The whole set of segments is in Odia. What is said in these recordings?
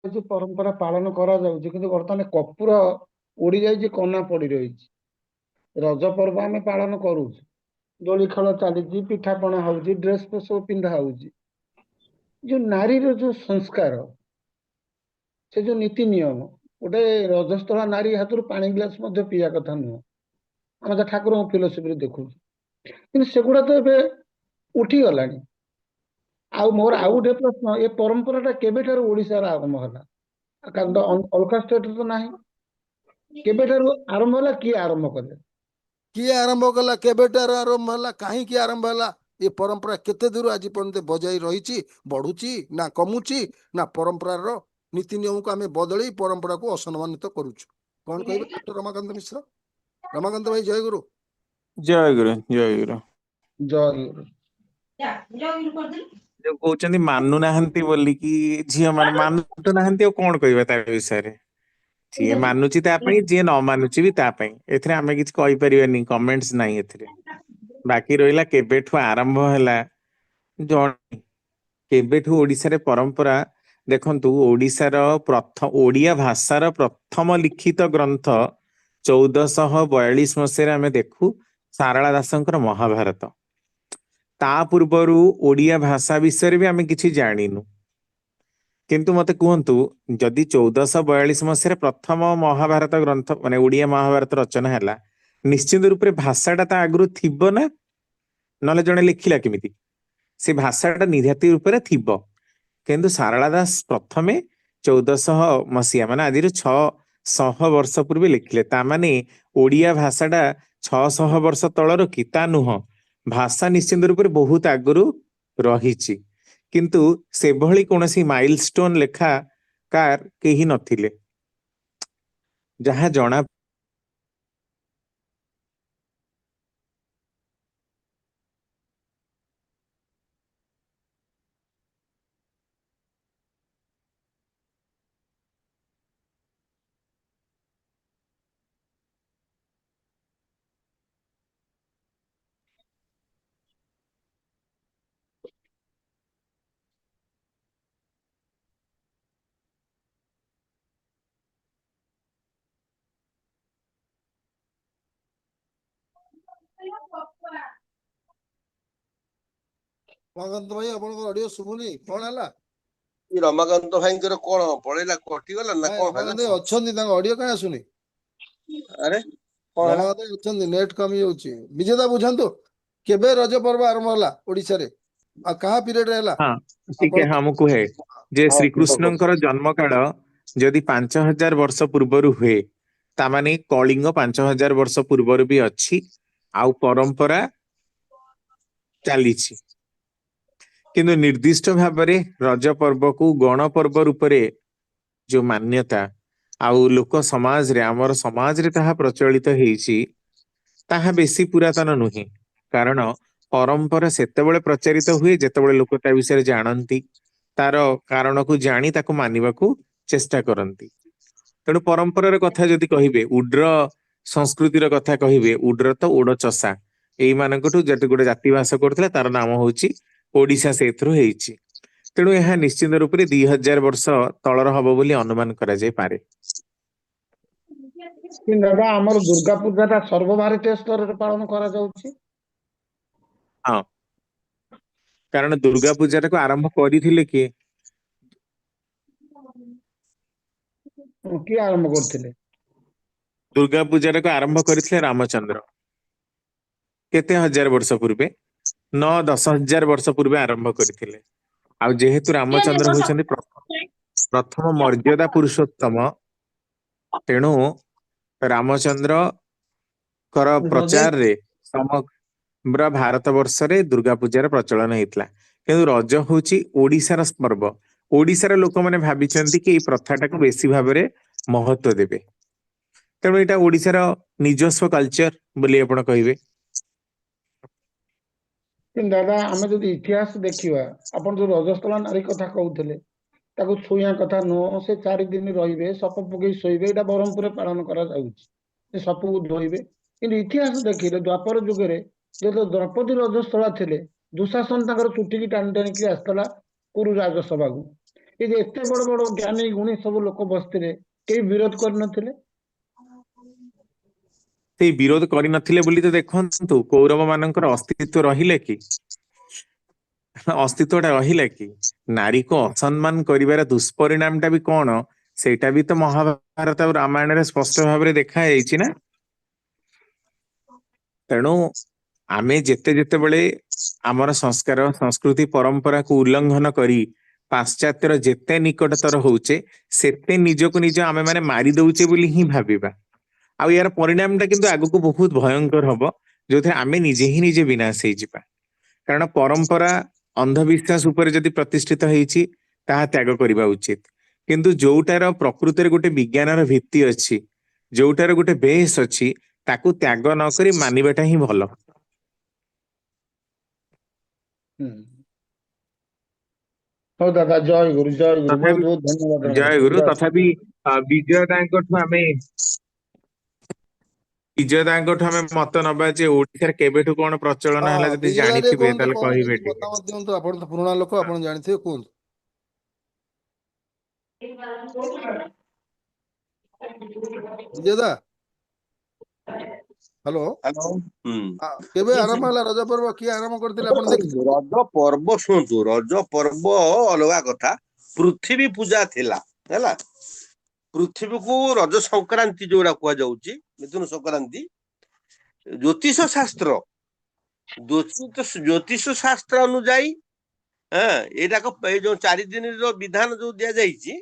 କିଛି ପରମ୍ପରା ପାଳନ କରାଯାଉଛି, କିନ୍ତୁ ବର୍ତ୍ତମାନ କପୁର ଉଡି ଯାଇଛି, କନା ପଡି ରହିଛି। ରଜ ପର୍ବ ଆମେ ପାଳନ କରୁଛୁ, ଦୋଳି ଖେଳ ଚାଲିଛି, ପିଠାପଣା ହଉଛି, ଡ୍ରେସ୍ ସବୁ ପିନ୍ଧା ହଉଛି। ଯୋଉ ନାରୀର ଯୋଉ ସଂସ୍କାର, ସେ ଯୋଉ ନୀତି ନିୟମ, ଗୋଟେ ରଜସ୍ଥଳା ନାରୀ ହାତରୁ ପାଣି ଗ୍ଲାସ ମଧ୍ୟ ପିଇବା କଥା ନୁହଁ। ଆମେ ତ ଠାକୁରଙ୍କ ଫିଲୋସଫିରେ ଦେଖୁଛୁ, କିନ୍ତୁ ସେଗୁଡା ତ ଏବେ ଉଠିଗଲାଣି। ଆଉ ମୋର ଆଉ ଗୋଟେ ପ୍ରଶ୍ନ, ଏ ପରମ୍ପରା ଟା କେବେଠାରୁ ଓଡିଶାରେ ଆରମ୍ଭ ହେଲା? କାରଣ ତ ଅଲଗା ଷ୍ଟେଟରେ ତ ନାହିଁ। କେବେଠାରୁ ଆରମ୍ଭ ହେଲା, କିଏ ଆରମ୍ଭ କଲେ? କିଏ ଆରମ୍ଭ କଲା, କେବେଠାରୁ ଆରମ୍ଭ ହେଲା, କାହିଁକି ଆରମ୍ଭ ହେଲା? ଏ ପରମ୍ପରା କେତେ ଦୂର ଆଜି ପର୍ଯ୍ୟନ୍ତ ବଜାଇ ରହିଛି, ବଢୁଛି ନା କମୁଛି? ନା ପରମ୍ପରାର ନୀତି ନିୟମକୁ ଆମେ ବଦଳେଇ ପରମ୍ପରାକୁ ଅସମ୍ମାନିତ କରୁଛୁ? କଣ କହିବେ ଡକ୍ଟର ରମାକାନ୍ତ ମିଶ୍ର? ରମାକାନ୍ତ ଭାଇ ଜୟଗୁରୁ। ଜୟଗୁରୁ ଜୟଗୁରୁ। ଜୟ ଯୋଉ କହୁଛନ୍ତି ମାନୁନାହାନ୍ତି ବୋଲିକି, ଝିଅ ମାନେ ମାନୁ ନାହାନ୍ତି, ଆଉ କଣ କହିବା ତା ବିଷୟରେ? ଯିଏ ମାନୁଛି ତା ପାଇଁ, ଯିଏ ନ ମାନୁଛି ବି ତା ପାଇଁ। ଏଥିରେ ଆମେ କିଛି କହିପାରିବାନି, କମେଣ୍ଟସ ନାହିଁ ଏଥିରେ। ବାକି ରହିଲା କେବେଠୁ ଆରମ୍ଭ ହେଲା, ଜଣେ କେବେଠୁ ଓଡିଶାରେ ପରମ୍ପରା। ଦେଖନ୍ତୁ, ଓଡିଆ ଭାଷାର ପ୍ରଥମ ଲିଖିତ ଗ୍ରନ୍ଥ 1442 ଆମେ ଦେଖୁ ସାରଳା ଦାସଙ୍କର ମହାଭାରତ। ତା ପୂର୍ବରୁ ଓଡିଆ ଭାଷା ବିଷୟରେ ବି ଆମେ କିଛି ଜାଣିନୁ। କିନ୍ତୁ ମତେ କୁହନ୍ତୁ, ଯଦି 1442 ପ୍ରଥମ ମହାଭାରତ ଗ୍ରନ୍ଥ, ମାନେ ଓଡିଆ ମହାଭାରତ ରଚନା ହେଲା, ନିଶ୍ଚିତ ରୂପରେ ଭାଷାଟା ତା ଆଗରୁ ଥିବ ନା? ନହେଲେ ଜଣେ ଲେଖିଲା କେମିତି? ସେ ଭାଷାଟା ନିହାତି ରୂପରେ ଥିବ। କିନ୍ତୁ ସାରଳା ଦାସ ପ୍ରଥମେ 1400 ମାନେ ଆଜିରୁ 600 ବର୍ଷ ପୂର୍ବେ ଲେଖିଲେ। ତାମାନେ ଓଡିଆ ଭାଷାଟା 600 ବର୍ଷ ତଳର କି? ତା ନୁହଁ। ଭାଷା ନିଶ୍ଚିତ ରୂପରେ ବହୁତ ଆଗରୁ ରହିଛି, କିନ୍ତୁ ସେଭଳି କୌଣସି ମାଇଲ ଷ୍ଟୋନ ଲେଖାକାର କେହି ନଥିଲେ। ଯାହା ଜଣା ରମାକାନ୍ତ ଭାଇ, ଆପଣଙ୍କ ଅଡିଓ ଶୁଭୁନି, କଣ ହେଲା? ରମାକାନ୍ତ ଭାଇଙ୍କର କଣ ପଳେଇଲା, କଟିଗଲା ନା ନାଇଁ, କଣ ହେଲା? ରମାକାନ୍ତ ଭାଇ ଅଛନ୍ତି, ତାଙ୍କ ଅଡିଓ କାହିଁ ଆସୁନି? ଆରେ କଣ ହେଲା? ରମାକାନ୍ତ ଭାଇ ଅଛନ୍ତି, ନେଟ କମି ଯାଉଛି। ବିଜେତା ବୁଝାନ୍ତୁ, କେବେ ରଜ ପର୍ବ ଆରମ୍ଭ ହେଲା ଓଡିଶାରେ, ଆଉ କାହା ପିରିୟଡରେ ହେଲା? ହଁ, ଆପଣ ଟିକେ ହଁ, ମୁଁ କୁହେ ଯେ ହଁ କୁହ କୁହ। ଶ୍ରୀକୃଷ୍ଣଙ୍କର ଜନ୍ମ କାଳ ଯଦି 5000 ବର୍ଷ ପୂର୍ବରୁ ହୁଏ, ତାମାନେ କଳିଙ୍ଗ 5000 ବର୍ଷ ପୂର୍ବରୁ ବି ଅଛି, ଆଉ ପରମ୍ପରା ଚାଲିଛି। କିନ୍ତୁ ନିର୍ଦ୍ଦିଷ୍ଟ ଭାବରେ ରଜ ପର୍ବକୁ ଗଣ ପର୍ବ ରୂପରେ ଯୋଉ ମାନ୍ୟତା, ଆଉ ଲୋକ ସମାଜରେ, ଆମର ସମାଜରେ ତାହା ପ୍ରଚଳିତ ହେଇଛି, ତାହା ବେଶୀ ପୁରାତନ ନୁହେଁ। କାରଣ ପରମ୍ପରା ସେତେବେଳେ ପ୍ରଚାରିତ ହୁଏ ଯେତେବେଳେ ଲୋକ ତା ବିଷୟରେ ଜାଣନ୍ତି, ତାର କାରଣକୁ ଜାଣି ତାକୁ ମାନିବାକୁ ଚେଷ୍ଟା କରନ୍ତି। ତେଣୁ ପରମ୍ପରାର କଥା ଯଦି କହିବେ, ଉଡ୍ର ସଂସ୍କୃତିର କଥା କହିବେ, ଉଡ୍ର ତ ଉଡ ଚଷା, ଏଇମାନଙ୍କଠୁ ଯଦି ଗୋଟେ ଜାତି ବାସ କରୁଥିଲା, ତାର ନାମ ହଉଛି ଓଡିଶା, ସେଇଥିରୁ ହେଇଛି। ତେଣୁ ଏହା ନିଶ୍ଚିତ ରୂପରେ 2000 ବର୍ଷ ତଳର ହବ ବୋଲି ଅନୁମାନ କରାଯାଇପାରେ। କିନ୍ତୁ ଦାଦା, ଆମର ଦୁର୍ଗା ପୂଜା ଟା ସର୍ବଭାରତୀୟ ସ୍ତରରେ ପାଳନ କରାଯାଉଛି। ହଁ, କାରଣ ଦୁର୍ଗା ପୂଜାଟାକୁ ଆରମ୍ଭ କରିଥିଲେ କିଏ? କିଏ ଆରମ୍ଭ କରୁଥିଲେ? ଦୁର୍ଗା ପୂଜାଟାକୁ ଆରମ୍ଭ କରିଥିଲେ ରାମଚନ୍ଦ୍ର। କେତେ 1000 ବର୍ଷ ପୂର୍ବେ? 9-10 ହଜାର ବର୍ଷ ପୂର୍ବେ ଆରମ୍ଭ କରିଥିଲେ। ଆଉ ଯେହେତୁ ରାମଚନ୍ଦ୍ର ହଉଛନ୍ତି ପ୍ରଥମ ମର୍ଯ୍ୟାଦା ପୁରୁଷୋତ୍ତମ, ତେଣୁ ରାମଚନ୍ଦ୍ରଙ୍କର ପ୍ରଚାରରେ ସମଗ୍ର ଭାରତ ବର୍ଷରେ ଦୁର୍ଗା ପୂଜାର ପ୍ରଚଳନ ହେଇଥିଲା। କିନ୍ତୁ ରଜ ହଉଛି ଓଡିଶାର ପର୍ବ। ଓଡିଶାର ଲୋକମାନେ ଭାବିଛନ୍ତି କି ଏଇ ପ୍ରଥାଟାକୁ ବେଶୀ ଭାବରେ ମହତ୍ଵ ଦେବେ। ତେଣୁ ଏଇଟା ଓଡିଶାର ନିଜସ୍ୱ କଲଚର ବୋଲି ଆପଣ କହିବେ। କିନ୍ତୁ ଦାଦା, ଆମେ ଯଦି ଇତିହାସ ଦେଖିବା, ଆପଣ ଯୋଉ ରଜସ୍ଥଳା ନାରୀ କଥା କହୁଥିଲେ, ତାକୁ ଛୁଇଁବା କଥା ନୁହଁ। ସେ 4 ଦିନ ରହିବେ, ସପ ପକେଇ ଶୋଇବେ, ଏଇଟା ବ୍ରହ୍ମପୁରରେ ପାଳନ କରାଯାଉଛି। ସେ ସପକୁ ଧୋଇବେ। କିନ୍ତୁ ଇତିହାସ ଦେଖିଲେ ଦ୍ୱାପର ଯୁଗରେ ଯେତେବେଳେ ଦ୍ରୌପଦୀ ରଜସ୍ଥଳା ଥିଲେ, ଦୁଶାସନ ତାଙ୍କର ଚୁଟିକି ଟାଣି ଟାଣିକି ଆସିଥିଲା ପୁରୀ ରାଜସଭାକୁ। ଏ ଯେ ଏତେ ବଡ ବଡ ଜ୍ଞାନୀ ଗୁଣୀ ସବୁ ଲୋକ ବସିଥିଲେ, କେହି ବିରୋଧ କରିନଥିଲେ। ସେଇ ବିରୋଧ କରିନଥିଲେ ବୋଲି ତ ଦେଖନ୍ତୁ କୌରବ ମାନଙ୍କର ଅସ୍ତିତ୍ୱ ରହିଲେ କି? ଅସ୍ତିତ୍ୱଟା ରହିଲା କି? ନାରୀକୁ ଅସମ୍ମାନ କରିବାର ଦୁଷ୍ପରିଣାମ ଟା ବି କଣ, ସେଇଟା ବି ତ ମହାଭାରତ ଆଉ ରାମାୟଣରେ ସ୍ପଷ୍ଟ ଭାବରେ ଦେଖା ଯାଇଛି ନା। ତେଣୁ ଆମେ ଯେତେବେଳେ ଆମର ସଂସ୍କାର ସଂସ୍କୃତି ପରମ୍ପରାକୁ ଉଲ୍ଲଂଘନ କରି ପାଶ୍ଚାତ୍ୟର ଯେତେ ନିକଟତର ହଉଛେ ସେତେ ନିଜକୁ ନିଜ ଆମେ ମାନେ ମାରି ଦଉଛେ ବୋଲି ହିଁ ଭାବିବା। ଆଉ ୟାର ପରିଣାମଟା କିନ୍ତୁ ଆଗକୁ ବହୁତ ଭୟଙ୍କର ହବ, ଯୋଉଥିରେ ଆମେ ନିଜେ ବିନାଶ ହେଇଯିବା। କାରଣ ପରମ୍ପରା ଅନ୍ଧବିଶ୍ୱାସ ଉପରେ ଯଦି ପ୍ରତିଷ୍ଠିତ ହେଇଛି ତାହା ତ୍ୟାଗ କରିବା ଉଚିତ। କିନ୍ତୁ ଯୋଉଟାର ପ୍ରକୃତରେ ଗୋଟେ ବିଜ୍ଞାନର ଭିତ୍ତି ଅଛି, ଯୋଉଟାର ଗୋଟେ ବେସ୍ ଅଛି, ତାକୁ ତ୍ୟାଗ ନ କରି ମାନିବାଟା ହିଁ ଭଲ। ହଉ ଦାଦା, ଜୟ ଗୁରୁ, ଜୟ ଗୁରୁ, ବହୁତ ତଥାପି ବହୁତ ଧନ୍ୟବାଦ। ଜୟ ଗୁରୁ। ତଥାପି ବିଜୟଦାଙ୍କଠୁ ଆମେ ମତ ନବା ଯେ ଓଡିଶାରେ କେବେଠୁ କଣ ପ୍ରଚଳନ ହେଲା, ଯଦି ବିଜୟ ଟିକେ ଜାଣିଥିବେ କୁହନ୍ତୁ, ତାହେଲେ କଣ କହିବେ କିଛି ଟିକେ। ମତାମତ ଦିଅନ୍ତୁ। ଆପଣ ତ ପୁରୁଣା ଲୋକ, ଆପଣ ଜାଣିଥିବେ, କୁହନ୍ତୁ। ବିଜୟ ଦା, ହ୍ୟାଲୋ। କେବେ ଆରମ୍ଭ ହେଲା ରଜ ପର୍ବ? କିଏ ଆରମ୍ଭ କରିଥିଲେ, ଆପଣ ଦେଖିଥିଲେ? ରଜ ପର୍ବ ଶୁଣନ୍ତୁ, ରଜ ପର୍ବ ଅଲଗା କଥା। ପୃଥିବୀ ପୂଜା ଥିଲା ହେଲା। ପୃଥିବୀକୁ ରଜ ସଂକ୍ରାନ୍ତି ଯୋଉଟା କୁହାଯାଉଛି, ମିଥୁନ ସଂକ୍ରାନ୍ତି। ଜ୍ୟୋତିଷ ଶାସ୍ତ୍ର ଅନୁଯାୟୀ ଏଇଟାକ ଏଇ ଯୋଉ 4 ଦିନର ବିଧାନ ଯୋଉ ଦିଆଯାଇଛି,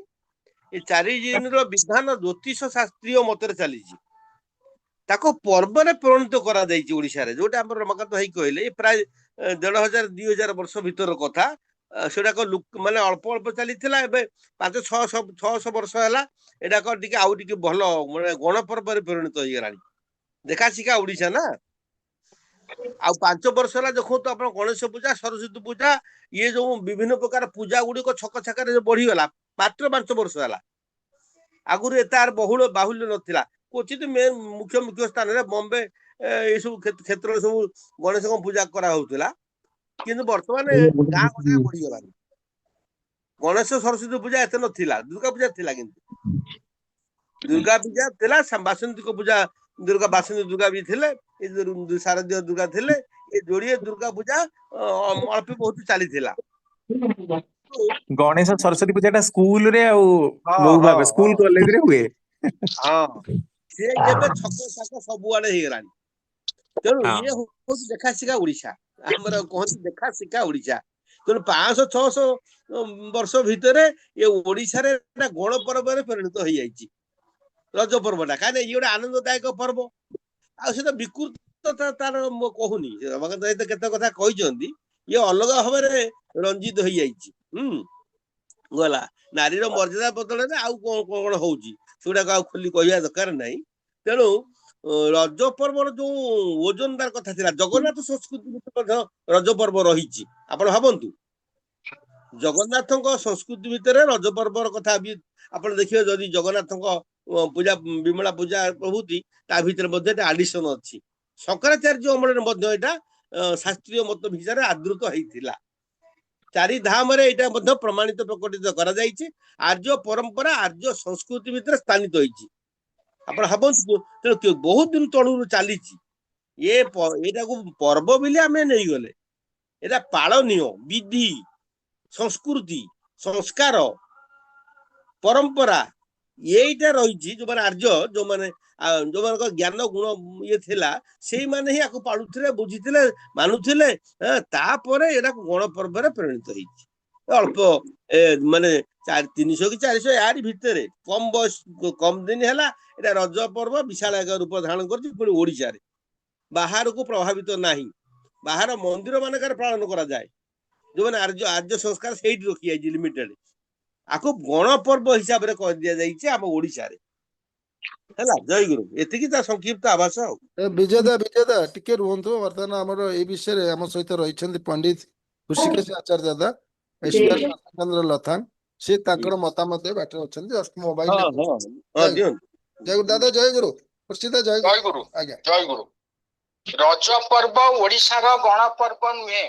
ଏ 4 ଦିନର ବିଧାନ ଜ୍ୟୋତିଷ ଶାସ୍ତ୍ରୀୟ ମତରେ ଚାଲିଛି। ତାକୁ ପର୍ବରେ ପରିଣତ କରାଯାଇଛି ଓଡିଶାରେ, ଯୋଉଟା ଆମର ରମାକାନ୍ତ ଭାଇ କହିଲେ ପ୍ରାୟ 1500-2000 ବର୍ଷ ଭିତର କଥା। ସେଟାକ ମାନେ ଅଳ୍ପ ଅଳ୍ପ ଚାଲିଥିଲା, ଏବେ 500-600 ବର୍ଷ ହେଲା ଏଟାକ ଟିକେ ଆଉ ଟିକେ ଭଲ ମାନେ ଗଣପର୍ବରେ ପରିଣତ ହେଇଗଲାଣି। ଦେଖା ଶିଖା ଓଡିଶା ନା। ଆଉ 5 ବର୍ଷ ହେଲା ଦେଖନ୍ତୁ ଆପଣ, ଗଣେଶ ପୂଜା, ସରସ୍ୱତୀ ପୂଜା, ଇଏ ଯୋଉ ବିଭିନ୍ନ ପ୍ରକାର ପୂଜା ଗୁଡିକ ଛକ ଛାକରେ ବଢିଗଲା ମାତ୍ର 5 ବର୍ଷ ହେଲା। ଆଗରୁ ଏତେ ବାହୁଲ୍ୟ ନଥିଲା। କ୍ୱଚିତ ମୁଖ୍ୟ ସ୍ଥାନରେ ବମ୍ବେ ଏସବୁ କ୍ଷେତ୍ରରେ ସବୁ ଗଣେଶଙ୍କ ପୂଜା କରାହଉଥିଲା। କିନ୍ତୁ ବର୍ତ୍ତମାନ ଗାଁ ଗଣ୍ଡାରେ ବଢିଗଲାଣି। ଗଣେଶ ସରସ୍ୱତୀ ପୂଜା ଏତେ ନଥିଲା, ଦୁର୍ଗା ପୂଜା ଥିଲା। କିନ୍ତୁ ଦୁର୍ଗା ପୂଜା ଥିଲା, ବାସନ୍ତିକ ପୂଜା, ବାସନ୍ତୀ ଦୁର୍ଗା ବି ଥିଲେ, ଶାରଦୀୟ ଦୁର୍ଗା ଥିଲେ। ଏ ଯୋଡିଏ ଦୁର୍ଗା ପୂଜା ଅଳ୍ପ ବହୁତ ଚାଲିଥିଲା। ଗଣେଶ ସରସ୍ୱତୀ ପୂଜା ଟା ସ୍କୁଲରେ ଆଉ ହଁ ବହୁ ହଁ ଭାବେ ହଁ ସ୍କୁଲ କଲେଜରେ ହୁଏ। ହଁ, ସିଏ ଏବେ ଛକ ଛାକ ସବୁଆଡେ ହେଇଗଲାଣି। ତେଣୁ ହଁ। ଇଏ ହଉଛି ଦେଖା ଶିଖା ଓଡିଶା। ଆମର କହନ୍ତି ଦେଖା ଶିଖା ଓଡିଶା। ତେଣୁ 500-600 ବର୍ଷ ଭିତରେ ଏ ଓଡିଶାରେ ଗଣ ପର୍ବରେ ପରିଣତ ହେଇଯାଇଛି ରଜ ପର୍ବଟା। କାହିଁକି ଇଏ ଗୋଟେ ଆନନ୍ଦଦାୟକ ପର୍ବ। ଆଉ ସେଟା ବିକୃତ ତାର ମୁଁ କହୁନି, ରମାକାନ୍ତ ଭାଇ କେତେ କଥା କହିଛନ୍ତି, ଇଏ ଅଲଗା ଭାବରେ ରଞ୍ଜିତ ହେଇଯାଇଛି। ଗଲା ନାରୀର ମର୍ଯ୍ୟାଦା ବଦଳରେ ଆଉ କଣ ହଉଛି, ସେଗୁଡାକ ଆଉ ଖୋଲି କହିବା ଦରକାର ନାହିଁ। ତେଣୁ ରଜ ପର୍ବର ଯୋଉ ଓଜନଦାର କଥା ଥିଲା, ଜଗନ୍ନାଥ ସଂସ୍କୃତି ଭିତରେ ମଧ୍ୟ ରଜ ପର୍ବ ରହିଛି। ଆପଣ ଭାବନ୍ତୁ, ଜଗନ୍ନାଥଙ୍କ ସଂସ୍କୃତି ଭିତରେ ରଜ ପର୍ବର କଥା ବି ଆପଣ ଦେଖିବେ। ଯଦି ଜଗନ୍ନାଥଙ୍କ ପୂଜା, ବିମଳା ପୂଜା ପ୍ରଭୃତି, ତା ଭିତରେ ମଧ୍ୟ ଏଟା ଆଡିସନ ଅଛି। ଶଙ୍କରାଚାର୍ଯ୍ୟ ଅମଳରେ ମଧ୍ୟ ଏଇଟା ଶାସ୍ତ୍ରୀୟ ମତ ଭିତରେ ଆଦୃତ ହେଇଥିଲା। 4 ଧାମରେ ଏଇଟା ମଧ୍ୟ ପ୍ରମାଣିତ ପ୍ରକଟିତ କରାଯାଇଛି। ଆର୍ଯ୍ୟ ପରମ୍ପରା, ଆର୍ଯ୍ୟ ସଂସ୍କୃତି ଭିତରେ ସ୍ଥାନିତ ହେଇଛି। ଆପଣ ଭାବନ୍ତୁ, ବହୁତ ଦିନ ତଳରୁ ଚାଲିଛି। ଏଇଟାକୁ ପର୍ବ ବୋଲି ଆମେ ନେଇଗଲେ, ଏଇଟା ପାଳନୀୟ ବିଧି, ସଂସ୍କୃତି, ସଂସ୍କାର, ପରମ୍ପରା ଏଇଟା ରହିଛି। ଯୋଉମାନେ ଆର୍ଯ୍ୟ, ଯୋଉମାନଙ୍କ ଜ୍ଞାନ ଗୁଣ ଇଏ ଥିଲା, ସେଇମାନେ ହିଁ ଆକୁ ପାଳୁଥିଲେ, ବୁଝିଥିଲେ, ମାନୁଥିଲେ। ତାପରେ ଏଟାକୁ ଗଣ ପର୍ବରେ ପରିଣତ ହେଇଛି। ଅଳ୍ପ ମାନେ 300 କି 400 ୟାରି ଭିତରେ କମ ଦିନ ହେଲା ଏଟା ରଜ ପର୍ବ ବିଶାଳ ଏକ ରୂପ ଧାରଣ କରିଛି। ପୁଣି ଓଡିଶାରେ ବାହାରକୁ ପ୍ରଭାବିତ ନାହିଁ। ବାହାର ମନ୍ଦିର ମାନଙ୍କରେ ପାଳନ କରାଯାଏ। ଯୋଉମାନେ ଆର୍ଯ୍ୟ ସଂସ୍କାର ସେଇଠି ରଖିଯାଇଛି ଲିମିଟେଡ। ଆକୁ ଗଣପର୍ବ ହିସାବରେ କରିଦିଆଯାଇଛି ଆମ ଓଡିଶାରେ। ହେଲା, ଜୟଗୁରୁ। ଏତିକି ତା ସଂକ୍ଷିପ୍ତ ଆଭାସ। ଆଉ ବିଜୟ ଦା ଟିକେ ରୁହନ୍ତୁ। ବର୍ତ୍ତମାନ ଆମର ଏଇ ବିଷୟରେ ଆମ ସହିତ ରହିଛନ୍ତି ପଣ୍ଡିତ ହୃଷିକେଶ ଆଚାର୍ଯ୍ୟ ଦାଦା, ଏକ୍ସପର୍ଟ ଚନ୍ଦ୍ର ଲଥାନ। ସେ ତାଙ୍କର ମତାମତ ବାଟରେ ଅଛନ୍ତି, ଜଷ୍ଟ ମୋବାଇଲ ହଁ ହଁ ହଁ, ଦିଅନ୍ତୁ। ଜୟ ଗୁରୁ ଦାଦା, ଜୟ ଗୁରୁ। ହୃଷିତ ଜୟ ଗୁରୁ। ଆଜ୍ଞା, ଜୟ ଗୁରୁ। ରଜ ପର୍ବ ଓଡିଶାର ଗଣପର୍ବ ନୁହେଁ,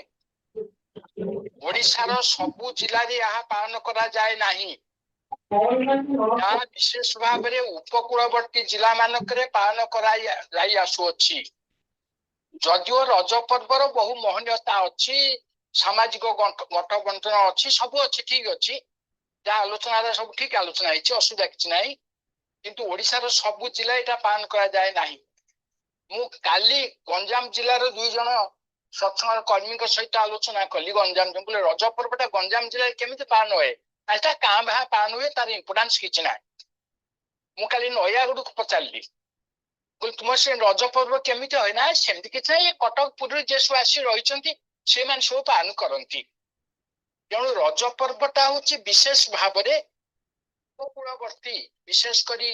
ओडिशार सबु जिले में यहाँ पालन करा जाए नहीं। यहाँ विशेष भाव में उपकूलवर्ती जिला मानक पालन करा जाई आसुअछि। जदिओ रज पर्वर बहु महनीयता अच्छी, सामाजिक गठबंधन अच्छी, सब अच्छी, ठीक अच्छी, जहाँ आलोचना सब ठीक आलोचना है, असुविधा किसी ना। किंतु ओडिशार सबु जिला यहाँ पालन करा जाए नहीं। मु काली गंजाम जिलार 2 जन सत्संग कर्मी सहित आलोचना कली। गंजाम बोले रज पर्वटा गंजाम जिले केमिति पालन हुए, एटा काँ भाँ पालन हुए, तार इम्पोर्टान्स किछि ना। मु काली नयागढ़ को पचारि तुम से रज पर्व केमिति है ना, सेमती किछि ना। कटक पुरी जे सब आसी रही से मान सब पालन करती। तेणु रज पर्वटा हूँ विशेष भाव में उपकूलवर्ती, विशेष करी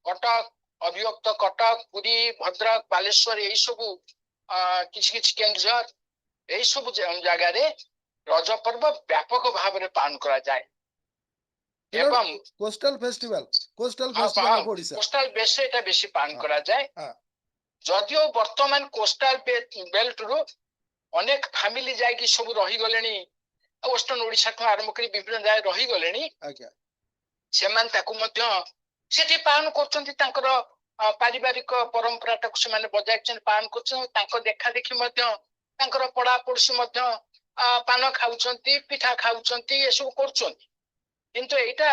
कटक अभियुक्त कटक, पुरी, भद्रक, बालेश्वर यही सब किछि केन्दुझर यही सब जगह रज पर्व व्यापक भाव में पालन करा जाए। एवं coastal festival of Odisha, coastal base एटा बेसी पालन करा जाए। हाँ। जदिओ वर्तमान कोस्टल बेल्ट रु अनेक फैमिली जाइकी सब रही गलेनी, वेस्टर्न ओडिशा ठू आरंभ करी विभिन्न जगह रही गलेनी, आज्ञा सेमान ताकू मध्य सेठी पालन करछन्ती। तांकर पारिवारिक परंपरा टाकू से माने बजाय पालन करछन। तांको देखा देखि मध्य तांकर पड़ा पड़ोसी मध्य पान खाउछन्ती, पिठा खाउछन्ती, ए सब करछन्ती। किंतु एटा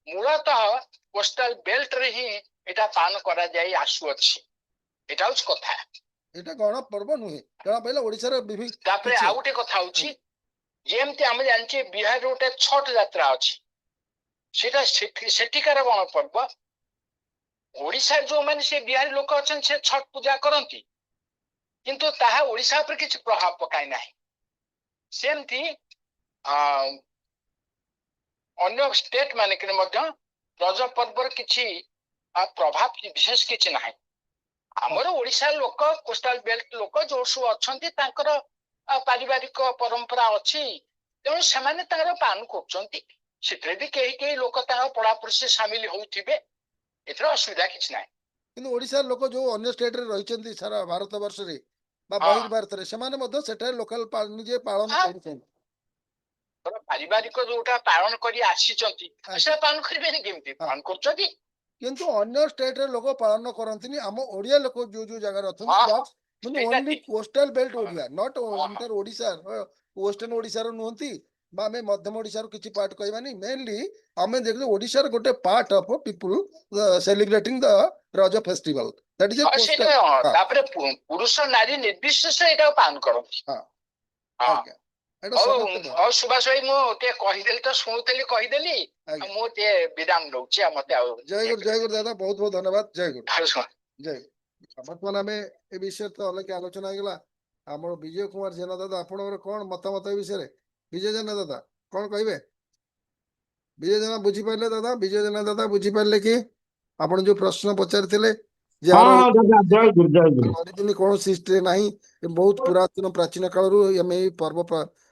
मूलतः कोस्टल बेल्ट रे ही एटा पालन करा जाई आसु अछि। एटा उस कथा। एटा गण पर्व नुहे, जणा पहिले ओडिसा रे विभिन्न। तापरे आ गोटे कथा होछि, जेमति हम जानछि बिहार रे गोटे छठ यात्रा अछि, सेटा सेठिकार गण पर्व। ओडिसा जो माने से बिहारी लोक अछन से छठ पूजा करंती, किंतु ताहा ओडिसा पर किछ प्रभाव पकाय नाही। सेमति अन्य स्टेट माने के मध्य रज पर्वर किछि प्रभाव विशेष किछि नाही। हमर ओडिसा लोक कोस्टल बेल्ट लोक जो सब अछंती तांकर पारिवारिक परंपरा अछि, तेणु सेमाने तार पालन करछंती। सेतरे भी केही लोक तार पड़ापड़ी से शामिल होउथिबे, एथरा असुविधा किछि नाही। किंतु ओडिसा लोक जो अन्य स्टेट रे रहिचंती सारा भारत वर्ष रे बा बहिर भारत रे, सेमाने मध्य सेटा लोकल निजे पालन करछन। पारिवारिक जोटा पालन करी आसीचंती से पालन करिबेनी केमिति पालन करछंती। किंतु अन्य स्टेट रे लोक पालन करंतिनी। हम ओडिया लोक जो जो जगह रथन that's mean only coastal belt Odia, not inter Odisha. Western Odisha रो नहंती बा में मध्यम ओडिसा रो किछि पार्ट कहबानी। मेनली हमें देखले ओडिसा रो गोटे part of people celebrating the Raja festival, that is a coastal. तापरे पुरुष नारी निर्विशेष एटा पालन करंती। हां हां और सुभाष भाई मो ते कहिदेली तो सुनुतेली कहिदेली, मो ते विराम दउछि। मते जय गुरु दादा, बहुत बहुत धन्यवाद। जय गुरु जय। वर्तमान आम ए विषय तो अलग आलोचना होगा। आम विजय कुमार जेना दादा, आपन कौन मतामत ए विषय? विजय जेना दादा कौन कहे? विजय जेना बुझी पारे दादा? विजय जेना दादा बुझी पारे कि आपन जो प्रश्न पचारि कौन हिस्ट्री ना, बहुत पुरातन प्राचीन काल आम पर्व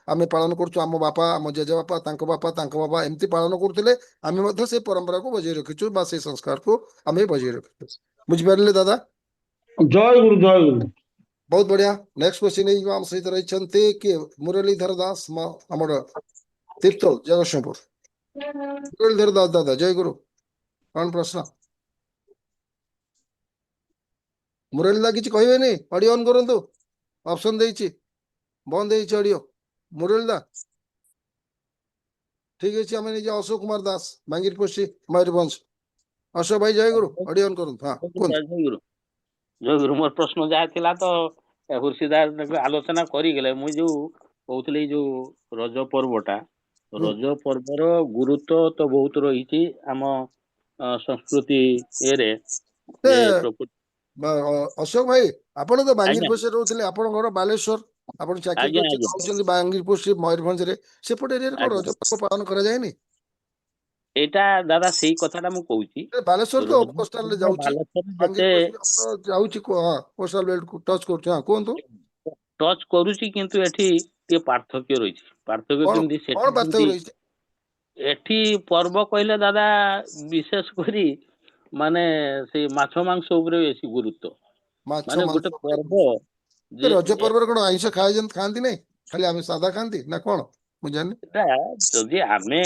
आम पालन कर आम बापा आम जेजे बापा एमती पालन करते आम से परंपरा को बजाय रखीचु से संस्कार को आम बजाय रखीचु। बुझिपारे दादा? जय गुरु जय गुरु। बहुत बढ़िया। नेक्स्ट क्वेश्चन आम सहित रही किए? मुरलीधर दास आमर तीर्थल जगतसिंहपुर। मुरलीधर दास दादा जय गुरु। कौन प्रश्न? मुरली दा किसी कहबेनी? ऑडियो ऑन करंतु, ऑप्शन देइछि, बंद देइछि ऑडियो। मुरली दा ठीक है। आम निजे अशोक कुमार दास बांगीर पोस्टी मयूरभंज। अशोक भाई जय गुरु, ऑडियो ऑन करंतु। हां जय गुरु। मोर प्रश्न जहा थिला तो हुर्षिदार आलोचना करी गेले। मु जो कहउतले जो रज पर्वटा, रज पर्वर गुरुत्व तो बहुत रही आम संस्कृति एरे। अशोक भाई आपण तो बांगीर पोस्ट रोथले, आपण घर बालेश्वर, आपण चाकरी करछन बांगीर पोस्ट मयूरभंज रे, सेपट एरिया को रज पर्व पालन करा जायनी? एटा दादा सेही कथाटा मु कहूची। बालेश्वर तो कोस्टल ले जाउची, बांगीर पोस्ट जाउची को। हां कोस्टल बेल्ट को टच करछ। हां कोंतु टच करूची, किंतु एठी ते पार्थक्य रहिछि। पार्थक्य केमदी सेठी एठी पर्व कहले दादा विशेष करी माने से माछ मांस उपरे बेसी गुरुत्व। माने गोटे पर्व रज पर्व कोन आइंस खाय जन खांती नै? ଖାଲି ଆମେ ସାଧା ଖାଆନ୍ତି ନା କଣ ମୁଁ ଜାଣିନି। ଏଟା ଯଦି ଆମେ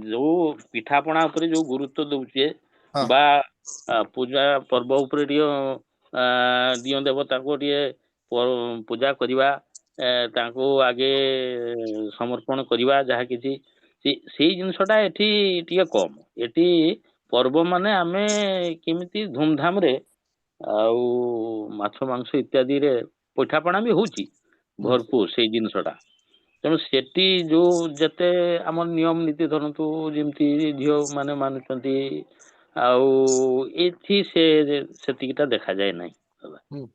ଯୋଉ ପିଠାପଣା ଉପରେ ଯୋଉ ଗୁରୁତ୍ୱ ଦଉଛେ ହଁ। ବା ପୂଜା ପର୍ବ ଉପରେ ଟିକେ ଦିଅଁ ଦେବତାଙ୍କୁ ଟିକେ ପୂଜା କରିବା, ତାଙ୍କୁ ଆଗେ ସମର୍ପଣ କରିବା, ଯାହା କିଛି ସେଇ ଜିନିଷଟା ଏଠି ଟିକେ କମ। ଏଠି ପର୍ବ ମାନେ ଆମେ କେମିତି ଧୁମଧାମରେ ଆଉ ମାଛ ମାଂସ ଇତ୍ୟାଦିରେ ପିଠାପଣା ବି ହଉଛି ହୁଁ। ଭରପୁର ସେଇ ଜିନିଷଟା। ତେଣୁ ସେଠି ଯୋଉ ଯେତେ ଆମର ନିୟମ ନୀତି ଧରନ୍ତୁ ଯେମିତି ଝିଅ ମାନେ ମାନୁଛନ୍ତି, ଆଉ ଏଠି ସେତିକିଟା ଦେଖାଯାଏ ନାହିଁ ଦାଦା, ହୁଁ।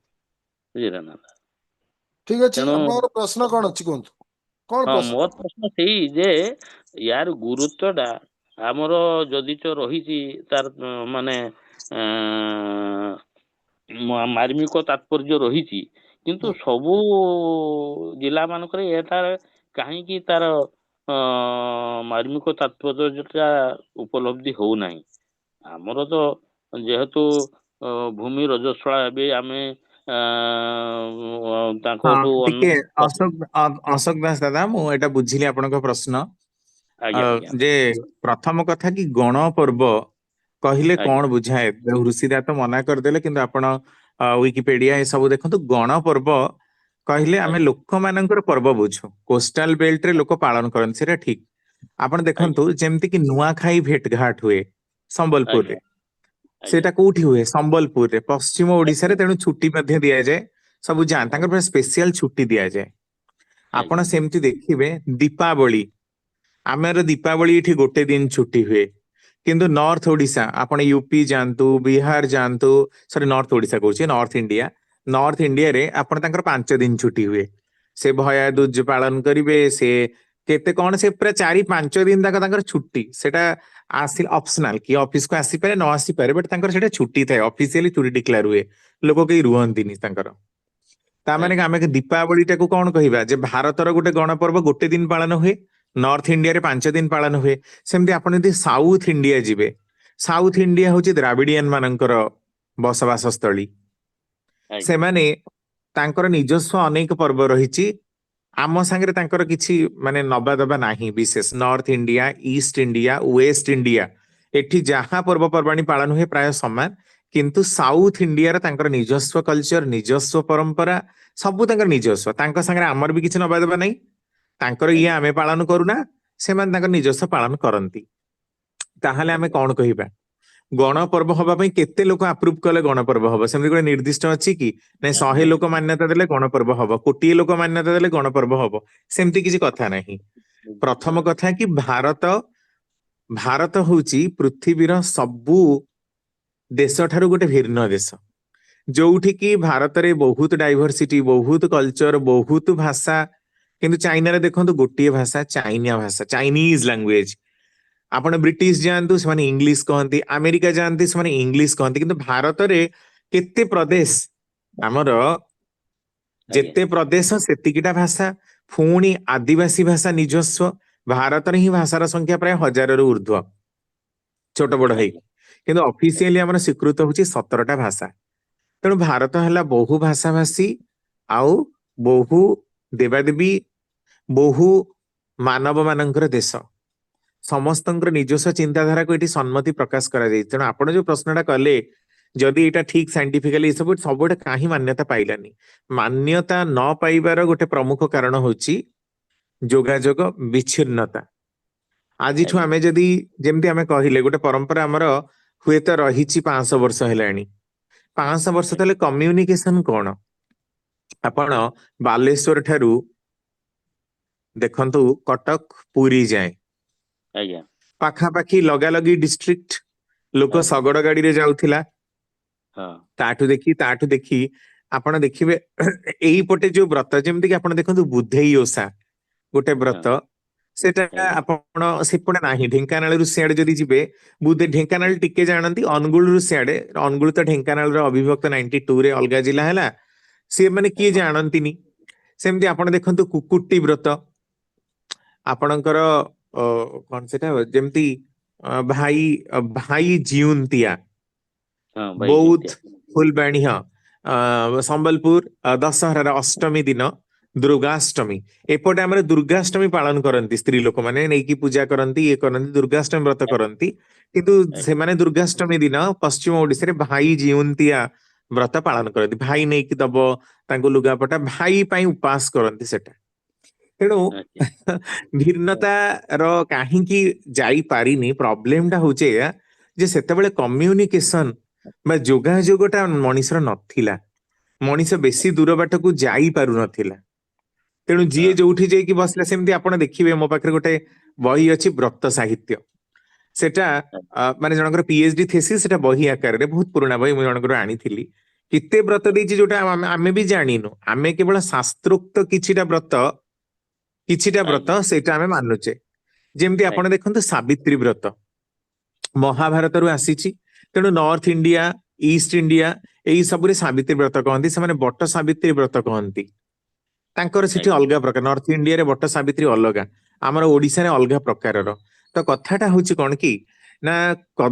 ବୁଝିଲେ ନା। ଠିକ ଅଛି, ତେଣୁ ଆପଣଙ୍କର ପ୍ରଶ୍ନ କଣ ଅଛି କୁହନ୍ତୁ, କଣ ହଁ, ପ୍ରଶ୍ନ? ମୋ ପ୍ରଶ୍ନ ସେଇ ଯେ ୟାର ଗୁରୁତ୍ୱ ଟା ଆମର ଯଦିଚ ରହିଛି ତାର ମାନେ ମାର୍ମିକ ତାତ୍ପର୍ଯ୍ୟ ରହିଛି, ହୁଁ। କିନ୍ତୁ ସବୁ ଜିଲ୍ଲା ମାନଙ୍କରେ ଏଟାର କାହିଁକି ତାର ମାର୍ମିକ ତାତ୍ପର୍ଯ୍ୟଟା ଉପଲବ୍ଧି ହଉନାହିଁ। ଆମର ତ ଯେହେତୁ ଭୂମି ରଜସ୍ୱଳା ଏବେ ଆମେ ହଁ ତାଙ୍କଠୁ ଟିକେ ଅଶୋକ ଦାସ ଦାଦା, ମୁଁ ଏଇଟା ବୁଝିଲି ଆପଣଙ୍କ ପ୍ରଶ୍ନ। ଆଜ୍ଞା ଆଜ୍ଞା ଯେ ପ୍ରଥମ କଥା କି ଗଣ ପର୍ବ କହିଲେ ଆଜ୍ଞା କଣ ବୁଝାଏ, ଋଷିଦା ତ ମନା କରିଦେଲେ, କିନ୍ତୁ ଆପଣ ୱିକିପେଡିଆ ଏସବୁ ଦେଖନ୍ତୁ। ଗଣ ପର୍ବ କହିଲେ ଆମେ ଆଜ୍ଞା ଲୋକମାନଙ୍କର ପର୍ବ ବୁଝୁ, କୋଷ୍ଟାଲ ବେଲ୍ଟରେ ଲୋକ ପାଳନ କରନ୍ତି, ସେଇଟା ଠିକ। ଆପଣ ଦେଖନ୍ତୁ ଆଜ୍ଞା ଯେମିତି କି ନୂଆଖାଇ ଭେଟ ଘାଟ ହୁଏ ସମ୍ବଲପୁରରେ, ଆଜ୍ଞା ଆଜ୍ଞା ସେଇଟା କୋଉଠି ହୁଏ? ସମ୍ବଲପୁରରେ, ପଶ୍ଚିମ ଓଡିଶାରେ। ଆଜ୍ଞା ତେଣୁ ଛୁଟି ମଧ୍ୟ ଦିଆଯାଏ, ସବୁ ଯାଆନ୍ତି, ତାଙ୍କର ପୁରା ସ୍ପେଶିଆଲ ଛୁଟି ଦିଆଯାଏ। ଆପଣ ଆଜ୍ଞା ସେମିତି ଦେଖିବେ ଦୀପାବଳି, ଆମର ଦୀପାବଳି ଏଠି ଗୋଟେ ଦିନ ଛୁଟି ହୁଏ, କିନ୍ତୁ ନର୍ଥ ଓଡିଶା, ଆପଣ ୟୁପି ଯାଆନ୍ତୁ, ବିହାର ଯାଆନ୍ତୁ, ସରି ନର୍ଥ ଓଡିଶା କହୁଛି, ନର୍ଥ ଇଣ୍ଡିଆ, ନର୍ଥ ଇଣ୍ଡିଆରେ ଆପଣ ତାଙ୍କର 5 ଦିନ ଛୁଟି ହୁଏ। ସେ ଭୟା ଦୁଜ ପାଳନ କରିବେ, ସେ କେତେ କଣ, ସେ ପୁରା 4-5 ଦିନ ତାଙ୍କର ଛୁଟି। ସେଟା ଅପସନାଲ, କି ଅଫିସକୁ ଆସିପାରେ ନ ଆସିପାରେ, ବଟ ତାଙ୍କର ସେଟା ଛୁଟି ଥାଏ, ଅଫିସିଆଲି ଛୁଟି ଡିକ୍ଲାର ହୁଏ, ଲୋକ କେହି ରୁହନ୍ତିନି ତାଙ୍କର। ତାମାନେ ଆଜ୍ଞା ଆମେ ଦୀପାବଳି ଟାକୁ କଣ କହିବା, ଯେ ଭାରତର ଗୋଟେ ଗଣପର୍ବ ଗୋଟେ ଦିନ ପାଳନ ହୁଏ, ନର୍ଥ ଇଣ୍ଡିଆରେ 5 ଦିନ ପାଳନ ହୁଏ। ସେମିତି ଆପଣ ଯଦି ସାଉଥ ଇଣ୍ଡିଆ ଯିବେ, ସାଉଥ ଇଣ୍ଡିଆ ହଉଛି ଦ୍ରାବିଡିଆନ ମାନଙ୍କର ବସବାସ ସ୍ଥଳୀ। ଆଜ୍ଞା ସେମାନେ ତାଙ୍କର ନିଜସ୍ୱ ଅନେକ ପର୍ବ ରହିଛି, ଆମ ସାଙ୍ଗରେ ତାଙ୍କର କିଛି ମାନେ ନବା ଦବା ନାହିଁ ବିଶେଷ। North India, east India, west India, ଏଠି ଯାହା ପର୍ବପର୍ବାଣୀ ପାଳନ ହୁଏ ପ୍ରାୟ ସମାନ, କିନ୍ତୁ ସାଉଥ ଇଣ୍ଡିଆର ତାଙ୍କର ନିଜସ୍ୱ କଲଚର, ନିଜସ୍ୱ ପରମ୍ପରା, ସବୁ ତାଙ୍କର ନିଜସ୍ୱ। ତାଙ୍କ ସାଙ୍ଗରେ ଆମର ବି କିଛି ନବା ଦେବା ନାହିଁ, ତାଙ୍କର ଇଏ ଆଜ୍ଞା ଆମେ ପାଳନ କରୁନା, ସେମାନେ ତାଙ୍କର ନିଜସ୍ୱ ପାଳନ କରନ୍ତି। ତାହେଲେ ଆମେ ଆଜ୍ଞା କଣ କହିବା? ଗଣପର୍ବ ହବା ପାଇଁ କେତେ ଲୋକ ଆପ୍ରୁଭ କଲେ ଗଣପର୍ବ ହବ? ସେମିତି ଗୋଟେ ନିର୍ଦ୍ଦିଷ୍ଟ ଅଛି କି? ନାଇଁ 100 ଲୋକ ମାନ୍ୟତା ଦେଲେ ଗଣପର୍ବ ହବ, 1,00,00,000 ଲୋକ ମାନ୍ୟତା ଦେଲେ ଗଣପର୍ବ ହବ, ସେମିତି କିଛି କଥା ନାହିଁ। ପ୍ରଥମ କଥା କି ଭାରତ ହଉଛି ପୃଥିବୀର ସବୁ ଦେଶ ଠାରୁ ଗୋଟେ ଭିନ୍ନ ଦେଶ, ଯୋଉଠି କି ଭାରତରେ ବହୁତ ଡାଇଭରସିଟି, ବହୁତ କଲଚର, ବହୁତ ଭାଷା। କିନ୍ତୁ ଚାଇନାରେ ଦେଖନ୍ତୁ ଗୋଟିଏ ଭାଷା, ଚାଇନିଆ ଭାଷା, ଚାଇନିଜ ଲାଙ୍ଗୁଏଜ। ଆପଣ ବ୍ରିଟିଶ ଯାଆନ୍ତୁ, ସେମାନେ ଇଂଲିଶ କହନ୍ତି, ଆମେରିକା ଯାଆନ୍ତି, ସେମାନେ ଇଂଲିଶ କହନ୍ତି, କିନ୍ତୁ ଭାରତରେ କେତେ ପ୍ରଦେଶ, ଆମର ଆଜ୍ଞା ଯେତେ ପ୍ରଦେଶ ସେତିକିଟା ଭାଷା, ପୁଣି ଆଦିବାସୀ ଭାଷା ନିଜସ୍ୱ। ଭାରତରେ ହିଁ ଭାଷାର ସଂଖ୍ୟା ପ୍ରାୟ 1,000ରୁ ଉର୍ଦ୍ଧ୍ୱ, ଛୋଟ ବଡ ହେଇକି, ଆଜ୍ଞା କିନ୍ତୁ ଅଫିସିଆଲି ଆମର ସ୍ୱୀକୃତ ହଉଛି 17ଟା ଭାଷା। ତେଣୁ ଭାରତ ହେଲା ବହୁ ଭାଷା ଭାଷୀ, ଆଉ ବହୁ ଦେବାଦେବୀ, ବହୁ ମାନବ ମାନଙ୍କର ଦେଶ। ସମସ୍ତଙ୍କର ନିଜସ୍ୱ ଚିନ୍ତାଧାରାକୁ ଏଠି ସମ୍ମତି ପ୍ରକାଶ କରାଯାଇଛି। ତେଣୁ ଆପଣ ଯୋଉ ପ୍ରଶ୍ନଟା କଲେ, ଯଦି ଏଇଟା ଠିକ ସାଇଣ୍ଟିଫିକାଲି ସବୁଆଡେ କାହିଁ ମାନ୍ୟତା ପାଇଲାନି? ମାନ୍ୟତା ନ ପାଇବାର ଗୋଟେ ପ୍ରମୁଖ କାରଣ ହଉଛି ଯୋଗାଯୋଗ ବିଚ୍ଛିନ୍ନତା। ଆଜିଠୁ ଆଜ୍ଞା ଆମେ ଯଦି, ଯେମିତି ଆମେ କହିଲେ, ଗୋଟେ ପରମ୍ପରା ଆମର ହୁଏତ ରହିଛି 500 ବର୍ଷ ହେଲାଣି, 500 ବର୍ଷ ତଳେ କମ୍ୟୁନିକେସନ କଣ? ଆପଣ ବାଲେଶ୍ଵର ଠାରୁ ଦେଖନ୍ତୁ କଟକ, ପୁରୀ ଯାଏ, ଆଜ୍ଞା ପାଖାପାଖି ଲଗାଲଗି ଡିଷ୍ଟ୍ରିକ୍ଟ, ଲୋକ ଆଜ୍ଞା ଶଗଡ ଗାଡିରେ ଯାଉଥିଲା। ହଁ ତାଠୁ ଦେଖି ଆପଣ ଦେଖିବେ ଏଇପଟେ ଯୋଉ ବ୍ରତ, ଯେମିତି କି ଆପଣ ଦେଖନ୍ତୁ ବୁଧେଇ ଓଷା ଗୋଟେ ହଁ ବ୍ରତ, ସେଟା ଆଜ୍ଞା ଆପଣ ସେପଟେ ନାହିଁ। ଢେଙ୍କାନାଳରୁ ସିଆଡେ ଯଦି ଯିବେ, ଢେଙ୍କାନାଳ ଟିକେ ଜାଣନ୍ତି, ଅନୁଗୁଳରୁ ସିଆଡେ, ଅନୁଗୁଳ ତ ଢେଙ୍କାନାଳର ଅବିଭକ୍ତ 92ରେ ଅଲଗା ଜିଲ୍ଲା ହେଲା, ସିଏ ମାନେ କିଏ ଜାଣନ୍ତିନି। ସେମିତି ଆପଣ ଦେଖନ୍ତୁ କୁକୁଟି ବ୍ରତ, ଆପଣଙ୍କର କଣ ସେଟା, ଯେମିତି ଭାଇ ଭାଇ ଜିଉନ୍ତିଆ, ହଁ ଭାଇ ବୌଦ୍ଧ, ଯେମିତିଆ ଫୁଲବାଣୀ, ହଁ, ସମ୍ବଲପୁର ଦଶହରାର ଅଷ୍ଟମୀ ଦିନ दुर्गाष्टमी एपटे आमर दुर्गाष्टमी पालन करती स्त्री लोक मैंने नहीं पूजा करती ये करती दुर्गाष्टमी व्रत करती किंतु से माने दुर्गाष्टमी दिन पश्चिम ओडिशा रे भाई जीवंतिया व्रत पालन करती भाई नहीं कि दब तांको लुगापटा भाई पाई उपास करती सेटा तेणु अच्छा भिन्नता रो काहींकी जाई पारिनी प्रॉब्लम टा होचे या जे सेतेबेले कम्युनिकेशन बा जोगाजोगटा मनीषर नथिला मनीष बेसी दूर बाट को जाई पारु नथिला तेणु जीए जोठी जाइकी बसला सेमती आपण देखिबे मो पाखरे गोटे बही अछि व्रत साहित्य सेटा माने जनकर पीएचडी थेसिस सेटा बही आकार रे बहुत पुराना बही मु जनकर आनीथिली किते व्रत देछि जोटा आमे भी जानिनु आमे केवल शास्त्रोक्त किछिटा व्रत सेटा आमे मानुचे जेमती आपण देखंतु सावित्री व्रत महाभारत रु आसीची तेणु नॉर्थ इंडिया ईस्ट इंडिया एई सबरे सावित्री व्रत कहंती से माने बट सावित्री व्रत कहंती तांकर सेठी अलगा प्रकार नॉर्थ इंडिया रे बट सावित्री अलगा आमर ओडिसा रे अलगा प्रकारर तो कथाटा होची कोन की ना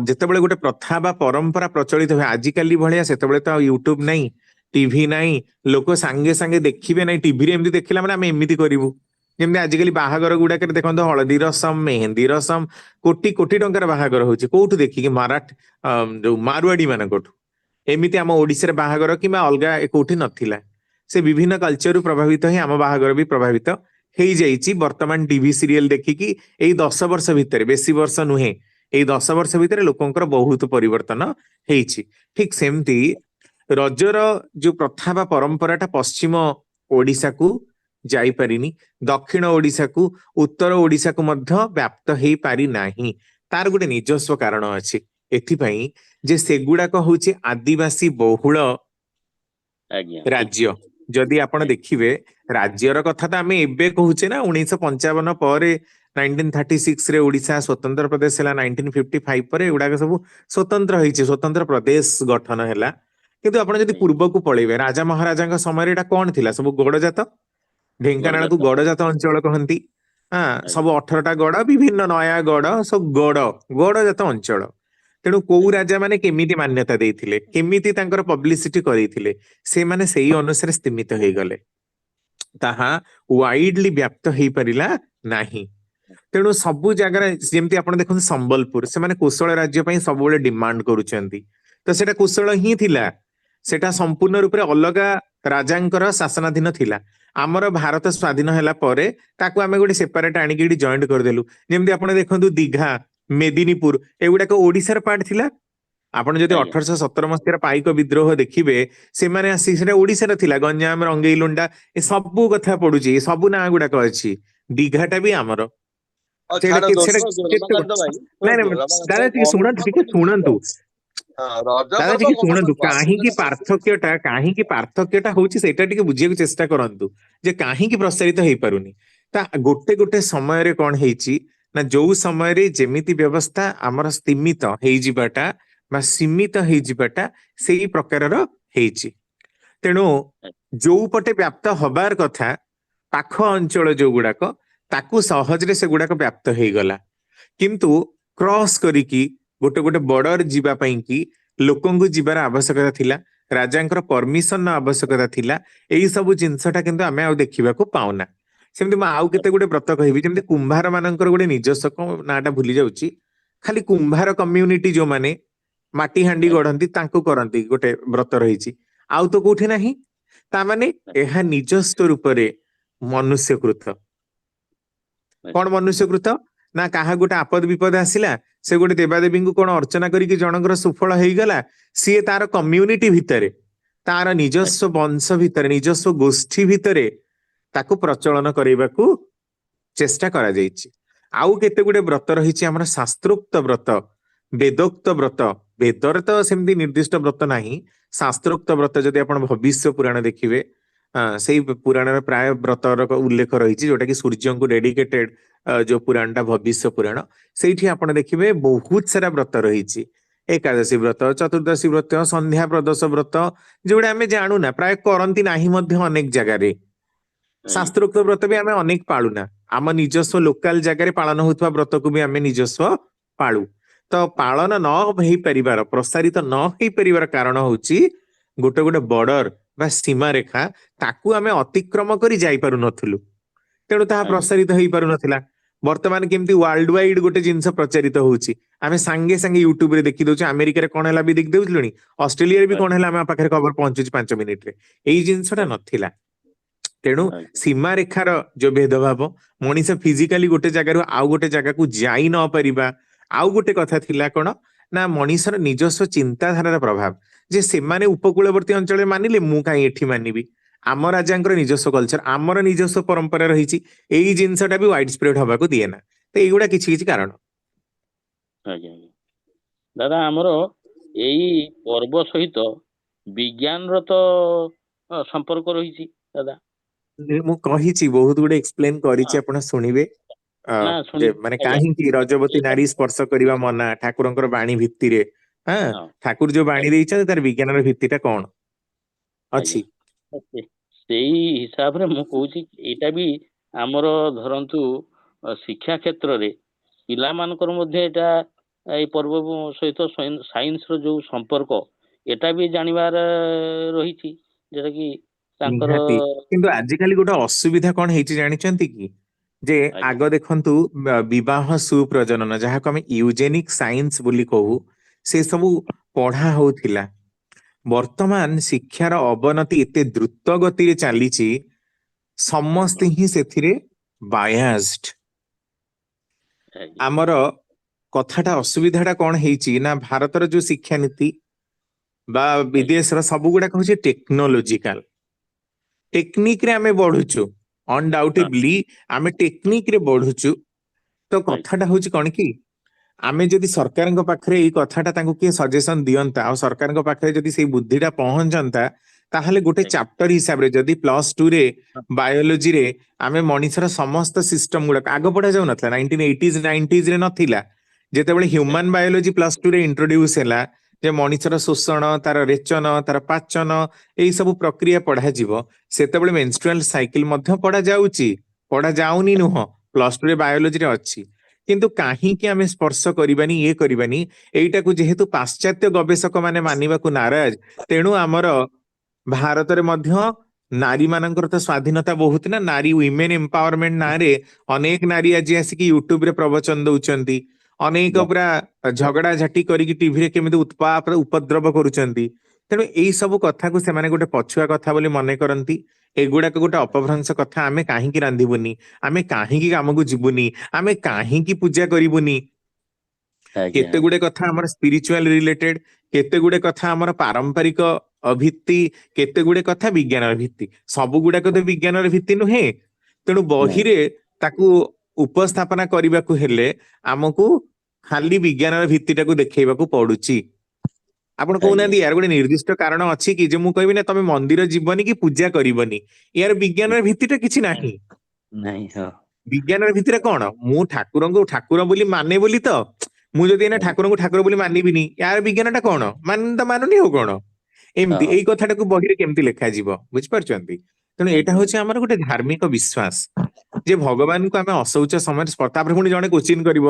जेतेबेले गोटे प्रथा बा परंपरा प्रचलित होय आजिकाली भलिया सेतेबेले तो यूट्यूब नाही टीवी नाही लोक सांगे सांगे देखिबे नाही टीवी रे एमती देखिला माने आमे एमिति करिवु जेमती आजिकाली बाहागर गुडा करे देखंतो हळदी रसम मेहंदी रसम कोटी कोटी टंकार बाहागर होची कोठु देखि माराठ जो मारवाड़ी मान कोठु एमिति आम ओडिसा रे बाहागर किमा अलगा कोठी नथिला से विभिन्न कल्चर प्रभावित है आम बाहागर भी प्रभावित हेई जाइछि वर्तमान टीवी सीरियल देखिकी एई 10 वर्ष भितर बेसी वर्ष नुहे एई 10 वर्ष भितर लोकंकर बहुत परिवर्तन हेइछि ठीक सेमती रजर जो प्रथा बा परंपराटा पश्चिम ओडिसा को जाई पारिनी दक्षिण ओडिसा को उत्तर ओडिसा को मध्य व्याप्त हेई पारि नाही तार गोटे निजस्व कारण अछि एथिपई जे सेगुडा को होछि आदिवासी बहुल राज्य जदि आपण देखिबे राज्यर कथा तो आमे एबे कहूचे ना 1955 पर 1936 रे ओडिशा स्वतंत्र प्रदेश हला 1955 पर एगुडा सब स्वतंत्र होइचे स्वतंत्र प्रदेश गठन हला किंतु आपण जदि पूर्व को पळेबे राजा महाराजा का समय एटा कोन थिला सब गडजात ढेंकानाल को गडजात अंचल कहंती हां सब 18टा गड विभिन्न नया गड सब गडजात अंचल तेणु कौ राजा माने केमिति मान्यता देइथिले केमिति तांकर पब्लिसिटी करिथिले से माने सेही अनुसार स्थिमित हेई गले ताहा वाइडली व्याप्त हेई परिला नाही तेणु सबु जगह जेमति आपण देखन संबलपुर से माने कुशल राज्य पई सब बेले डिमांड करूचंती तो सेटा कुशल ही थिला सेटा संपूर्ण रूप रे अलगा राजांकर शासनाधीन थिला आमर भारत स्वाधीन हैला परे ताकू आमे गोटे सेपरेट आनिकी जॉइंट कर देलु जेमति आपण देखंतु दीघा मेदिनीपुर एगुडा को ओडिसार पार्ट थिला आपण जदि 1817 मसीह पाइक विद्रोह देखिबे से माने आसी सेटा ओडिसा रे थिला गंजाम रंगेइलुंडा ए सबु कथा पडुची सबु ना गुडा को अछि दीघाटा भी आमर सेटा दादा टिके सुनंतु दादा टिके सुनंतु काहे की पार्थक्यटा होची सेटा टिके बुझिया चेष्टा करंतु जे काहे की प्रसारित हेई पारुनी ता गोटे गोटे समय रे कोन हेची ना जो समय रे जेमिति व्यवस्था आमर स्थिमित हेई जिबाटा बा सीमित हेई जिबाटा सेही प्रकारर हेची तेणु जो पटे व्याप्त हबार कथा पाख अंचल जो गुडाक ताकू सहज रे से गुडाक व्याप्त हेई गला किंतु क्रॉस करिकी गोटे गोटे बॉर्डर जीवा पई की लोकंगु जीवार आवश्यकता थिला राजांकर परमिशन आवश्यकता थिला एई सब जिंसटा किंतु आमे आ देखिबा को पाउना सेमति आउ केते गोटे व्रत कहबी जेमति कुंभार मानकर गोटे निजस्व नाटा भूली जाउची खाली कुंभार कम्युनिटी जो माने माटी हांडी गढ़ंती तांको करंती गोटे व्रत रहिची आउ तो कोठी नाही ता माने एहा निजस्व रूप रे मनुष्यकृत कोन मनुष्यकृत ना काहा गोटे आपद विपद आसिला से गोटे देवादेवी को कोन अर्चना करिक जनकर सुफल हेई गला सी तार कम्युनिटी भितरे तार निजस्व वंश भितरे निजस्व गोष्ठी भितरे ताकू प्रचलन करैबाकू चेष्टा करा जाइछि आउ केते गुडे व्रत रहिछि हमर शास्त्रोक्त व्रत वेदोक्त व्रत वेदर तो सेमती निर्दिष्ट व्रत नाही शास्त्रोक्त व्रत जदि आपण भविष्य पुराण देखिबे सेही पुराण रे प्राय व्रतर उल्लेख रहिछि जोटा कि सूर्य को डेडिकेटेड जो पुराणटा भविष्य पुराण सेठी आपण देखिबे बहुत सारा व्रत रहिछि एकादशी व्रत चतुर्दशी व्रत संध्या प्रदोष व्रत जोडा हमें जानू ना प्राय करंती नाही मध्य अनेक जगह रे शास्त्रोक्त व्रत भी आमे अनेक पालुना आम निजस्व लोकाल जगह पालन होता व्रत को भी आमे निजस्व पालू तो पालन न हो परिवार प्रसारित न हो परिवार कारण होची गोटे गोटे बॉर्डर ବା ସୀମାରେଖା ତାକୁ ଆମେ ଅତିକ୍ରମ କରି ଯାଇପାରୁନଥିଲୁ, ତେଣୁ ତାହା ଆଜ୍ଞା ପ୍ରସାରିତ ହେଇପାରୁନଥିଲା। ବର୍ତ୍ତମାନ କେମିତି ୱାର୍ଲଡ ୱାଇଡ ଗୋଟେ ଜିନିଷ ପ୍ରଚାରିତ ହଉଛି, ଆମେ ସାଙ୍ଗେ ସାଙ୍ଗେ ୟୁଟ୍ୟୁବରେ ଦେଖି ଦଉଛୁ, ଆମେରିକାରେ କଣ ହେଲା ବି ଦେଖି ଦଉଥିଲୁଣି, ଅଷ୍ଟ୍ରେଲିଆରେ ବି କଣ ହେଲା ଆମ ପାଖରେ ଖବର ପହଞ୍ଚୁଛି 5 ମିନିଟରେ। ଏଇ ଜିନିଷଟା ନଥିଲା। ତେଣୁ ଆଜ୍ଞା ସୀମାରେଖାର ଯୋଉ ଭେଦଭାବ, ମଣିଷ ଫିଜିକାଲି ଗୋଟେ ଜାଗାରୁ ଆଉ ଗୋଟେ ଜାଗାକୁ ଯାଇ ନ ପାରିବା, ଆଉ ଗୋଟେ କଥା ଥିଲା କଣ ନା ମଣିଷର ନିଜସ୍ୱ ଚିନ୍ତାଧାରାର ପ୍ରଭାବ, ଯେ ସେମାନେ ଉପକୂଳବର୍ତ୍ତୀ ଅଞ୍ଚଳରେ ମାନିଲେ ମୁଁ କାହିଁ ଏଠି ମାନିବି। ଆମ ରାଜାଙ୍କର ନିଜସ୍ୱ କଲଚର, ଆମର ନିଜସ୍ୱ ପରମ୍ପରା ରହିଛି, ଏଇ ଜିନିଷଟା ବି ୱାଇଡ ସ୍ପ୍ରେଡ ହବାକୁ ଦିଏ ନା। ତ ଏଇଗୁଡା କିଛି କିଛି କାରଣ। ଆଜ୍ଞା ଆଜ୍ଞା। ଦାଦା ଆମର ଏଇ ପର୍ବ ସହିତ ବିଜ୍ଞାନର ତ ସମ୍ପର୍କ ରହିଛି ଦାଦା। ମୁଁ କହିଛି, ବହୁତ ଗୁଡେ ଏକ୍ସପ୍ଲେନ କରିଛି, ହଁ ଆପଣ ଶୁଣିବେ। ନା ଯେ ଶୁଣି ମାନେ ଆଜ୍ଞା କାହିଁକି ରଜବତୀ ଏଇଟା ନାରୀ ସ୍ପର୍ଶ କରିବା ମନା ଠାକୁରଙ୍କର ବାଣୀ ଭିତ୍ତିରେ। ହଁ, ହଁ ଠାକୁର ଯୋଉ ବାଣୀ ଆଜ୍ଞା ଦେଇଛନ୍ତି ତାର ବିଜ୍ଞାନର ଭିତ୍ତିଟା କଣ ଆଜ୍ଞା। ଅଛି। ସେଇ ହିସାବରେ ମୁଁ କହୁଛି ଏଇଟା ବି ଆମର ଧରନ୍ତୁ ଶିକ୍ଷା କ୍ଷେତ୍ରରେ ପିଲାମାନଙ୍କର ମଧ୍ୟ ଏଇଟା ଏଇ ପର୍ବ ସହିତ ସାଇନ୍ସର ଯୋଉ ସମ୍ପର୍କ ଏଟା ବି ଜାଣିବାର ରହିଛି, ଯୋଉଟା କି ତାଙ୍କର ନିହାତି। କିନ୍ତୁ ଆଜିକାଲି ଗୋଟେ ଅସୁବିଧା କଣ ହେଇଛି ଜାଣିଛନ୍ତି କି, ଯେ ଆଜ୍ଞା ଆଗ ଦେଖନ୍ତୁ ବିବାହ ସୁପ୍ରଜନନ ଯାହାକୁ ଆମେ ୟୁଜେନିକ ସାଇନ୍ସ ବୋଲି କହୁ, ସେ ସବୁ ପଢା ହଉଥିଲା। ବର୍ତ୍ତମାନ ଶିକ୍ଷାର ଅବନତି ଏତେ ଦ୍ରୁତ ଗତିରେ ଚାଲିଛି, ସମସ୍ତେ ହିଁ ସେଥିରେ ବାୟାସ୍ଡ। ଆଜ୍ଞା ଆମର କଥାଟା ଅସୁବିଧାଟା କଣ ହେଇଛି ନା ଭାରତର ଯୋଉ ଶିକ୍ଷାନୀତି ବା ଆଜ୍ଞା ବିଦେଶର ସବୁ ଗୁଡାକ ହଉଛି ଟେକ୍ନୋଲୋଜିକାଲ। ଟେକ୍ନିକରେ ଆମେ ବଢୁଛୁ, ହଁ ଅନଡାଉଟେବଲି ଆମେ ଟେକ୍ନିକରେ ବଢୁଛୁ। ତ ଆଜ୍ଞା କଥାଟା ହଉଛି କଣ କି, ଆମେ ଯଦି ସରକାରଙ୍କ ପାଖରେ ଏଇ କଥାଟା ତାଙ୍କୁ କିଏ ସଜେସନ ଦିଅନ୍ତା, ଆଉ ସରକାରଙ୍କ ପାଖରେ ଯଦି ସେଇ ବୁଦ୍ଧିଟା ପହଞ୍ଚନ୍ତା, ତାହେଲେ ଗୋଟେ ଆଜ୍ଞା ଚାପ୍ଟର ହିସାବରେ ଯଦି +2ରେ ବାୟୋଲୋଜିରେ ଆମେ ମଣିଷର ସମସ୍ତ ସିଷ୍ଟମ ଗୁଡାକ ଆଗ ପଢା ଯାଉନଥିଲା, 1980s 90s ରେ ନଥିଲା, ଯେତେବେଳେ ହ୍ୟୁମାନ ବାୟୋଲୋଜି +2ରେ ଇଣ୍ଟ୍ରୋଡ୍ୟୁସ ହେଲା, ଯେ ମଣିଷର ଶୋଷଣ, ତାର ରେଚନ, ତାର ପାଚନ, ଏଇ ସବୁ ପ୍ରକ୍ରିୟା ପଢାଯିବ, ସେତେବେଳେ ମେନଷ୍ଟ୍ରୁଆଲ ସାଇକେଲ ମଧ୍ୟ ପଢା ଯାଉଛି, ପଢା ଯାଉନି ନୁହଁ, +2ରେ ବାୟୋଲୋଜିରେ ଅଛି। କିନ୍ତୁ କାହିଁକି ଆମେ ସ୍ପର୍ଶ କରିବାନି, ଇଏ କରିବାନି, ଏଇଟାକୁ ଯେହେତୁ ପାଶ୍ଚାତ୍ୟ ଗବେଷକ ମାନେ ମାନିବାକୁ ନାରାଜ, ତେଣୁ ଆମର ଭାରତରେ ମଧ୍ୟ ନାରୀ ମାନଙ୍କର ତ ସ୍ଵାଧୀନତା ବହୁତ ନା, ନାରୀ ୱିମେନ ଏମ୍ପାୱରମେଣ୍ଟ ନାଁରେ ଅନେକ ନାରୀ ଆଜି ଆସିକି ୟୁଟ୍ୟୁବରେ ପ୍ରବଚନ ଦଉଛନ୍ତି, ଅନେକ ପୁରା ଝଗଡା ଝାଟି କରିକି ଟିଭିରେ କେମିତି ଉତ୍ପାତ ଉପଦ୍ରବ କରୁଛନ୍ତି। ତେଣୁ ଏଇ ସବୁ କଥାକୁ ସେମାନେ ଗୋଟେ ପଛୁଆ କଥା ବୋଲି ମନେ କରନ୍ତି। ଏଗୁଡାକ ଗୋଟେ ଅପଭ୍ରଂଶ କଥା, ଆମେ କାହିଁକି ରାନ୍ଧିବୁନି, ଆମେ କାହିଁକି କାମକୁ ଯିବୁନି, ଆମେ କାହିଁକି ପୂଜା କରିବୁନି। ଆଜ୍ଞା କେତେ ଗୁଡେ କଥା ଆମର ସ୍ପିରିଚୁଆଲ ରିଲେଟେଡ, କେତେ ଗୁଡେ କଥା ଆମର ପାରମ୍ପରିକ ଭିତ୍ତି, କେତେ ଗୁଡେ କଥା ବିଜ୍ଞାନର ଭିତ୍ତି। ସବୁ ଗୁଡାକ ତ ବିଜ୍ଞାନର ଭିତ୍ତି ନୁହେଁ। ତେଣୁ ନାଇଁ ବହିରେ ତାକୁ ଉପସ୍ଥାପନା କରିବାକୁ ହେଲେ ଆମକୁ ଖାଲି ବିଜ୍ଞାନର ଭିତ୍ତିଟାକୁ ଦେଖେଇବାକୁ ପଡୁଛି। ଆପଣ ଆଜ୍ଞା କହୁନାହାନ୍ତି ୟାର ଗୋଟେ ନିର୍ଦ୍ଦିଷ୍ଟ କାରଣ ଅଛି କି, ଯେ ମୁଁ କହିବି ନା ତମେ ମନ୍ଦିର ଯିବନି କି ପୂଜା କରିବନି, ୟାର ବିଜ୍ଞାନର ଭିତ୍ତିଟା କିଛି ନାହିଁ। ନାଇଁ ହଁ ବିଜ୍ଞାନର ଭିତରେ କଣ, ମୁଁ ଠାକୁରଙ୍କୁ ଠାକୁର ବୋଲି ମାନେ ବୋଲି ତ, ମୁଁ ଯଦି ଏଇନା ଠାକୁରଙ୍କୁ ଠାକୁର ବୋଲି ମାନିବିନି, ୟାର ବିଜ୍ଞାନ ଟା କଣ, ତ ମାନୁନି ଆଉ କଣ। ଏମିତି ହଁ ଏଇ କଥାଟାକୁ ବହିରେ କେମିତି ଲେଖାଯିବ, ବୁଝିପାରୁଛନ୍ତି। ତେଣୁ ଏଇଟା ଆଜ୍ଞା ହଉଛି ଆମର ଗୋଟେ ଧାର୍ମିକ ବିଶ୍ୱାସ, ଯେ ଭଗବାନଙ୍କୁ ଆମେ ଅଶୌଚ ସମୟରେ ତାପରେ ପୁଣି ଜଣେ କୋଶ୍ଚିନ୍ କରିବ,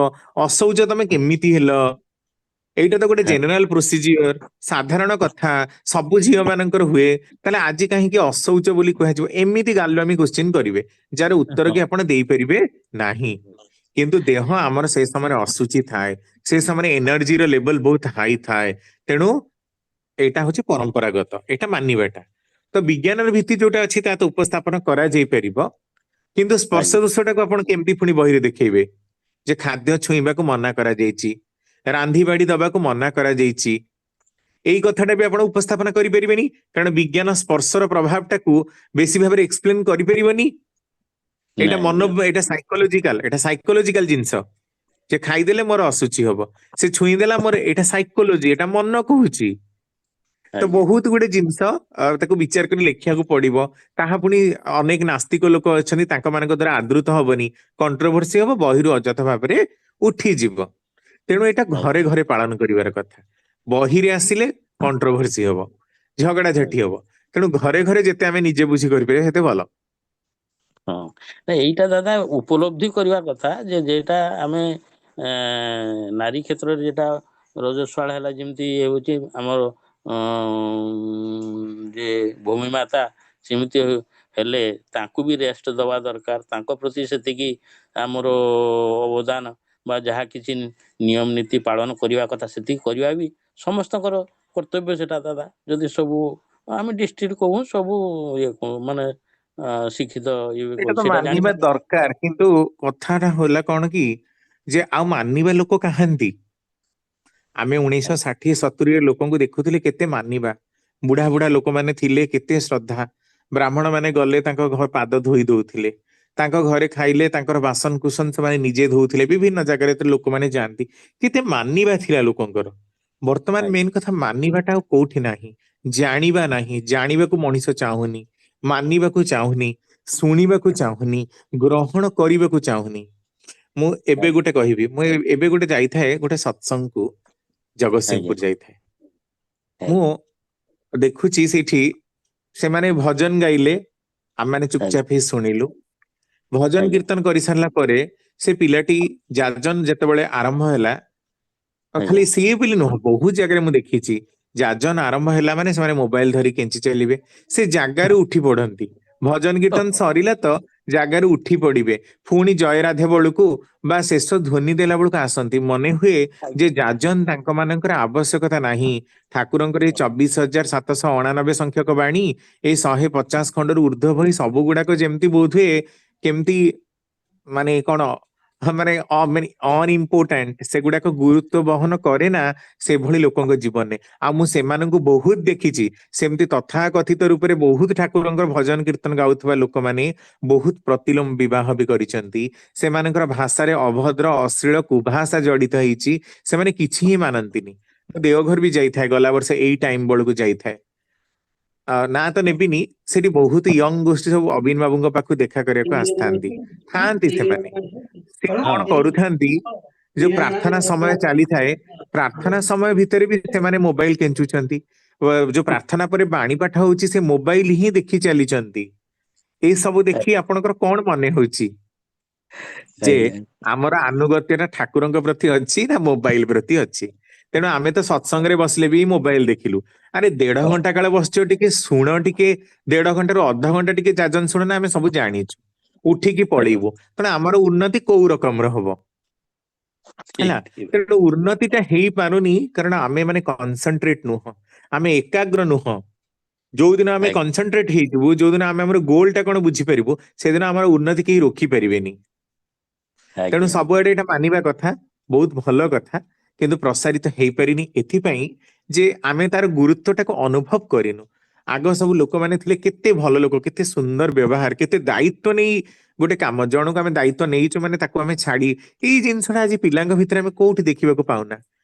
ଅଶୌଚ ତମେ କେମିତି ହେଲ। ଏଇଟା ତ ଗୋଟେ ଜେନେରାଲ ପ୍ରୋସିଜିଅର, ସାଧାରଣ କଥା, ସବୁ ଝିଅ ମାନଙ୍କର ହୁଏ, ତାହେଲେ ଆଜି କାହିଁକି ଅଶୌଚ ବୋଲି କୁହାଯିବ, ଏମିତି ଗାଲୁଆମି କୋଶ୍ଚିନ୍ କରିବେ, ଯାହାର ଉତ୍ତର କି ଆପଣ ଦେଇପାରିବେ ନାହିଁ। କିନ୍ତୁ ଦେହ ଆମର ସେ ସମୟରେ ଅଶୁଚି ଥାଏ, ସେ ସମୟରେ ଏନର୍ଜିର ଲେଭେଲ ବହୁତ ହାଇ ଥାଏ। ତେଣୁ ଏଇଟା ହଉଛି ପରମ୍ପରାଗତ, ଏଇଟା ମାନିବାଟା। ତ ବିଜ୍ଞାନର ଭିତ୍ତି ଯୋଉଟା ଅଛି ତା ତ ଉପସ୍ଥାପନ କରାଯାଇ ପାରିବ, କିନ୍ତୁ ସ୍ପର୍ଶ ଆଜ୍ଞା ଦୋଷଟାକୁ ଆପଣ କେମିତି ପୁଣି ବହିରେ ଦେଖେଇବେ, ଯେ ଖାଦ୍ୟ ଛୁଇଁବାକୁ ମନା କରାଯାଇଛି, ରାନ୍ଧି ବାଢି ଦବାକୁ ମନା କରାଯାଇଛି। ଏଇ କଥାଟା ବି ଆପଣ ଉପସ୍ଥାପନ କରିପାରିବେନି, କାରଣ ବିଜ୍ଞାନ ସ୍ପର୍ଶର ପ୍ରଭାବଟାକୁ ବେଶୀ ଭାବରେ ଏକ୍ସପ୍ଲେନ କରିପାରିବନି। ଏଇଟା ନାଇଁ ଏଇଟା ସାଇକୋଲୋଜିକାଲ ଜିନିଷ, ଯେ ଖାଇଦେଲେ ମୋର ଅଶୁଚି ହବ, ସେ ଛୁଇଁଦେଲା ମୋର, ଏଇଟା ସାଇକୋଲୋଜି, ଏଇଟା ମନ କହୁଛି। ତ ଆଜ୍ଞା ବହୁତ ଗୁଡେ ଜିନିଷ ତାକୁ ବିଚାର କରି ଲେଖିବାକୁ ପଡିବ। ତାହା ପୁଣି ଅନେକ ନାସ୍ତିକ ଲୋକ ଅଛନ୍ତି, ତାଙ୍କ ମାନଙ୍କ ଦ୍ଵାରା ଆଦୃତ ହବନି, କଣ୍ଟ୍ରୋଭର୍ସି ହବ, ବହିରୁ ଅଯଥା ଭାବରେ ଉଠିଯିବ। ତେଣୁ ଏଇଟା ଘରେ ଘରେ ପାଳନ କରିବାର କଥା। ବହିରେ ଆସିଲେ କଣ୍ଟ୍ରୋଭର୍ସି ହବ, ଝଗଡା ଝାଟି ହବ। ତେଣୁ ଘରେ ଘରେ ଯେତେ ଆମେ ନିଜେ ବୁଝି କରିପାରିବା ସେତେ ଭଲ। ହଁ ଏଇଟା ଦାଦା ଉପଲବ୍ଧି କରିବା କଥା, ଯେ ଯେଟା ଆମେ ନାରୀ କ୍ଷେତ୍ରରେ ଯେଟା ରଜସ୍ୱାଳ ହେଲା, ଯେମିତି ହଉଛି ଆମର ଯେ ଭୂମି ମାତା ସେମିତି ହେଲେ ତାଙ୍କୁ ବି ରେଷ୍ଟ ଦେବା ଦରକାର, ତାଙ୍କ ପ୍ରତି ସେତିକି ଆମର ଅବଦାନ ବା ଯାହା କିଛି ନିୟମ ନୀତି ପାଳନ କରିବା କଥା ସେତିକି କରିବା ବି ସମସ୍ତଙ୍କର କର୍ତ୍ତବ୍ୟ ସେଟା ଦାଦା। ଯଦି ସବୁ ଆମେ ଡିଷ୍ଟ୍ରିକ୍ଟ କହୁ ସବୁ ଇଏ ମାନେ ଶିକ୍ଷିତ ଇଏ ଏଇଟା କହୁ ତ ସେଟା ମାନିବା ଜାଣିବା ଦରକାର, କିନ୍ତୁ କଥାଟା ହେଲା କଣ କି ଯେ ଆଉ ମାନିବା ଲୋକ କାହାନ୍ତି? ଆମେ 1960-70 ଲୋକଙ୍କୁ ଦେଖୁଥିଲେ କେତେ ମାନିବା, ବୁଢା ବୁଢା ଲୋକମାନେ ଥିଲେ କେତେ ଶ୍ରଦ୍ଧା, ବ୍ରାହ୍ମଣ ମାନେ ଗଲେ ତାଙ୍କ ଘର ପାଦ ଧୋଇ ଦଉଥିଲେ, ତାଙ୍କ ଘରେ ଖାଇଲେ ତାଙ୍କର ବାସନ କୁସନ ସେମାନେ ନିଜେ ଧଉଥିଲେ, ବିଭିନ୍ନ ଜାଗାରେ ତ ଲୋକମାନେ ଯାଆନ୍ତି, କେତେ ମାନିବା ଥିଲା ଲୋକଙ୍କର। ବର୍ତ୍ତମାନ ମେନ୍ କଥା ମାନିବାଟା ଆଉ କୋଉଠି ନାହିଁ, ଜାଣିବା ନାହିଁ, ଜାଣିବାକୁ ମଣିଷ ଚାହୁଁନି, ମାନିବାକୁ ଚାହୁଁନି, ଶୁଣିବାକୁ ଚାହୁଁନି, ଗ୍ରହଣ କରିବାକୁ ଚାହୁଁନି। ମୁଁ ଏବେ ଗୋଟେ କହିବି, ମୁଁ ଏବେ ଗୋଟେ ଯାଇଥାଏ ଗୋଟେ ସତ୍ସଙ୍ଗକୁ, ଆଜ୍ଞା ଜଗତସିଂହପୁର ଯାଇଥାଏ। ମୁଁ ଆଜ୍ଞା ଦେଖୁଛି ସେଇଠି ସେମାନେ ଭଜନ ଗାଇଲେ, ଆମମାନେ ଆଜ୍ଞା ଚୁପଚାପ ହିଁ ଶୁଣିଲୁ। ଭଜନ ଆଜ୍ଞା କୀର୍ତ୍ତନ କରିସାରିଲା ପରେ ସେ ପିଲାଟି ଯାଜନ ଯେତେବେଳେ ଆରମ୍ଭ ହେଲା, ଆଜ୍ଞା ଖାଲି ସିଏ ବୋଲି ନୁହଁ, ବହୁତ ଜାଗାରେ ମୁଁ ଦେଖିଛି ଯାଜନ ଆରମ୍ଭ ହେଲା ମାନେ ସେମାନେ ମୋବାଇଲ ଧରି କେଞ୍ଚି ଚାଲିବେ, ସେ ଜାଗାରୁ ଉଠି ପଡନ୍ତି। ଭଜନ କୀର୍ତ୍ତନ ସରିଲା ତ ଜାଗାରୁ ଉଠି ପଡିବେ, ପୁଣି ଜୟରାଧେ ବେଳକୁ ବା ଶେଷ ଧ୍ୱନି ଦେଲା ବେଳକୁ ଆସନ୍ତି। ମନେ ହୁଏ ଯେ ଯାଜନ ତାଙ୍କ ମାନଙ୍କର ଆବଶ୍ୟକତା ନାହିଁ। ଠାକୁରଙ୍କର ଏଇ 24,799 ସଂଖ୍ୟକ ବାଣୀ, ଏଇ 150 ଖଣ୍ଡରୁ ଉର୍ଦ୍ଧ୍ୱ ବହି ସବୁ ଗୁଡାକ ଯେମିତି ବୋଧହୁଏ କେମିତି ମାନେ କଣ ମାନେ ଅନଇମ୍ପୋର୍ଟାଣ୍ଟ, ସେଗୁଡାକ ଗୁରୁତ୍ୱ ବହନ କରେ ନା ସେଭଳି ଲୋକଙ୍କ ଜୀବନରେ। ଆଉ ମୁଁ ସେମାନଙ୍କୁ ବହୁତ ଦେଖିଛି, ସେମିତି ତଥାକଥିତ ରୂପରେ ବହୁତ ଠାକୁରଙ୍କର ଭଜନ କୀର୍ତ୍ତନ ଗାଉଥିବା ଲୋକମାନେ ବହୁତ ପ୍ରତିଲୋମ ବିବାହ ବି କରିଛନ୍ତି। ସେମାନଙ୍କର ଭାଷାରେ ଅଭଦ୍ର ଅଶ୍ଳୀଳ କୁଭାଷା ଜଡିତ ହେଇଛି, ସେମାନେ କିଛି ହିଁ ମାନନ୍ତିନି। ଦେଓଘର ବି ଯାଇଥାଏ, ଗଲା ବର୍ଷ ଏଇ ଟାଇମ ବେଳକୁ ଯାଇଥାଏ। ନା ତ ନେବିନି, ସେଠି ବହୁତ ୟଙ୍ଗ ଗୋଷ୍ଠୀ ସବୁ ଅବିନ ବାବୁଙ୍କ ପାଖକୁ ଦେଖା କରିବାକୁ ଆସିଥାନ୍ତି, ଥାଆନ୍ତି ସେମାନେ। ସେ କଣ କରୁଥାନ୍ତି, ଯୋଉ ପ୍ରାର୍ଥନା ସମୟ ଚାଲିଥାଏ, ପ୍ରାର୍ଥନା ସମୟ ଭିତରେ ବି ସେମାନେ ମୋବାଇଲ କେଞ୍ଚୁଛନ୍ତି। ଯୋଉ ପ୍ରାର୍ଥନା ପରେ ବାଣୀ ପାଠ ହଉଛି, ସେ ମୋବାଇଲ ହିଁ ଦେଖି ଚାଲିଛନ୍ତି। ଏଇ ସବୁ ଦେଖି ଆପଣଙ୍କର କଣ ମନେ ହଉଛି ଯେ ଆଜ୍ଞା ଆମର ଆନୁଗତ୍ୟଟା ଠାକୁରଙ୍କ ପ୍ରତି ଅଛି ନା ମୋବାଇଲ ପ୍ରତି ଅଛି? ତେଣୁ ଆମେ ତ ସତ୍ସଙ୍ଗରେ ବସିଲେ ବି ମୋବାଇଲ ଦେଖିଲୁ। ଆରେ 1.5 ଘଣ୍ଟା କାଳ ବସିଛ, ଟିକେ ଶୁଣ, ଟିକେ 1.5 ଘଣ୍ଟାରୁ ଅଧଘଣ୍ଟା ଟିକେ ଯାଜନ ଶୁଣ ନା, ଆମେ ସବୁ ଜାଣିଛୁ, ଉଠିକି ଆଜ୍ଞା ପଳେଇବୁ। ତେଣୁ ଆମର ଉନ୍ନତି କୋଉ ରକମର ହବ? ହେଲା, ଠିକ ଠିକ ତେଣୁ ଉନ୍ନତିଟା ହେଇପାରୁନି କାରଣ ଆମେ ମାନେ କନସେନଟ୍ରେଟ ନୁହଁ, ଆମେ ଏକାଗ୍ର ନୁହଁ। ଯୋଉଦିନ ଆମେ ଆଜ୍ଞା କନସେନଟ୍ରେଟ ହେଇଯିବୁ, ଯୋଉଦିନ ଆମେ ଆମର ଗୋଲଟା କଣ ବୁଝିପାରିବୁ, ସେଦିନ ଆମର ଉନ୍ନତି କେହି ରୋକି ପାରିବେନି। ତେଣୁ ଆଜ୍ଞା ସବୁଆଡେ ଏଇଟା ମାନିବା କଥା, ବହୁତ ଭଲ କଥା, କିନ୍ତୁ ପ୍ରସାରିତ ହେଇପାରିନି ଏଥିପାଇଁ ଯେ ଆମେ ତାର ଗୁରୁତ୍ୱଟାକୁ ଅନୁଭବ କରିନୁ। ଆଗ ସବୁ ଲୋକମାନେ ଥିଲେ କେତେ ଭଲ ଲୋକ, କେତେ ସୁନ୍ଦର ବ୍ୟବହାର, କେତେ ଦାୟିତ୍ୱ ନେଇ ଗୋଟେ କାମ, ଜଣକୁ ଆମେ ଦାୟିତ୍ୱ ନେଇଛୁ ମାନେ ତାକୁ ଆମେ ଛାଡି, ଏଇ ଜିନିଷଟା ଆଜି ପିଲାଙ୍କ ଭିତରେ ଆମେ କୋଉଠି ଦେଖିବାକୁ ପାଉନା।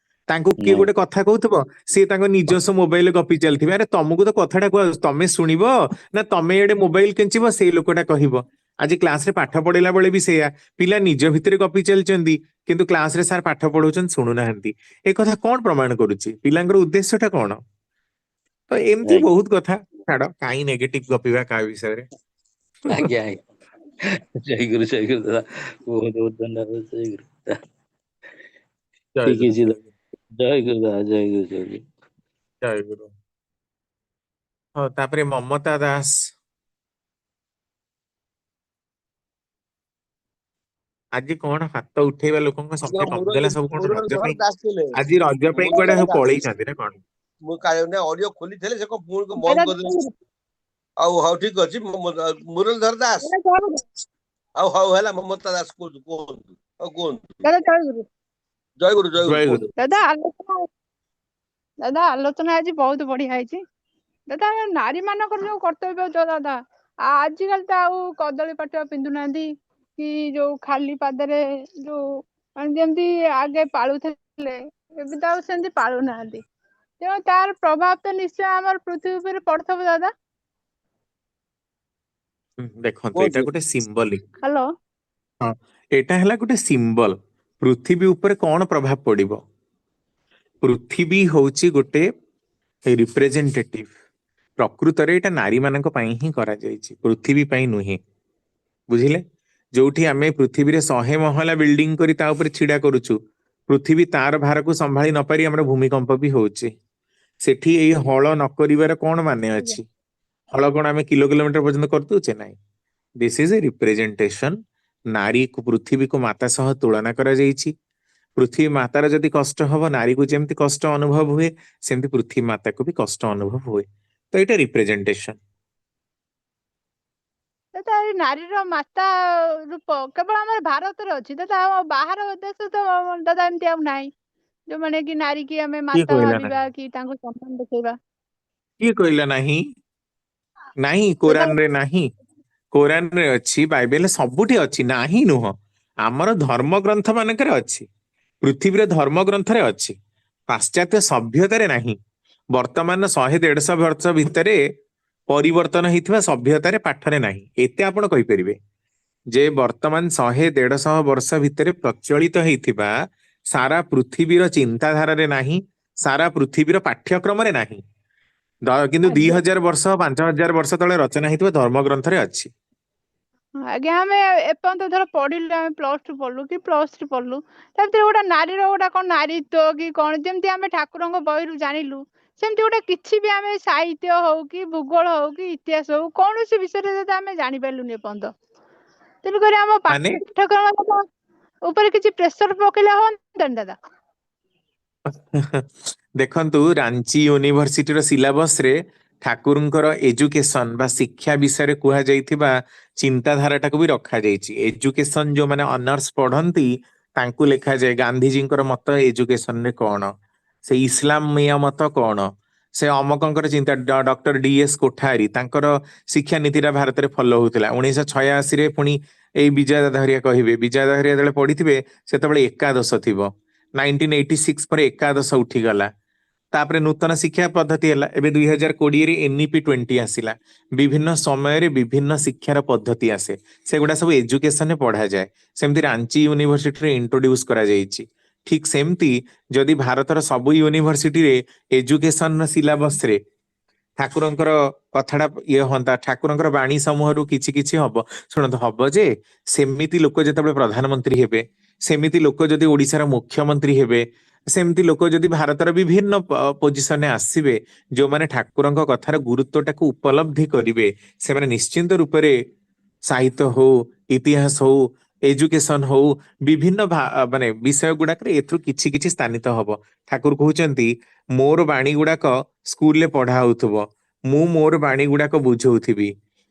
ତାଙ୍କୁ କିଏ ନାଇଁ ଗୋଟେ କଥା କହୁଥିବ, ସିଏ ତାଙ୍କ ନିଜସ୍ୱ ମୋବାଇଲରେ ଗପି ଚାଲିଥିବେ। ଆରେ ତମକୁ ତ କଥାଟା କୁହା, ତମେ ଶୁଣିବ ନା ତମେ ଏଡେ ମୋବାଇଲ କେଞ୍ଚିବ, ସେଇ ଲୋକଟା କହିବ। ଆଜି କ୍ଲାସରେ ପାଠ ପଢିଲା ବେଳେ ବି ସେଇଆ, ପିଲା ନିଜ ଭିତରେ ଗପି ଚାଲିଛନ୍ତି, କିନ୍ତୁ କ୍ଲାସରେ ସାର୍ ପାଠ ପଢଉଛନ୍ତି ଶୁଣୁନାହାନ୍ତି। ଏ କଥା କଣ ପ୍ରମାଣ କରୁଛି? ପିଲାଙ୍କର ଉଦ୍ଦେଶ୍ୟଟା କଣ? ତ ଏମିତି ଆଜ୍ଞା ବହୁତ କଥା, ଛାଡ, କାହିଁ ନେଗେଟିଭ ଗପିବା କାହା ବିଷୟରେ। ଆଜ୍ଞା ଆଜ୍ଞା ଜୟ ଗୁରୁ ଦାଦା, ବହୁତ ବହୁତ ଧନ୍ୟବାଦ। ଜୟ ଗୁରୁ ଜୟ ଠିକ ଗୁରୁ, ଅଛି ଜୟ ଦାଦା। ଗୁରୁ, ଜୟ ଗୁରୁ ଦାଦା, ଜୟ ଗୁରୁ, ଜୟ ଗୁରୁ। ଜୟ ଗୁରୁ। ହଁ, ତାପରେ ମମତା ଦାସ। ଆଜି କଣ ହାତ ଉଠେଇବା ଲୋକଙ୍କ ସଂଖ୍ୟା କମିଗଲା, ସବୁ କଣ ରଜ ପାଇଁ? ମୁରଲୀଧର ଦାସ ଥିଲେ। ଆଜି ରଜ ପାଇଁ କୁଆଡେ ମୁରଲୀଧର ସବୁ ଦାସ, ପଳେଇଛନ୍ତି ନା କଣ? ମୁଁ ଅଡିଓ ଖୋଲିଥିଲେ ସେ କଣ ପୁଣି ବନ୍ଦ କରିଦେଲେ। ଆଉ ହଉ ଠିକ ଅଛି, ମୁରଲୀଧର ଦାସ। ଆଉ ହଉ ହେଲା, ମମତା ଦାସ କୁହନ୍ତୁ, କୁହନ୍ତୁ, ଆଉ କୁହନ୍ତୁ। ଦାଦା ଜୟଗୁରୁ। ଜୟ ଗୁରୁ ଜୟ ଗୁରୁ। କୁହନ୍ତୁ। ଦାଦା ଆଲୋଚନା ଆଜି ବହୁତ ବଢିଆ ହେଇଛି। ଦାଦା ନାରୀ ମାନଙ୍କର ଯୋଉ କର୍ତ୍ତବ୍ୟ, ଯୋଉ ଦାଦା ଆଜିକାଲି ତ ଆଉ କଦଳୀ ପାଟୁଆ ପିନ୍ଧୁନାହାନ୍ତି, କି ଯୋଉ ଖାଲି ପାଦରେ ଯୋଉ ମାନେ ଯେମିତି ଆଗେ ପାଳୁଥିଲେ, ଏବେ ତ ଆଉ ସେମିତି ପାଳୁନାହାନ୍ତି। ତେଣୁ ତାର ପ୍ରଭାବ ତ ନିଶ୍ଚୟ ଆମର ପୃଥିବୀ ଉପରେ ପଡୁଥିବ ଦାଦା। ଦେଖନ୍ତୁ, ଏଇଟା କୁହନ୍ତୁ। ଗୋଟେ ସିମ୍ବଲିକ। ହ୍ୟାଲୋ। ହଁ, ଏଇଟା ହେଲା ଗୋଟେ ସିମ୍ବଲ। ପୃଥିବୀ ଉପରେ କଣ ପ୍ରଭାବ ପଡିବ? ପୃଥିବୀ ହଉଛି ଗୋଟେ ରିପ୍ରେଜେଣ୍ଟେଟିଭ। ପ୍ରକୃତରେ ଏଇଟା ନାରୀ ମାନଙ୍କ ପାଇଁ ହିଁ କରାଯାଇଛି, ପୃଥିବୀ ପାଇଁ ନୁହେଁ। ବୁଝିଲେ? ଯୋଉଠି ଆମେ ପୃଥିବୀରେ 100 ମହଲା ବିଲ୍ଡିଂ କରି ତା ଉପରେ ଛିଡା କରୁଛୁ, ପୃଥିବୀ ତାର ଭାରକୁ ସମ୍ଭାଳି ନ ପାରି ଆମର ଭୂମିକମ୍ପ ବି ହଉଛି। ସେଠି ଏଇ ହଳ ନ କରିବାର କଣ ମାନେ ଆଜ୍ଞା ଅଛି? ହଳ କଣ ଆମେ କିଲୋମିଟର ପର୍ଯ୍ୟନ୍ତ କରିଦଉଛେ? ନାଇଁ, ଦିସ୍ ଇଜ ଏ ରିପ୍ରେଜେଣ୍ଟେସନ। ନାରୀକୁ, ପୃଥିବୀକୁ ମାତା ସହ ତୁଳନା କରାଯାଇଛି। ପୃଥିବୀ ମାତାର ଯଦି କଷ୍ଟ ହବ, ନାରୀକୁ ଯେମିତି କଷ୍ଟ ଅନୁଭବ ହୁଏ, ସେମିତି ପୃଥିବୀ ମାତାକୁ ବି କଷ୍ଟ ଅନୁଭବ ହୁଏ। ତ ଏଇଟା ରିପ୍ରେଜେଣ୍ଟେସନ। ଦାଦା ଏଇ ନାରୀର ମାତା ରୂପ କେବଳ ଆମର ଭାରତରେ ଅଛି ଦାଦା, ଆମ ବାହାର ଦେଶ ତ ଦାଦା ଏମିତି ଆଉ ନାହିଁ ଯୋଉମାନେ କି ନାରୀ କି ଆମେ କିଏ ମାତା କହିଲା ଭାବିବା ନାହିଁ? କି ତାଙ୍କୁ ସମ୍ମାନ ଦେଖେଇବା। କିଏ କହିଲା ନାହିଁ? ନାହିଁ, ଦାଦା କୋରାନରେ ନାହିଁ। କୋରାନରେ ଅଛି, ବାଇବେଲରେ ସବୁଠି ଅଛି, ନାହିଁ ନୁହଁ। ଆମର ଧର୍ମ ଗ୍ରନ୍ଥ ମାନଙ୍କରେ ଅଛି, ପୃଥିବୀର ଧର୍ମ ଗ୍ରନ୍ଥରେ ଅଛି, ପାଶ୍ଚାତ୍ୟ ସଭ୍ୟତାରେ ନାହିଁ। ବର୍ତ୍ତମାନ 100-150 ବର୍ଷ ଭିତରେ ପରିବର୍ତ୍ତନ ହେଇଥିବା ସଭ୍ୟତାରେ ପାଠରେ ନାହିଁ। ଏତେ ଆପଣ କହିପାରିବେ ଯେ ବର୍ତ୍ତମାନ 100-150 ବର୍ଷ ଭିତରେ ପ୍ରଚଳିତ ହେଇଥିବା ସାରା ପୃଥିବୀର ଚିନ୍ତାଧାରାରେ ନାହିଁ, ସାରା ପୃଥିବୀର ପାଠ୍ୟକ୍ରମରେ ନାହିଁ। କିନ୍ତୁ ଆଜ୍ଞା 2000 ବର୍ଷ, 5000 ବର୍ଷ ତଳେ ରଚନା ହେଇଥିବା ଧର୍ମ ଗ୍ରନ୍ଥରେ ଅଛି। ଆଜ୍ଞା ଆମେ ଏପର୍ଯ୍ୟନ୍ତ ଧର ପଢିଲୁ, ଆମେ +2 ପଢିଲୁ କି +3 ପଢିଲୁ, ତା ଭିତରେ ଗୋଟେ ନାରୀର ଗୋଟେ କଣ ନାରୀତ୍ୱ କି କଣ ଯେମିତି ଆମେ ଠାକୁରଙ୍କ ବହିରୁ ଜାଣିଲୁ, ସେମିତି ଗୋଟେ କିଛି ବି ଆମେ ସାହିତ୍ୟ ହଉ କି ଭୂଗୋଳ ହଉ କି ଇତିହାସ ହଉ କୌଣସି ବିଷୟରେ ଯଦି ଆମେ ଜାଣିପାରିଲୁନି ଏପର୍ଯ୍ୟନ୍ତ। ତେଣୁକରି ଆମ ମାନେ ପାଠ୍ୟକ୍ରମ ଉପରେ କିଛି ପ୍ରେସର ପକେଇଲେ ହଅନ୍ତାନି ଦାଦା? ଦେଖନ୍ତୁ, ରାଞ୍ଚି ୟୁନିଭର୍ସିଟିର ସିଲାବସରେ ଠାକୁରଙ୍କର ଏଜୁକେସନ ବା ଶିକ୍ଷା ବିଷୟରେ କୁହାଯାଇଥିବା ଚିନ୍ତାଧାରାଟାକୁ ବି ରଖାଯାଇଛି। ଏଜୁକେସନ ଯୋଉମାନେ ଅନର୍ସ ପଢନ୍ତି ତାଙ୍କୁ ଲେଖାଯାଏ ଗାନ୍ଧିଜୀଙ୍କର ମତ ଏଜୁକେସନରେ କଣ, ସେ ଇସଲାମିଆ ମତ କଣ, ସେ ଅମକଙ୍କର ଚିନ୍ତା। ଡକ୍ଟର ଡିଏସ୍ କୋଠାରୀ ତାଙ୍କର ଶିକ୍ଷାନୀତିଟା ଭାରତରେ ଫଲୋ ହଉଥିଲା। 1986ରେ ପୁଣି ଏଇ ବିଜୟ ଦାଦା ହେରିକା କହିବେ, ବିଜୟ ଦାଦା ହେରିକା ଯେତେବେଳେ ପଢିଥିବେ ସେତେବେଳେ ଏକାଦଶ ଥିବ। 1986 ପରେ ଏକାଦଶ ଉଠିଗଲା। ତାପରେ ନୂତନ ଶିକ୍ଷା ପଦ୍ଧତି ହେଲା। ଏବେ 2020ରେ NEP 20 ଆସିଲା। ବିଭିନ୍ନ ସମୟରେ ବିଭିନ୍ନ ଶିକ୍ଷାର ପଦ୍ଧତି ଆସେ, ସେଗୁଡା ସବୁ ଏଜୁକେସନରେ ପଢାଯାଏ। ସେମିତି ରାଞ୍ଚି ୟୁନିଭର୍ସିଟିରେ ଇଣ୍ଟ୍ରୋଡ୍ୟୁସ କରାଯାଇଛି। ଠିକ ସେମିତି ଯଦି ଭାରତର ସବୁ ୟୁନିଭର୍ସିଟିରେ ଏଜୁକେସନ ସିଲାବସରେ ଠାକୁରଙ୍କର କଥାଟା ଇଏ ହୁଅନ୍ତା, ଠାକୁରଙ୍କର ବାଣୀ ସମୂହରୁ କିଛି କିଛି ହବ। ଶୁଣନ୍ତୁ, ହବ ଯେ ସେମିତି ଲୋକ ଯେତେବେଳେ ପ୍ରଧାନମନ୍ତ୍ରୀ ହେବେ, ସେମିତି ଲୋକ ଯଦି ଓଡିଶାର ମୁଖ୍ୟମନ୍ତ୍ରୀ ହେବେ, ସେମିତି ଲୋକ ଯଦି ଭାରତର ବିଭିନ୍ନ ପୋଜିସନରେ ଆସିବେ, ଯୋଉମାନେ ଠାକୁରଙ୍କ କଥାର ଗୁରୁତ୍ୱଟାକୁ ଉପଲବ୍ଧି କରିବେ, ସେମାନେ ନିଶ୍ଚିନ୍ତ ରୂପରେ ସାହିତ୍ୟ ହଉ, ଇତିହାସ ହଉ, ଏଜୁକେସନ ହଉ, ବିଭିନ୍ନ ମାନେ ବିଷୟ ଗୁଡାକରେ ଏଥିରୁ କିଛି କିଛି ସ୍ଥାନିତ ହବ। ଠାକୁର କହୁଛନ୍ତି, ମୋର ବାଣୀ ଗୁଡାକ ସ୍କୁଲରେ ପଢା ହଉଥିବ, ମୁଁ ମୋର ବାଣୀ ଗୁଡାକ ବୁଝଉଥିବି,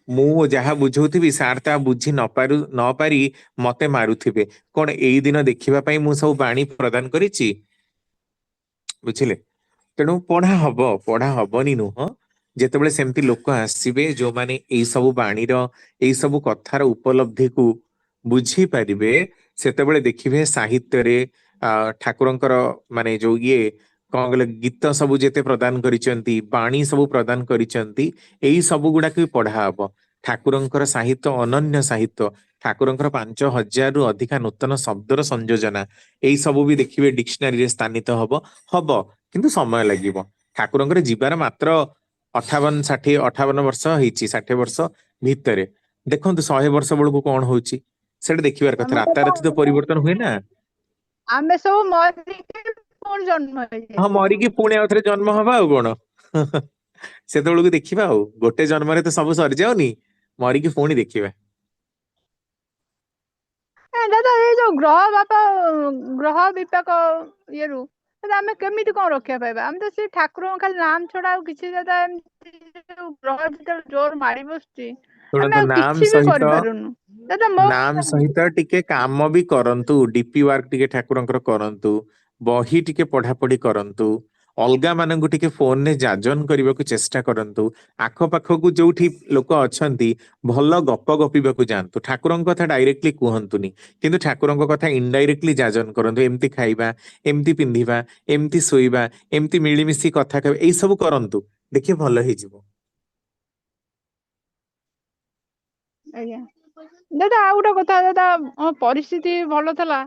ମୁଁ ଯାହା ବୁଝଉଥିବି ସାର୍ ତାହା ବୁଝି ନ ପାରି ମତେ ମାରୁଥିବେ। କଣ ଏଇ ଦିନ ଦେଖିବା ପାଇଁ ମୁଁ ସବୁ ବାଣୀ ପ୍ରଦାନ କରିଛି? ବୁଝିଲେ? ତେଣୁ ପଢା ହବନି ନୁହଁ। ଯେତେବେଳେ ସେମିତି ଲୋକ ଆସିବେ ଯୋଉମାନେ ଏଇ ସବୁ ବାଣୀର, ଏଇ ସବୁ କଥାର ଉପଲବ୍ଧିକୁ ବୁଝିପାରିବେ, ସେତେବେଳେ ଦେଖିବେ ସାହିତ୍ୟରେ ଠାକୁରଙ୍କର ମାନେ ଯୋଉ କଣ କହିଲେ, ଗୀତ ସବୁ ଯେତେ ପ୍ରଦାନ କରିଛନ୍ତି, ବାଣୀ ସବୁ ପ୍ରଦାନ କରିଛନ୍ତି, ଏଇ ସବୁ ଗୁଡାକ ବି ପଢା ହବ। ଠାକୁରଙ୍କର ସାହିତ୍ୟ ଅନନ୍ୟ ସାହିତ୍ୟ, ଠାକୁରଙ୍କର 5000ରୁ ଅଧିକା ନୂତନ ଶବ୍ଦର ସଂଯୋଜନା, ଏଇ ସବୁ ବି ଦେଖିବେ ଡିକ୍ସନାରୀରେ ସ୍ଥାନିତ ହବ, କିନ୍ତୁ ସମୟ ଲାଗିବ। ଠାକୁରଙ୍କର ଯିବାର ମାତ୍ର 58-60-58 ବର୍ଷ ହେଇଛି, 60 ବର୍ଷ ଭିତରେ। ଦେଖନ୍ତୁ 100 ବର୍ଷ ବେଳକୁ କଣ ହଉଛି, ସେଟା ଦେଖିବାର କଥା। ଆମ ରାତାରାତି ତ ପରିବର୍ତ୍ତନ ହୁଏ ନା। ଆମେ ସବୁ ମରିକି ପୁଣି ଜନ୍ମ ହଁ, ହେଇଯାଇଥିବା। ମରିକି ପୁଣି ଆଉ ଥରେ ଜନ୍ମ ହବା ଆଉ କଣ। ସେତେବେଳକୁ ଦେଖିବା ଆଉ। ଗୋଟେ ଜନ୍ମରେ ତ ସବୁ ସରିଯାଉନି, ମରିକି ପୁଣି ଦେଖିବା। ଦାଦା ଏଇ ଯୋଉ ଗ୍ରହ ବିପାକ ଇଏରୁ ଦାଦା ଆମେ କେମିତି କଣ ରକ୍ଷା ପାଇବା? ଆମେ ତ ସେ ଠାକୁରଙ୍କ ଖାଲି ନାମ ଛଡା ଆଉ କିଛି ଦାଦା, ଏମିତି ଯୋଉ ଗ୍ରହ ଯେତେବେଳେ ଜୋର ମାଡି ବସୁଛି ଆମେ ଶୁଣନ୍ତୁ, ଆଉ କିଛି ବି କରିପାରୁନୁ ଦାଦା। ମୋ ନାମ ସହିତ ଟିକେ କାମ ବି କରନ୍ତୁ, DP ୱାର୍କ ଟିକେ ଠାକୁରଙ୍କର କରନ୍ତୁ, ବହି ଟିକେ ପଢାପଢି କରନ୍ତୁ, ଅଲଗା ମାନଙ୍କୁ ଟିକେ ଫୋନରେ ଯାଜନ କରିବାକୁ ଚେଷ୍ଟା କରନ୍ତୁ। ଆଖପାଖକୁ ଯୋଉଠି ଲୋକ ଅଛନ୍ତି ଭଲ ଗପ ଗପିବାକୁ ଯାଆନ୍ତୁ। ଠାକୁରଙ୍କ କଥା ଡାଇରେକ୍ଟଲି କୁହନ୍ତୁନି, କିନ୍ତୁ ଠାକୁରଙ୍କ କଥା ଇନଡାଇରେକ୍ଟଲି ଯାଜନ କରନ୍ତୁ। ଏମିତି ଖାଇବା, ଏମିତି ପିନ୍ଧିବା, ଏମିତି ଶୋଇବା, ଏମିତି ମିଳିମିଶି କଥା କହିବା, ଏଇ ସବୁ କରନ୍ତୁ, ଦେଖିବେ ଭଲ ହେଇଯିବ। ଆଜ୍ଞା ଦାଦା ଆଉ ଗୋଟେ କଥା, ଦାଦା ମୋ ପରିସ୍ଥିତି ଭଲ ଥିଲା,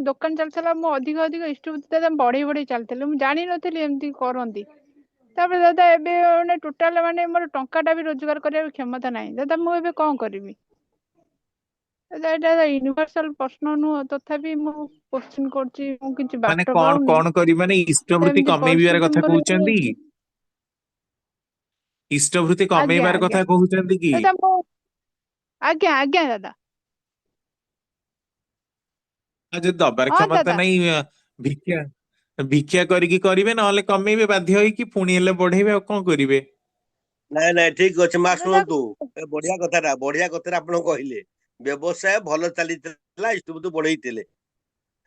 ଦୋକାନ ଚାଲିଥିଲା, ମୁଁ ଅଧିକ ଇଷ୍ଟବୃତ୍ତି ଦାଦା ବଢେଇ ଚାଲିଥିଲି, ମୁଁ ଜାଣିନଥିଲି ଏମିତି କରନ୍ତି। ତାପରେ ଦାଦା ଏବେ ମାନେ ଟୋଟାଲ ମାନେ ମୋର ଟଙ୍କାଟା ବି ରୋଜଗାର କରିବାକୁ କ୍ଷମତା ନାହିଁ ଦାଦା, ମୁଁ ଏବେ କଣ କରିବି? ଏଇଟା ୟୁନିଭର୍ସାଲ ପ୍ରଶ୍ନ ନୁହଁ, ତଥାପି ମୁଁ କୋଶ୍ଚିନ୍ କରୁଛି, ମୁଁ କିଛି ମାନେ ବାଟ କଣ ପାଉନି। କଣ କରିବି, ମାନେ ଇଷ୍ଟବୃତ୍ତି ସେମିତି କମେଇବାର ପରିସ୍ଥିତି କଥା ମୋର କହୁଛନ୍ତି? ହେଇଯାଇଛି। ଇଷ୍ଟଭୃତି ଆଜ୍ଞା କମେଇବାର ଆଜ୍ଞା କଥା କହୁଛନ୍ତି କି? ଦାଦା ମୁଁ ଆଜ୍ଞା ଆଜ୍ଞା ଦାଦା ଆଉ ଯଦି ଦବାର ହଁ କ୍ଷମତା ଦାଦା ନାହିଁ ଭିକ୍ଷା ଭିକ୍ଷା କରିକି କରିବେ, ନହେଲେ କମେଇବେ ବାଧ୍ୟ ହେଇକି, ପୁଣି ହେଲେ ବଢେଇବେ, ଆଉ କଣ କରିବେ? ନାଇଁ ନାଇଁ ଠିକ ଅଛି ମା, ଦାଦା ଶୁଣନ୍ତୁ ଏ ବଢିଆ କଥାଟା ଆପଣ କହିଲେ। ବ୍ୟବସାୟ ଭଲ ଚାଲିଥିଲା, ଇଷ୍ଟଭୃତି ବଢେଇଥିଲେ,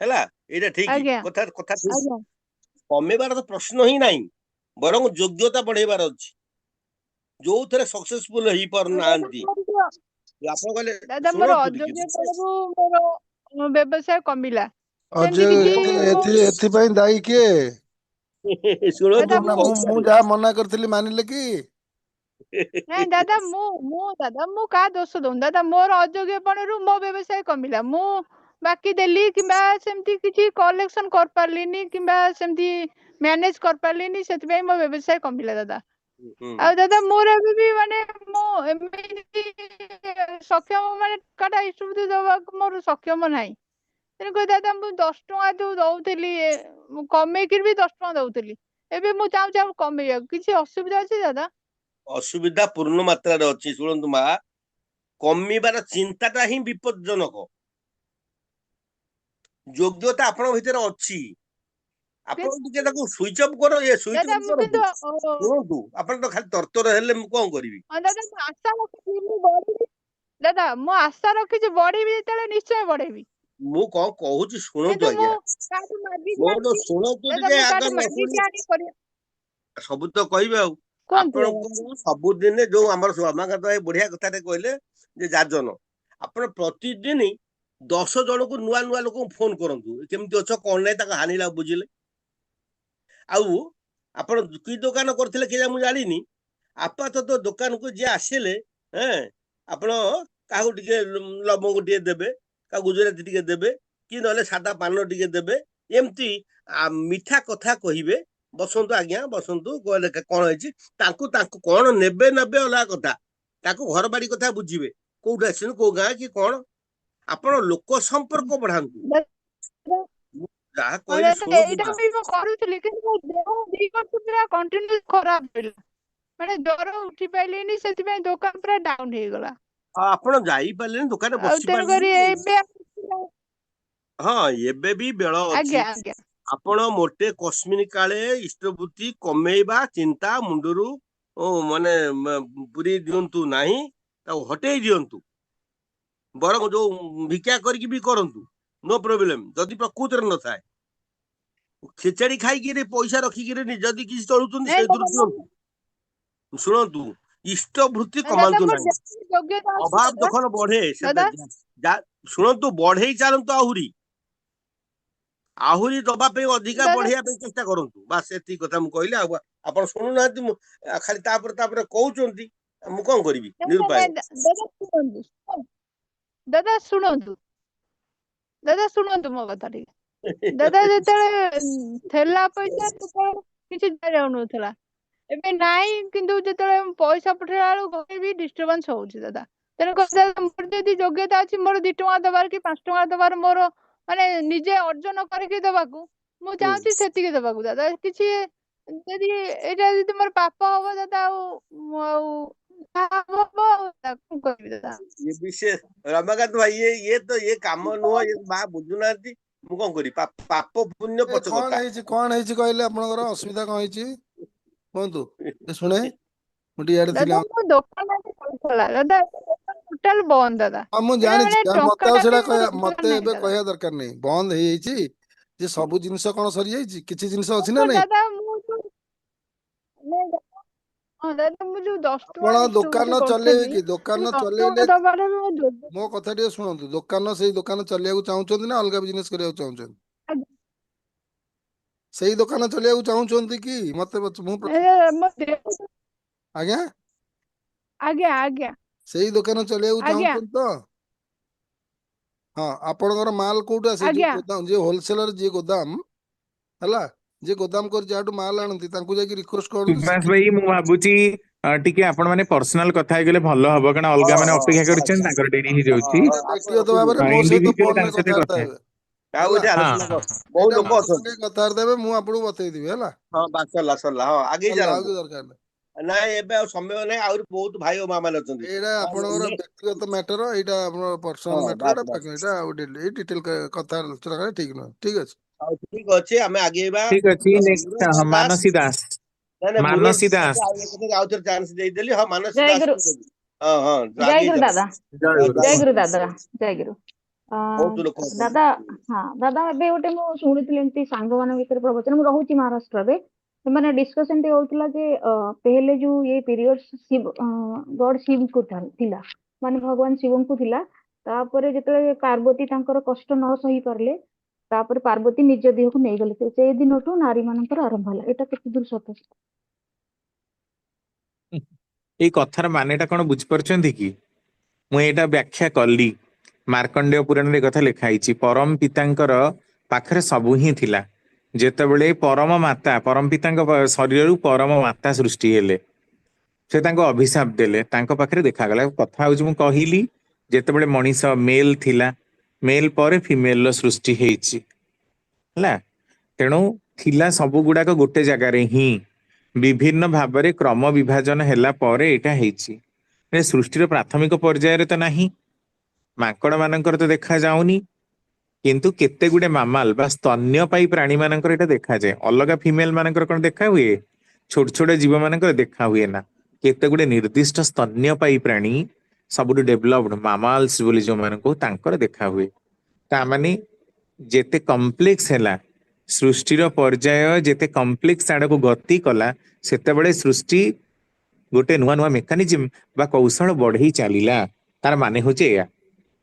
ହେଲା, ଏଇଟା ଠିକ ଆଜ୍ଞା କଥା କଥା ଠିକ। ଆଜ୍ଞା କମେଇବାର ତ ପ୍ରଶ୍ନ ହିଁ ନାହିଁ, ବରଂ ଯୋଗ୍ୟତା ବଢେଇବାର ଅଛି, ଯୋଉଥିରେ ସକ୍ସେସଫୁଲ ଦାଦା ହେଇପାରୁନାହାନ୍ତି। ଆପଣ କହିଲେ, ଦାଦା ମୋର ଶୁଣନ୍ତୁ ଟିକେ ଅଯୋଗ୍ୟ ଫଳରୁ ମୋର ବ୍ୟବସାୟ କମିଲା। ସେମିତି ଅଜୟ କିଛି ଏଥିପାଇଁ ଦାୟୀ କିଏ? ଶୁଣନ୍ତୁ ଦାଦା ମୁଁ ମୁଁ ନା- କହୁଛି ମୁଁ ଯାହା ମନା କରିଥିଲି ମାନିଲେ କି? ନାଇଁ ଦାଦା ମୁଁ କାହା ଦୋଷ ଦଉନି ଦାଦା, ମୋର ଅଯୋଗ୍ୟ ପଣରୁ ମୋ ବ୍ୟବସାୟ କମିଲା। ମୁଁ ବାକି ଦେଲି କିମ୍ବା ସେମିତି କିଛି କଲେକ୍ସନ କରିପାରିଲିନି କିମ୍ବା ସେମିତି ମ୍ୟାନେଜ କରିପାରିଲିନି, ସେଥିପାଇଁ ମୋ ବ୍ୟବସାୟ କମିଲା ଦାଦା। ହୁଁ। ଆଉ ଦାଦା ମୋର ଏବେ ବି ମାନେ ମୁଁ ଏମିତି ସକ୍ଷମ ମାନେ ଟଙ୍କାଟା ଇଷ୍ଟଭୃତି ଦେବାକୁ ମୋର ସକ୍ଷମ ନାହିଁ। ତେଣୁକରି ଦାଦା ମୁଁ 10 ଟଙ୍କା ଯୋଉ ଦଉଥିଲି, ମୁଁ କମେଇକିରି ବି 10 ଟଙ୍କା ଦଉଥିଲି, ଏବେ ମୁଁ ଚାହୁଁଛି ଆଉ କମେଇବାକୁ। କିଛି ଅସୁବିଧା ଅଛି ଦାଦା? ଅସୁବିଧା ପୂର୍ଣ୍ଣ ମାତ୍ରାରେ ଅଛି। ଶୁଣନ୍ତୁ ମା, କମିବାର ଚିନ୍ତାଟା ହିଁ ବିପଦଜନକ। ଯୋଗ୍ୟତା ଆପଣଙ୍କ ଭିତରେ ଅଛି, ଆପଣ ଟିକେ ତାକୁ ସୁଇଚ ଅଫ୍ ସୁଇଚ ଦାଦା ଅଫ୍ ମୁଁ କରନ୍ତୁ। କିନ୍ତୁ ଶୁଣନ୍ତୁ, ଆପଣ ତ ଖାଲି ତରତର ହେଲେ ମୁଁ କଣ କରିବି? ଦାଦା ମୁଁ ଆଶା ରଖିଛି ମୁଁ ବଢିବି। ଦାଦା ମୁଁ ଆଶା ରଖିଛି ବଢିବି, ଯେତେବେଳେ ନିଶ୍ଚୟ ବଢେଇବି। ମୁଁ କଣ କହୁଛି ଶୁଣନ୍ତୁ କିନ୍ତୁ ମୁଁ ଆଜ୍ଞା, କାହାଠୁ ମାଗିକି ମୋର ଆଣିବି ଶୁଣନ୍ତୁ ଦାଦା, ଟିକେ ମୁଁ ଆଗ କାହାଠୁ ନ ମାଗିକି ଶୁଣି ଆଣି କରିବା। ସବୁ ତ କହିବେ ଆଉ। କୁହନ୍ତୁ ଦାଦା। ଆପଣଙ୍କୁ ସବୁଦିନେ ଯୋଉ ଆମର ରମାକାନ୍ତ ଭାଇ ବଢିଆ କଥାଟେ କହିଲେ ଯେ ଯାଜନ, ଆପଣ ପ୍ରତିଦିନ 10 ଜଣଙ୍କୁ ନୂଆ ନୂଆ ଲୋକଙ୍କୁ ଫୋନ କରନ୍ତୁ, କେମିତି ଅଛ କଣ ନାହିଁ ତାଙ୍କ ହାନିଲା ବୁଝିଲେ। ଆଉ ଆପଣ କି ଦୋକାନ କରିଥିଲେ କେଜାଣି ମୁଁ ଜାଣିନି, ଆପାତତଃ ଦୋକାନକୁ ଯିଏ ଆସିଲେ, ଆପଣ କାହାକୁ ଟିକେ ଲବଙ୍ଗ ଟିକେ ଦେବେ, କାହାକୁ ଗୁଜୁରାତି ଟିକେ ଦେବେ, କି ନହେଲେ ସାଦା ପାନ ଟିକେ ଦେବେ, ଏମିତି ମିଠା କଥା କହିବେ। ବସନ୍ତୁ ଆଜ୍ଞା ବସନ୍ତୁ, କହିଲେ କଣ ହେଇଛି, ତାଙ୍କୁ କଣ ନେବେ ଅଲଗା କଥା, ତାକୁ ଘର ବାଡି କଥା ବୁଝିବେ, କୋଉଠୁ ଆସିଛନ୍ତି, କୋଉ ଗାଁ କି କଣ। ଆପଣ ଲୋକ ସମ୍ପର୍କ ବଢାନ୍ତୁ। ଦାଦା ମୁଁ ଯାହା ହଁ କହିଲି ଦାଦା ଶୁଣନ୍ତୁ ଏଇଟା ମା, ବି ମୁଁ କରୁଥିଲି, କିନ୍ତୁ ମୋ ଦେହ 2 ବର୍ଷ ପୁରା କଣ୍ଟିନ୍ୟୁ ଖରାପ ହେଲା, ମାନେ ଜ୍ୱର ଉଠି ପାଇଲିନି, ସେଥିପାଇଁ ଦୋକାନ ପୁରା ଡାଉନ ହେଇଗଲା। ଆପଣ ଯାଇପାରିଲେନି, ଦୋକାନରେ ଆଉ ବସି ତେଣୁକରି ପାରିଲେନି। ଏବେ ହଁ ଏବେ ବି ବେଳ ଅଛି। ଆଜ୍ଞା ଆଜ୍ଞା ଆପଣ ମୋଟେ କସ୍ମିନ କାଳେ ଇଷ୍ଟଭୃତି କମେଇବା ଚିନ୍ତା ମୁଣ୍ଡରୁ ମାନେ ପୁରେଇ ଦିଅନ୍ତୁ ନାହିଁ, ତାକୁ ହଟେଇ ଦିଅନ୍ତୁ। ବରଂ ଯୋଉ ଭିକ୍ଷା କରିକି ବି କରନ୍ତୁ, ନୋ ପ୍ରୋବ୍ଲେମ, ଯଦି ପ୍ରକୃତରେ ନଥାଏ। ଖେଚେଡି ଖାଇକିରି ପଇସା ରଖିକିରି ଯଦି କିଛି ଚଳୁଛନ୍ତି, ନାଇଁ ସେଇଥିରୁ ଦାଦା ଦିଅନ୍ତୁ। ଶୁଣନ୍ତୁ, ଇଷ୍ଟଭୃତି ଦାଦା କମାନ୍ତୁ ମୋର ନାହିଁ। ଯେତିକି ଯୋଗ୍ୟତା ଅଛି ଅଭାବ ଦାଦା ଯখন ବଢେ ଦାଦା ଶୁଣନ୍ତୁ, ବଢେଇ ଚାଲନ୍ତୁ, ଆହୁରି ଦବା ପାଇଁ, ଅଧିକା ଦାଦା ବଢେଇବା ପାଇଁ ଚେଷ୍ଟା କରନ୍ତୁ। ବାସ୍ ଏତିକି କଥା ମୁଁ କହିଲି। ଆଉ ଆପଣ ଶୁଣୁନାହାନ୍ତି, ମୁଁ ଖାଲି ତାପରେ କହୁଛନ୍ତି, ମୁଁ କଣ କରିବି ନାଇଁ ନାଇଁ ନିରୁପାୟ। ନାଇଁ ଦାଦା ଶୁଣନ୍ତୁ ଦାଦା ଶୁଣନ୍ତୁ ମୋ କଥା ଟିକେ। ଦାଦା ଯେତେବେଳେ ଥିଲା ପଇସା, ସେତେବେଳେ କିଛି ଯାଉନଥିଲା, ଏବେ ନାହିଁ, କିନ୍ତୁ ଯେତେବେଳେ ମୁଁ ପଇସା ପଠେଇଲା ବେଳକୁ ଘରେ ବି ଡିଷ୍ଟର୍ବାନ୍ସ ହଉଛି ଦାଦା। ତେଣୁ ମୋର ଯଦି ଯୋଗ୍ୟତା ଅଛି, ମୋର 2 ଟଙ୍କା ଦବାର କି 5 ଟଙ୍କା ଦବାର, ମୋର ମାନେ ନିଜେ ଅର୍ଜନ କରିକି ଦେବାକୁ, ମୁଁ ଚାହୁଁଛି ସେତିକି ଦେବାକୁ ଦାଦା। କିଛି ଯଦି ଏଇଟା ଯଦି ମୋର ପାପ ହବ ଦାଦା, ଆଉ ଯାହା ହବ ଆଉ କଣ କରିବି ଦାଦା। ये विशेष रमाकांत भाई, ये काम नुह, ये ମା ବୁଝୁନାହାନ୍ତି। ମୁଁ କଣ କରିବି? ପାପ ପୁଣ୍ୟ ଏ ପଛ କଥା। କଣ ହେଇଛି କହିଲେ? ଆପଣଙ୍କର ଅସୁବିଧା କଣ ହେଇଛି କୁହନ୍ତୁ, ଶୁଣେ। ମୁଁ ଟିକେ ଇଆଡେ ଥିଲି। ଦାଦା ମୋ ଦୋକାନ ଆଜି ଚାଲୁଥିଲା ଦାଦା, ଟୋଟାଲ ବନ୍ଦ ଦାଦା। ହଁ ମୁଁ ଏବେ ଜାଣିଛି, ମାନେ ମତେ ଆଉ ଟଙ୍କାଟା ସେଟା ବି ମୋ କହିବା, ରୋଜଗାର ମତେ ନାହିଁ ଏବେ ଦାଦା। କହିବା ଦରକାର ନାହିଁ। ବନ୍ଦ ହେଇଯାଇଛି ଯେ ସବୁ ଜିନିଷ କଣ ସରିଯାଇଛି? କିଛି ଜିନିଷ ଅଛି ନା ନାଇଁ? ଦାଦା ମୁଁ ନାଇଁ ଦାଦା, ହଁ ଦାଦା ମୁଁ ଯୋଉ 10 ଟଙ୍କା ଆପଣ ଇଷ୍ଟଭୃତି ଦୋକାନ ଚଲେଇବେ କରୁଥିଲି, କି? ସେ ଦୋକାନ 10 ଚଲେଇଲେ, ଟଙ୍କା ଦବାର ବି ମୋ ଯୋଗ୍ୟ। ମୋ କଥା ଟିକେ ଶୁଣନ୍ତୁ। ସେଇ ଦୋକାନ ଚଲେଇବାକୁ ଚାହୁଁଛନ୍ତି ନା ଅଲଗା ବିଜନେସ କରିବାକୁ ଚାହୁଁଛନ୍ତି? ସେଇ ଦୋକାନ ଚଲେଇବାକୁ ଚାହୁଁଛନ୍ତି କି? ମୋ ଦେହ ଆଜ୍ଞା, ଆଜ୍ଞା ଆଜ୍ଞା ସେଇ ଦୋକାନ ଚଲେଇବାକୁ ଆଜ୍ଞା ଚାହୁଁଛନ୍ତି ତ? ହଁ, ଆପଣଙ୍କର ମାଲ କୋଉଠୁ ଆସେ? ଯୋଉ ଆଜ୍ଞା ଗୋଦାମ, ଯିଏ ହୋଲସେଲର, ଯିଏ ଗୋଦାମ ହେଲା, ଯିଏ ଗୋଦାମ କରି ଯାହାଠୁ ମାଲ ଆଣନ୍ତି, ତାଙ୍କୁ ଯାଇକି ରିକ୍ୱେଷ୍ଟ କରନ୍ତୁ ସେ ସୁବାସ ଭାଇ, ମୁଁ ଭାବୁଛି ଟିକେ ଆପଣ ମାନେ ପର୍ସନାଲ କଥା ହେଇଗଲେ ଭଲ ହବ, କାରଣ ଅଲଗା ମାନେ ଅପେକ୍ଷା କରିଛନ୍ତି, ତାଙ୍କର ଡେରି ହେଇଯାଉଛି। ବ୍ୟକ୍ତିଗତ ଭାବରେ ମୋ ସହିତ ଇଣ୍ଡିଭିଜୁଆଲି ଫୋନରେ ତାଙ୍କ ସହିତ କଥାବାର୍ତ୍ତା କଥା ହେବେ ଆଉ ହେଲା। ଏଠି ହଁ ଆଲୋଚନା ହଁ କର, ବହୁ ଏଇଟା ଲୋକ ମୋ ଅଛନ୍ତି। ସାଙ୍ଗେ କଥାବାର୍ତ୍ତା ହେବେ, ମୁଁ ଆପଣଙ୍କୁ ବତେଇଦେବି ହେଲା। ହଁ ବାସ ସରିଲା, ହଁ ଆଗେଇ ସରିଲା, ଆଉ ଚାଲନ୍ତୁ। କିଛି ଦରକାର ନାହିଁ। ନାଇଁ ଏବେ ଆଉ ସମୟ ନାହିଁ, ଆହୁରି ବହୁତ ଭାଇ ଓ ମା ମାନେ ଅଛନ୍ତି। ଏଇଟା ଆପଣଙ୍କର ବ୍ୟକ୍ତିଗତ ମ୍ୟାଟର, ଏଇଟା ଆପଣଙ୍କର ପର୍ସନାଲ ହଁ ମ୍ୟାଟର, ବାସ୍ ବାସ୍। ଏଇଟା ଆଉ ଏଇ ଡିଟେଲ କଥା ଆଲୋଚନା କରିବା ଠିକ ନୁହେଁ। ଠିକ ଅଛି। ଆଉ ଠିକ ଅଛି, ଆମେ ଆଗେଇବା। ଠିକ ଅଛି। ନେକ୍ସଟ ମୁରଲି ଦାସ, ମାନସୀ ଦାସ। ନାଇଁ ନାଇଁ ମୁରଲି ମାନସୀ ଦାସ ଦାସ। ଆଉ ଥରେ ଚାନ୍ସ ଦେଇଦେଲି। ହଁ ମାନସୀ ଜୟ ଦାସ ଗୁରୁ, କୁ ଦେବି। ହଁ ହଁ ଜୟ ଆଗେଇ ଗୁରୁ ଯାଅ। ଦାଦା, ଜୟ ଗୁରୁ। ଜୟ ଗୁରୁ ଦାଦା, ଜୟ ଗୁରୁ। ବହୁତ ଲୋକ ଅଛନ୍ତି। ଦାଦା, ହଁ ଦାଦା, ଏବେ ଗୋଟେ ମୁଁ ଶୁଣିଥିଲି ଏମିତି ସାଙ୍ଗମାନଙ୍କ ଭିତରେ ପ୍ରବଚନ, ମୁଁ ରହୁଛି ମହାରାଷ୍ଟ୍ରରେ, ସେମାନେ ଡିସ୍କସନ ଟି ହଉଥିଲା ଯେ ପେହେଲେ ଯୋଉ ये ପିରିୟଡ ଶିବ ଗଡ ଶିବଙ୍କୁ ଥିଲା, ମାନେ ଭଗବାନ ଶିବଙ୍କୁ ଥିଲା। ତାପରେ ଯେତେବେଳେ ପାର୍ବତୀ ତାଙ୍କର କଷ୍ଟ ନ ସହି ପାରିଲେ, ତାପରେ ପାର୍ବତୀ ନିଜ ଦେହକୁ ନେଇଗଲେ, ସେଇ ଦିନଠୁ ନାରୀ ମାନଙ୍କର ଆରମ୍ଭ ହେଲା। ଏଇଟା କେତେ ଦୂର ସତ? ଏଇ କଥାର ମାନେଟା କଣ ବୁଝିପାରୁଛନ୍ତି କି? ମୁଁ ଏଇଟା ବ୍ୟାଖ୍ୟା କଲି। ମାର୍କଣ୍ଡେୟ ପୁରାଣରେ କଥା ଲେଖା ହେଇଛି, ପରମ ପିତାଙ୍କର ପାଖରେ ସବୁ ହିଁ ଥିଲା। ଯେତେବେଳେ ପରମ ପିତାଙ୍କ ଶରୀରରୁ ପରମ ମାତା ସୃଷ୍ଟି ହେଲେ, ସେ ତାଙ୍କୁ ଅଭିଶାପ ଦେଲେ, ତାଙ୍କ ପାଖରେ ଦେଖାଗଲା। କଥା ହଉଛି, ମୁଁ କହିଲି ଯେତେବେଳେ ମଣିଷ ମେଲ ଥିଲା, ମେଲ ପରେ ଫିମେଲ ର ସୃଷ୍ଟି ହେଇଛି ହେଲା। ତେଣୁ ଥିଲା ସବୁ ଗୁଡାକ ଗୋଟେ ଜାଗାରେ ହିଁ, ବିଭିନ୍ନ ଭାବରେ କ୍ରମ ବିଭାଜନ ହେଲା ପରେ ଏଇଟା ହେଇଛି। ସୃଷ୍ଟିର ପ୍ରାଥମିକ ପର୍ଯ୍ୟାୟରେ ତ ନାହିଁ। ମାଙ୍କଡ ମାନଙ୍କର ତ ଦେଖା ଯାଉନି, କିନ୍ତୁ କେତେ ଗୁଡେ ମାମାଲ ବା ସ୍ତନ୍ୟପାୟୀ ପ୍ରାଣୀ ମାନଙ୍କର ଏଇଟା ଦେଖାଯାଏ। ଅଲଗା ଫିମେଲ ମାନଙ୍କର କଣ ଦେଖା ହୁଏ? ଛୋଟ ଛୋଟ ଜୀବ ମାନଙ୍କର ଦେଖା ହୁଏ ନା। କେତେ ଗୁଡେ ନିର୍ଦ୍ଦିଷ୍ଟ ସ୍ତନ୍ୟପାୟୀ ପ୍ରାଣୀ, ସବୁଠୁ ଡେଭଲପଡ ମାମାଲ୍ସ ବୋଲି ଯୋଉମାନଙ୍କୁ, ତାଙ୍କର ଦେଖା ହୁଏ। ତାମାନେ ଯେତେ କମ୍ପ୍ଲେକ୍ସ ହେଲା ସୃଷ୍ଟିର ପର୍ଯ୍ୟାୟ, ଯେତେ କମ୍ପ୍ଲେକ୍ସ ଆଡକୁ ଗତି କଲା, ସେତେବେଳେ ସୃଷ୍ଟି ଗୋଟେ ନୂଆ ନୂଆ ମେକାନିଜିମ ବା କୌଶଳ ବଢେଇ ଚାଲିଲା। ତାର ମାନେ ହଉଛି ଏଇଆ।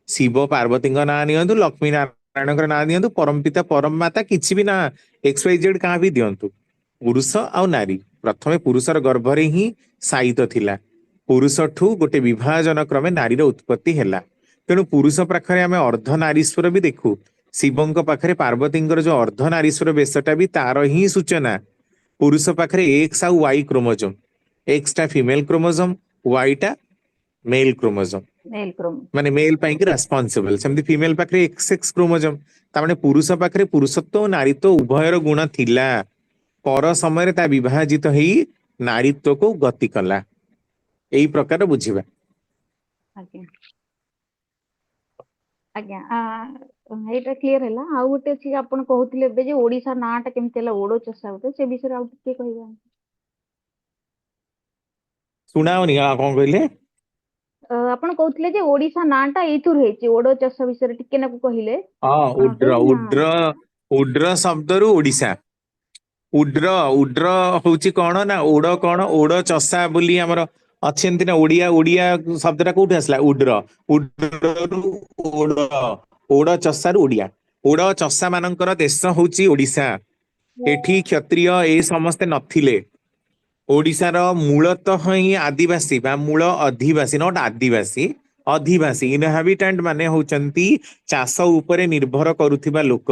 ଶିବ ପାର୍ବତୀଙ୍କ ନାଁ ନିଅନ୍ତୁ, ଲକ୍ଷ୍ମୀ ନାରାୟଣଙ୍କର ନାଁ ନିଅନ୍ତୁ, ପରମପିତା ପରମ ମାତା କିଛି ବି ନା XYZ କାହା ବି ଦିଅନ୍ତୁ, ପୁରୁଷ ଆଉ ନାରୀ ପ୍ରଥମେ ପୁରୁଷର ଗର୍ଭରେ ହିଁ ସାଇତ ଥିଲା। ପୁରୁଷଠୁ ଗୋଟେ ବିଭାଜନ କ୍ରମେ ନାରୀର ଉତ୍ପତ୍ତି ହେଲା। ତେଣୁ ପୁରୁଷ ପାଖରେ ଆମେ ଅର୍ଦ୍ଧ ନାରୀଶ୍ୱର ବି ଦେଖୁ। ଶିବଙ୍କ ପାଖରେ ପାର୍ବତୀଙ୍କର ଯୋଉ ଅର୍ଦ୍ଧ ନାରୀଶ୍ୱର ବେଶଟା ବି ତାର ହିଁ ସୂଚନା। ପୁରୁଷ ପାଖରେ ଏକ୍ସ ଆଉ ୱାଇ କ୍ରୋମୋଜୋମ, ଏକ୍ସ ଟା ଫିମେଲ କ୍ରୋମୋଜୋମ, ୱାଇ ଟା ମେଲ କ୍ରୋମୋଜୋମ, ମେଲ୍ କ୍ରୋମ। ମାନେ ମେଲ ପାଇଁ କି ରେସ୍ପନ୍ସିବଲ। ସେମିତି ଫିମେଲ ପାଖରେ XX କ୍ରୋମୋଜୋମ। ତାମାନେ ପୁରୁଷ ପାଖରେ ପୁରୁଷତ୍ୱ ଓ ନାରୀତ୍ୱ ଉଭୟର ଗୁଣ ଥିଲା। ପର ସମୟରେ ତା ବିଭାଜିତ ହେଇ ନାରୀତ୍ୱକୁ ଗତି କଲା। ଏଇ ପ୍ରକାର ବୁଝିବା। ଆଜ୍ଞା ଆଜ୍ଞା, ଏଇଟା କ୍ଲିୟର ହେଲା। ଆଉ ଗୋଟେ ଅଛି, ଆପଣ କହୁଥିଲେ ଏବେ ଯେ ଓଡିଶା ନାଁ ଟା କେମିତି ହେଲା ଓଡ ଚଷା, ଗୋଟେ ସେ ବିଷୟରେ ଆଉ ଟିକେ କହିବା। ଶୁଣାଉନି, କଣ କହିଲେ? ଆପଣ କହୁଥିଲେ ଯେ ଓଡିଶା ନାଁ ଟା ଏଇଥିରୁ ହେଇଛି, ଓଡ ଚାଷ ବିଷୟରେ ଟିକେ ନାକୁ କହିଲେ। ହଁ, ଯେ ନା ଉଡ୍ର ଶବ୍ଦରୁ ଓଡିଶା। ଉଡ୍ର ହଉଛି କଣ ନା, ଓଡ କଣ, ଓଡ ଚଷା ବୋଲି ଆମର ଅଛି ଏମିତି ନା। ଓଡିଆ ଶବ୍ଦଟା କୋଉଠି ଆସିଲା? ଉଡ୍ରରୁ ଓଡ ଚଷାରୁ ଓଡିଆ। ଓଡ ଚଷା ମାନଙ୍କର ଦେଶ ହଉଛି ଓଡିଶା। ଏଠି କ୍ଷତ୍ରିୟ ଏ ସମସ୍ତେ ନଥିଲେ। ଓଡିଶାର ମୂଳତଃ ହିଁ ଆଦିବାସୀ ବା ମୂଳ ଅଧିବାସୀ, ନଟ ଆଦିବାସୀ, ଅଧିବାସୀ ଇନହାବିଟାଣ୍ଟ ମାନେ ହଉଛନ୍ତି ଚାଷ ଉପରେ ନିର୍ଭର କରୁଥିବା ଲୋକ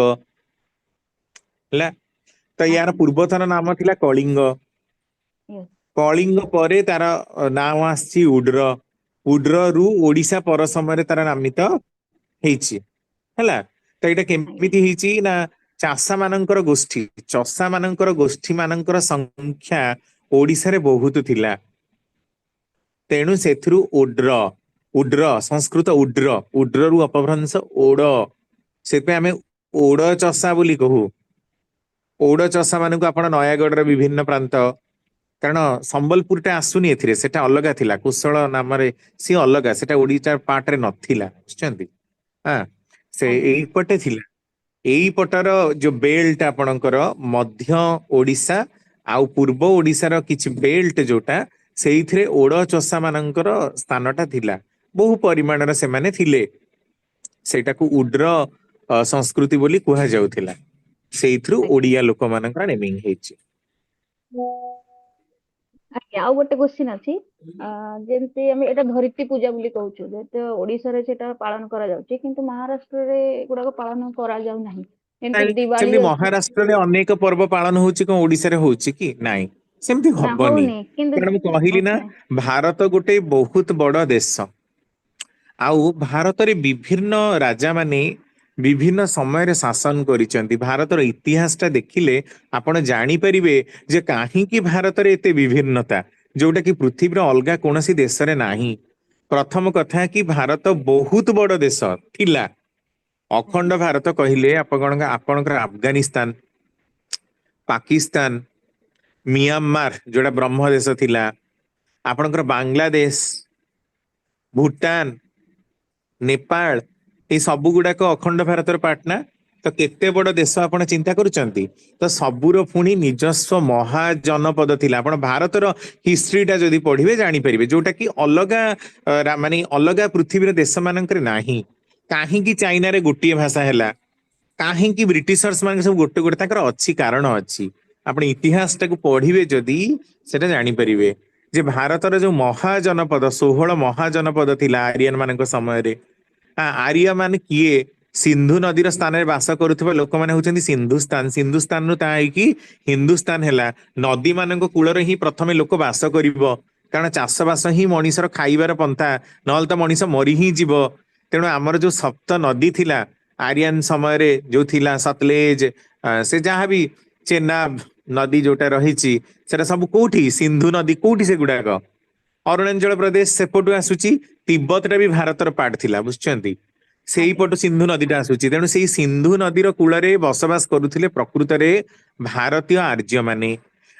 ହେଲା। ତ ୟାର ଆଜ୍ଞା, ପୂର୍ବତନ ନାମ ଥିଲା କଳିଙ୍ଗ। yes, କଳିଙ୍ଗ ପରେ ତାର ନାଁ ଆସିଛି ଉଡ୍ର। ଉଡ୍ରରୁ ଓଡିଶା ପର ସମୟରେ ତାର ନାମିତ ହେଇଛି ହେଲା। ତ ଏଇଟା ଆଜ୍ଞା, କେମିତି ହେଇଛି ନା, ଚାଷା ମାନଙ୍କର ଗୋଷ୍ଠୀ, ଚଷା ମାନଙ୍କର ଗୋଷ୍ଠୀ ମାନଙ୍କର ସଂଖ୍ୟା ଓଡିଶାରେ ବହୁତ ଥିଲା। ତେଣୁ ସେଥିରୁ ଉଡ୍ର ସଂସ୍କୃତ ଉଡ୍ରରୁ ଅପଭ୍ରଂଶ ଓଡ। ସେଥିପାଇଁ ଆମେ ଓଡ ଚଷା ବୋଲି କହୁ। ଓଡ ଚଷା ମାନଙ୍କୁ ଆପଣ ନୟାଗଡର ବିଭିନ୍ନ ପ୍ରାନ୍ତ, କାରଣ ସମ୍ବଲପୁର ଟା ଆସୁନି ଏଥିରେ, ସେଟା ଅଲଗା ଥିଲା। କୁଶଳ ନାମରେ ସିଏ ଅଲଗା, ସେଟା ଓଡିଶା ପାର୍ଟରେ ନଥିଲା, ବୁଝୁଛନ୍ତି? ସେ ଆଜ୍ଞା, ଏଇପଟେ ଥିଲା। ଏଇପଟର ଯୋଉ ବେଲ୍ଟ ଆପଣଙ୍କର ମଧ୍ୟ ଓଡିଶା ଆଉ ପୂର୍ବ ଓଡିଶାର କିଛି ବେଲ୍ଟ ଯୋଉଟା, ସେଇଥିରେ ଓଡ ଚଷା ମାନଙ୍କର ସ୍ଥାନଟା ଥିଲା। ବହୁ ପରିମାଣର ସେମାନେ ଥିଲେ। ସେଇଟାକୁ ଉଡ୍ର ସଂସ୍କୃତି ବୋଲି କୁହାଯାଉଥିଲା। ସେଇଥିରୁ ଆଜ୍ଞା, ଓଡିଆ ଲୋକମାନଙ୍କର ନେମିଂ ହେଇଛି। ଆଜ୍ଞା। ଆଉ ଗୋଟେ କ୍ୱେଶ୍ଚିନ୍ ଅଛି, ଯେମିତି ଆମେ ଏଇଟା ଧରିତ୍ରୀ ପୂଜା ବୋଲି କହୁଛୁ, ଯେହେତୁ ଓଡିଶାରେ ସେଟା ପାଳନ କରାଯାଉଛି, କିନ୍ତୁ ମହାରାଷ୍ଟ୍ରରେ ଏଗୁଡାକ ପାଳନ କରାଯାଉ ନାହିଁ। ଏମିତି ନାଇଁ, ଦିୱାଳୀ ସେମିତି ଅଛି, ମହାରାଷ୍ଟ୍ରରେ ଅନେକ ପର୍ବ ପାଳନ ହଉଛି, କଣ ଓଡିଶାରେ ହଉଛି କି? ନାଇଁ, ସେମିତି ନା ହବନି। ହଉନି କିନ୍ତୁ, କାରଣ ମୁଁ କହିଲି ନା, ଓକେ, ଭାରତ ଗୋଟେ ବହୁତ ବଡ ଦେଶ। ଆଉ ଭାରତରେ ବିଭିନ୍ନ ରାଜା ମାନେ ବିଭିନ୍ନ ସମୟରେ ଶାସନ କରିଛନ୍ତି। ଭାରତର ଇତିହାସ ଟା ଦେଖିଲେ ଆପଣ ଜାଣିପାରିବେ ଯେ କାହିଁକି ଭାରତରେ ଏତେ ବିଭିନ୍ନତା। जोटा कि पृथ्वी अलगा कौन सी देश रे नाही। प्रथम कथा कि भारत बहुत बड़ देश थिला। अखंड भारत कहले आपणकर अफगानिस्तान, पाकिस्तान, म्यांमार जोड़ा ब्रह्म देश थिला, आपणकर बांग्लादेश, भूटान, नेपाल, ये सब गुड़ाक अखंड भारतर पार्ट ना। तो केते बड़ देश आपण चिंता करूचंती। तो सबुर पुणी निजस्व महाजनपद थिला। आपण भारतर हिस्ट्रीटा जदि पढ़िबे जानि परिबे, जोटा कि अलगा माने अलगा पृथ्वीर देश मानकर नाही। काहेकि चाइना रे गोटिए भाषा हैला, काहेकि ब्रिटिशर्स मान सब गोटे गोटे ताकर अच्छी कारण अच्छी। आपण इतिहास टाकू पढ़िबे जदि सेटा जानि परिबे जे भारतर जो महाजनपद 16 महाजनपद थिला आर्यन मानक समय रे। आर्य मान किए सिंधु नदीर स्थान में बास करुवा लोक मैंने होती सिंधुस्तान। सिंधुस्तान रु कि हिंदुस्तान है। नदी मान कूलर ही प्रथम लोक बास कर, कारण चाषबास ही मनीषर खाइबार पंथा, नल तो मनीष मरी ही जीव। तेणु आमर जो सप्त नदी थिला आर्यन समय रे जो थिला सतलेज, से जहाँ भी चेनाब नदी जोटा रही सब कौटी सिंधु नदी कौटी से गुड़ाक अरुणाचल प्रदेश सेपटू आसूची। तिब्बत भी भारतर पार्ट थिला बुझुचंती, सेई पटु सिंधु नदीटा आसूची। तेणु से सिंधु नदीर कूଳରେ बसवास करुथिले प्रकृत रे भारतीय आर्य माने।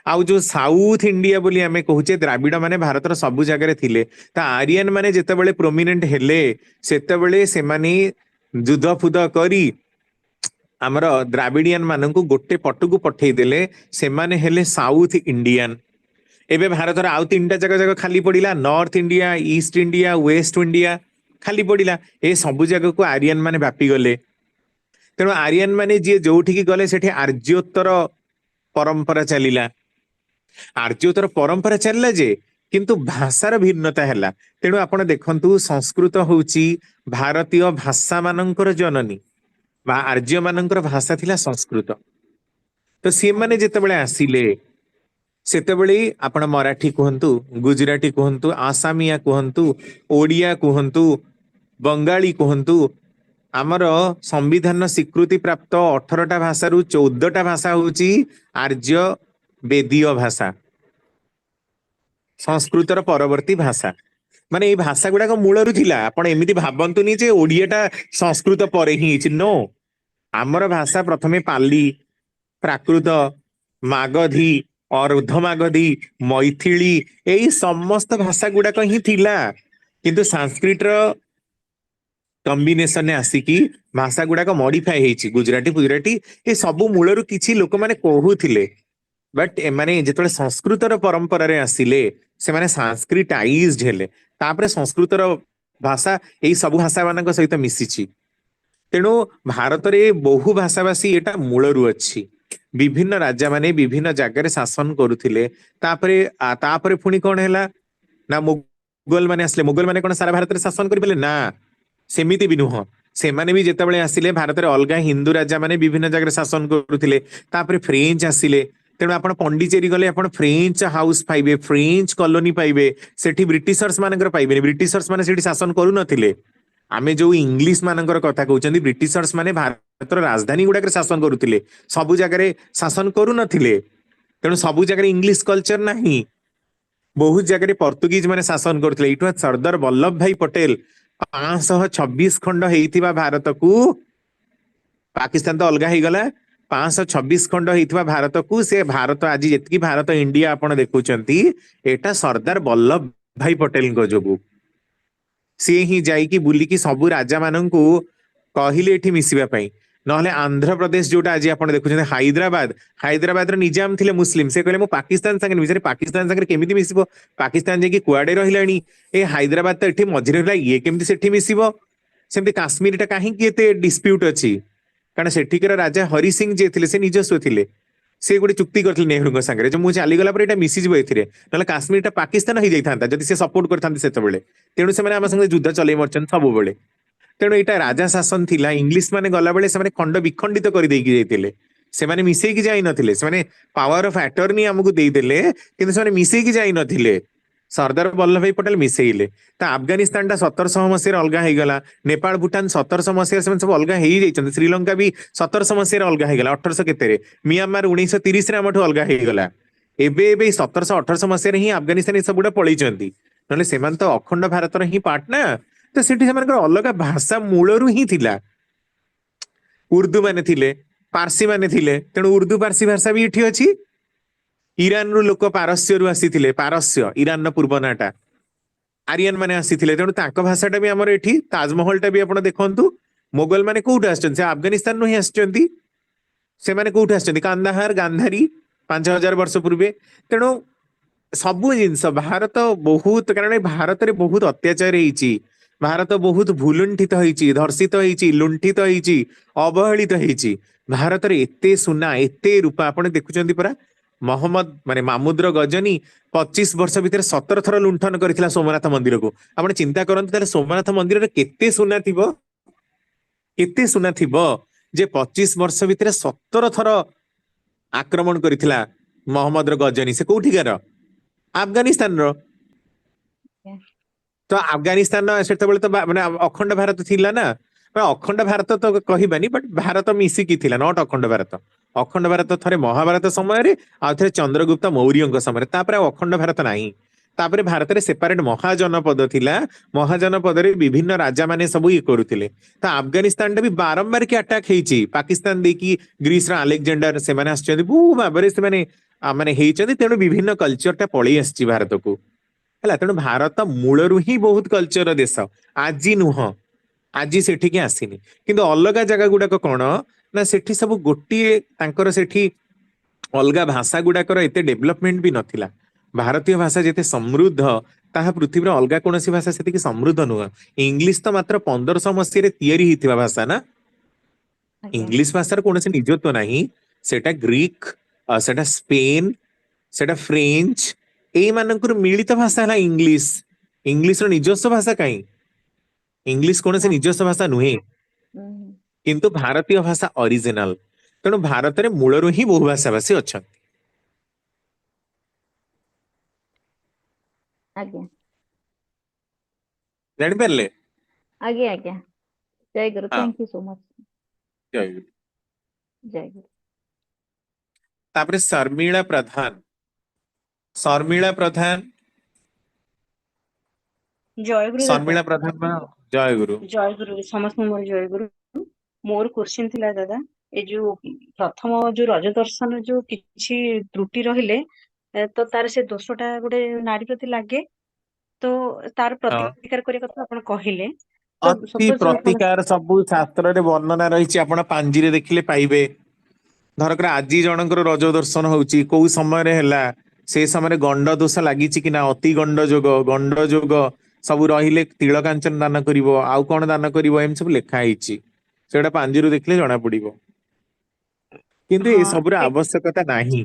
आउ जो साउथ इंडिया बोली आमे कहूचे द्राविड़ माने भारतर सबु जगह थिले। ता आर्यन माने जेतेबेले प्रोमिनेंट हेले सेतेबेले सेमानी युद्ध फुद्ध करी आमर द्राविडियन माननकु गोटे पटकु पठेई देले, सेमाने हेले साउथ इंडियन। एबे भारतर आउ तीनटा जगह खाली पड़िला, north India, east India, west India खाली पड़िला। ए सबु जगह को आर्यन माने व्यापी गले। तेणु आर्यन माने जी जोठी गले सेठी आर्योत्तर परंपरा चलिला। आर्योत्तर परंपरा चलला जे किंतु भाषार भिन्नता हैला। तेणु आपण देखंतु संस्कृत होउची भारतीय भाषा मानकर जननी, बा आर्य मानकर भाषा थिला संस्कृत। तो से माने जेतेबेले आसिले सेतेबेले आपण मराठी कहंतु, गुजराती कहंतु, आसामिया कहंतु, ओडिया कहंतु, बंगाली कहंतु, आमर संविधान स्वीकृति प्राप्त 18टा भाषा रु 14टा भाषा होची आर्य वेदीय भाषा, संस्कृतर परवर्ती भाषा। माने ये भाषा गुड़ाक मूलरू थिला। आपण एमिति भाबंतुनी जे ओडियाटा संस्कृत परे ही छि। नो, आमर भाषा प्रथमे पाली, प्राकृत, मागधी, अर्धमागधी, मैथिली, यही समस्त भाषा गुड़ाक ही थिला। किंतु संस्कृत कॉम्बिनेशन ने आसिकी भाषा गुड़ाक मॉडिफाई हेछि। गुजराती गुजराती ये सबु मूलरू किछि लोक माने कहूथिले, बट एमाने जेतले संस्कृतर परंपरा रे आसिले से माने संस्कृताइज्ड हेले। तापरे संस्कृतर भाषा एई सब भाषा मानक सहित मिसिछि। तेणु भारत रे बहु भाषाभाषी एटा मूलरू अछि। विभिन्न राजा माने विभिन्न जगह शासन करुथिले। तापरे पुणी कौन हैला ना मुगल माने आसले। मुगल माने कौन सारा भारत रे शासन करि पेले ना, सेमिति भी नुह। से माने भी जेतेबेले आसिले भारत रे अलगा हिंदू राजा माने विभिन्न जगह शासन करुथिले। तापरे फ्रेंच आसिले। तेणु आपण पंडिचेरी गले आपण फ्रेंच हाउस पाइबे, फ्रेंच कॉलोनी पाइबे। सेठी ब्रिटिशर्स मानकर पाइबे। ब्रिटिशर्स माने सेठी शासन करू नथिले। आमे जो इंग्लिश मानकर कथा कहउचंदी, ब्रिटिशर्स माने भारतर राजधानी गुड़ाक शासन करुथिले, सबु जगह शासन करू नथिले। तेणु सबु जगह इंग्लिश कल्चर नाही। बहुत जगह पोर्तुगीज माने शासन करथिले। इटवा सरदार वल्लभ भाई पटेल 526 खंड हेइथिबा भारत को, पाकिस्तान तो अलगा ही गला, 526 खंड हेइथिबा भारत को से भारत आज जेतकी भारत इंडिया आपण देखुचंती एटा सरदार वल्लभ भाई पटेल को जोगु। सी ही जाइकी बुलिकी सबु राजा माननकु कहिले एठी मिसिबा पई। नहले आंध्र प्रदेश जोटा आज आपण देखुचंती हैदराबाद रो निजाम थिले मुस्लिम। से कहले मु पाकिस्तान संगे मिसरे, पाकिस्तान संगे केमिति मिसिबो? पाकिस्तान जेकी कुआडे रहिलानी, ए हैदराबाद त एठी मझिरे रहला, ये केमिति सेठी मिसिबो? सेमति काश्मीरटा काहे कि एते डिस्प्यूट अछि? कारण सेठिकर राजा हरि सिंह जे थिले से निजस्व थिले। से गोटे चुक्ति करथिले नेहरू संगे, जो मु चली गला पर एटा मिसिजिबो एथिरे, नहले काश्मीरटा पाकिस्तान होई जाइथांता जदि से सपोर्ट करथांते सेतबेले। तेणु से माने आम संगे युद्ध चलै मरचन सब बेले। तेणु एटा राजा शासन थिला। इंग्लिश माने गला बेले से माने खंड विखंडित कर देकी जाइतिले। से माने मिसेकी जाई नथिले। से माने पावर ऑफ अटर्नी हमकु देई देले, किंतु से माने मिसेकी जाई नथिले। सरदार वल्लभ भाई पटेल मिसेइले। ता अफगानिस्तान टा 1700 मसीह अलगा हो गला। नेपाल भूटान 1700 मसीह से सब अलगा हो जाइछन। श्रीलंका भी 1700 मसीह अलगा हो गला। 1800 केते रे म्यांमार 1930 रे हमठु अलगा हो गला। ଏବେ ଏବେ 1700-1800 ମସିହାରେ ହିଁ ଆଫଗାନିସ୍ତାନ ଏ ସବୁଗୁଡା ପଳେଇଛନ୍ତି, ନହେଲେ ସେମାନେ ତ ଅଖଣ୍ଡ ଭାରତର ହିଁ ପାର୍ଟ ନା। ତ ସେଠି ସେମାନଙ୍କର ଅଲଗା ଭାଷା ମୂଳରୁ ହିଁ ଥିଲା। ଉର୍ଦ୍ଦୁ ମାନେ ଥିଲେ, ପାର୍ସି ମାନେ ଥିଲେ, ତେଣୁ ଉର୍ଦ୍ଦୁ ପାର୍ସି ଭାଷା ବି ଏଠି ଅଛି। ଇରାନରୁ ଲୋକ ପାରସ୍ୟରୁ ଆସିଥିଲେ, ପାରସ୍ୟ ଇରାନର ପୂର୍ବ ନାଁଟା, ଆରିଆନ ମାନେ ଆସିଥିଲେ, ତେଣୁ ତାଙ୍କ ଭାଷାଟା ବି ଆମର ଏଠି। ତାଜମହଲଟା ବି ଆପଣ ଦେଖନ୍ତୁ, ମୋଗଲ ମାନେ କୋଉଠୁ ଆସିଛନ୍ତି? ସେ ଆଫଗାନିସ୍ତାନରୁ ହିଁ ଆସିଛନ୍ତି। ସେମାନେ କୋଉଠୁ ଆସିଛନ୍ତି? କାନ୍ଦାହାର, ଗାନ୍ଧାରୀ, 5000 ବର୍ଷ ପୂର୍ବେ। ତେଣୁ ସବୁ ଜିନିଷ ଭାରତ ବହୁତ, କାରଣ ଏ ଭାରତରେ ବହୁତ ଅତ୍ୟାଚାର ହେଇଛି, ଭାରତ ବହୁତ ଭୁଲୁଣ୍ଠିତ ହେଇଛି, ଧର୍ଷିତ ହେଇଛି, ଲୁଣ୍ଠିତ ହେଇଛି, ଅବହେଳିତ ହେଇଛି। ଭାରତରେ ଏତେ ସୁନା, ଏତେ ରୂପା ଆପଣ ଦେଖୁଛନ୍ତି ପରା। ମହମ୍ମଦ ମାନେ ମାମୁଦ୍ର ଗଜନୀ 25 ବର୍ଷ ଭିତରେ 17 ଥର ଲୁଣ୍ଠନ କରିଥିଲା ସୋମନାଥ ମନ୍ଦିରକୁ। ଆପଣ ଚିନ୍ତା କରନ୍ତୁ ତାହେଲେ ସୋମନାଥ ମନ୍ଦିରରେ କେତେ ସୁନା ଥିବ, କେତେ ସୁନା ଥିବ ଯେ 25 ବର୍ଷ ଭିତରେ 17 ଥର ଆକ୍ରମଣ କରିଥିଲା ମହମ୍ମଦର ଗଜନୀ। ସେ କୋଉଠିକାର? ଆଫଗାନିସ୍ତାନର। ତ ଆଫଗାନିସ୍ତାନ ସେତେବେଳେ ତ ମାନେ ଅଖଣ୍ଡ ଭାରତ ଥିଲା ନା। ଅଖଣ୍ଡ ଭାରତ ତ କହିବାନି, ବଟ ଭାରତ ମିଶିକି ଥିଲା, ନଟ ଅଖଣ୍ଡ ଭାରତ। ଅଖଣ୍ଡ ଭାରତ ଥରେ ମହାଭାରତ ସମୟରେ, ଆଉ ଥରେ ଚନ୍ଦ୍ରଗୁପ୍ତ ମୌର୍ୟଙ୍କ ସମୟରେ, ତାପରେ ଆଉ ଅଖଣ୍ଡ ଭାରତ ନାହିଁ। ତାପରେ ଭାରତରେ ସେପାରେଟ ମହାଜନପଦ ଥିଲା, ମହାଜନପଦରେ ବିଭିନ୍ନ ରାଜା ମାନେ ସବୁ ଇଏ କରୁଥିଲେ। ତ ଆଫଗାନିସ୍ତାନଟା ବି ବାରମ୍ବାର କି ଆଟାକ ହେଇଛି, ପାକିସ୍ତାନ ଦେଇକି ଗ୍ରୀସର ଆଲେକଜାଣ୍ଡାର ସେମାନେ ଆସିଛନ୍ତି, ବହୁ ଭାବରେ ସେମାନେ ମାନେ ହେଇଛନ୍ତି। ତେଣୁ ବିଭିନ୍ନ କଲଚରଟା ପଳେଇ ଆସିଛି ଭାରତକୁ ହେଲା। ତେଣୁ ଭାରତ ମୂଳରୁ ହିଁ ବହୁତ କଲଚର ଦେଶ, ଆଜି ନୁହଁ, ଆଜି ସେଠିକି ଆସିନି। କିନ୍ତୁ ଅଲଗା ଜାଗା ଗୁଡାକ କଣ ନା, ସେଠି ସବୁ ଗୋଟିଏ ତାଙ୍କର ସେଠି ଅଲଗା ଭାଷା ଗୁଡାକର ଏତେ ଡେଭଲପମେଣ୍ଟ ବି ନଥିଲା। ଭାରତୀୟ ଭାଷା ଯେତେ ସମୃଦ୍ଧ, ତାହା ପୃଥିବୀର ଅଲଗା କୌଣସି ଭାଷା ସେତିକି ସମୃଦ୍ଧ ନୁହଁ। ଇଂଲିଶ ତ ମାତ୍ର 1500 ମସିହାରେ ତିଆରି ହେଇଥିବା ଭାଷା ନା। ଆଜ୍ଞା ଇଂଲିଶ ଭାଷାର କୌଣସି ନିଜତ୍ୱ ନାହିଁ। ସେଟା ଗ୍ରୀକ, ସେଟା ସ୍ପେନ, ସେଟା ଫ୍ରେଞ୍ଚ, ଏଇମାନଙ୍କର ମିଳିତ ଭାଷା ହେଲା ଇଂଲିଶ। ଇଂଲିଶର ନିଜସ୍ୱ ଭାଷା କାହିଁ? ଇଂଲିଶ କୌଣସି ନାହିଁ। ନିଜସ୍ୱ ଭାଷା ନୁହେଁ, କିନ୍ତୁ ଭାରତୀୟ ଭାଷା ଅରିଜିନାଲ। ତେଣୁ ଭାରତରେ ମୂଳରୁ ହିଁ ବହୁ ଭାଷାଭାଷୀ ଅଛନ୍ତି। ଆଜ୍ଞା ଜାଣିପାରିଲେ? ଆଜ୍ଞା ଆଜ୍ଞା। ଜୟ ଗୁରୁ, ହଁ, ଥ୍ୟାଙ୍କ ୟୁ ସୋ ମଚ୍। ଜୟ ଗୁରୁ। ଜୟ ଗୁରୁ। ତାପରେ ଶର୍ମିଳା ପ୍ରଧାନ, ଶର୍ମିଳା ପ୍ରଧାନ, ଜୟଗୁରୁ ଦାଦା। ଶର୍ମିଳା ପ୍ରଧାନ, ଜୟଗୁରୁ। ଜୟଗୁରୁ, ସମସ୍ତଙ୍କୁ ମୋର ଜୟଗୁରୁ। ମୋର କୋଶ୍ଚିନ୍ ଥିଲା ଦାଦା, ଏ ଯୋଉ ପ୍ରଥମ ଯୋଉ ରଜ ଦର୍ଶନ ଯୋଉ କିଛି ତ୍ରୁଟି ରହିଲେ ତ ତାର ସେ ଦୋଷଟା ଗୋଟେ ନାରୀ ପ୍ରତି ଲାଗେ, ତ ତାର ହଁ, ପ୍ରତିକାର କରିବା କଥା ଆପଣ କହିଲେ। ତ ଅତି ସପୋଜ ପ୍ରତିକାର ସବୁ ଶାସ୍ତ୍ରରେ ବର୍ଣ୍ଣନା ରହିଛି, ଆପଣ ପାଞ୍ଜିରେ ଦେଖିଲେ ପାଇବେ। ଧରକର ଆଜି ଜଣଙ୍କର ରଜ ଦର୍ଶନ ହଉଛି, କୋଉ ସମୟରେ ହେଲା, ସେ ସମୟରେ ଗଣ୍ଡ ଦୋଷ ଲାଗିଛି କି ନା, ଅତି ଗଣ୍ଡ ଯୋଗ, ଗଣ୍ଡ ଯୋଗ ସବୁ ରହିଲେ ତିଳ କାଞ୍ଚନ ଦାନ କରିବ, ଆଉ କଣ ଦାନ କରିବ, ଏମିତି ସବୁ ଲେଖା ହେଇଛି। ସେଟା ପାଞ୍ଜିରୁ ଦେଖିଲେ ଜଣା ପଡିବ। କିନ୍ତୁ ହଁ ଏସବୁର ଆବଶ୍ୟକତା ନାହିଁ।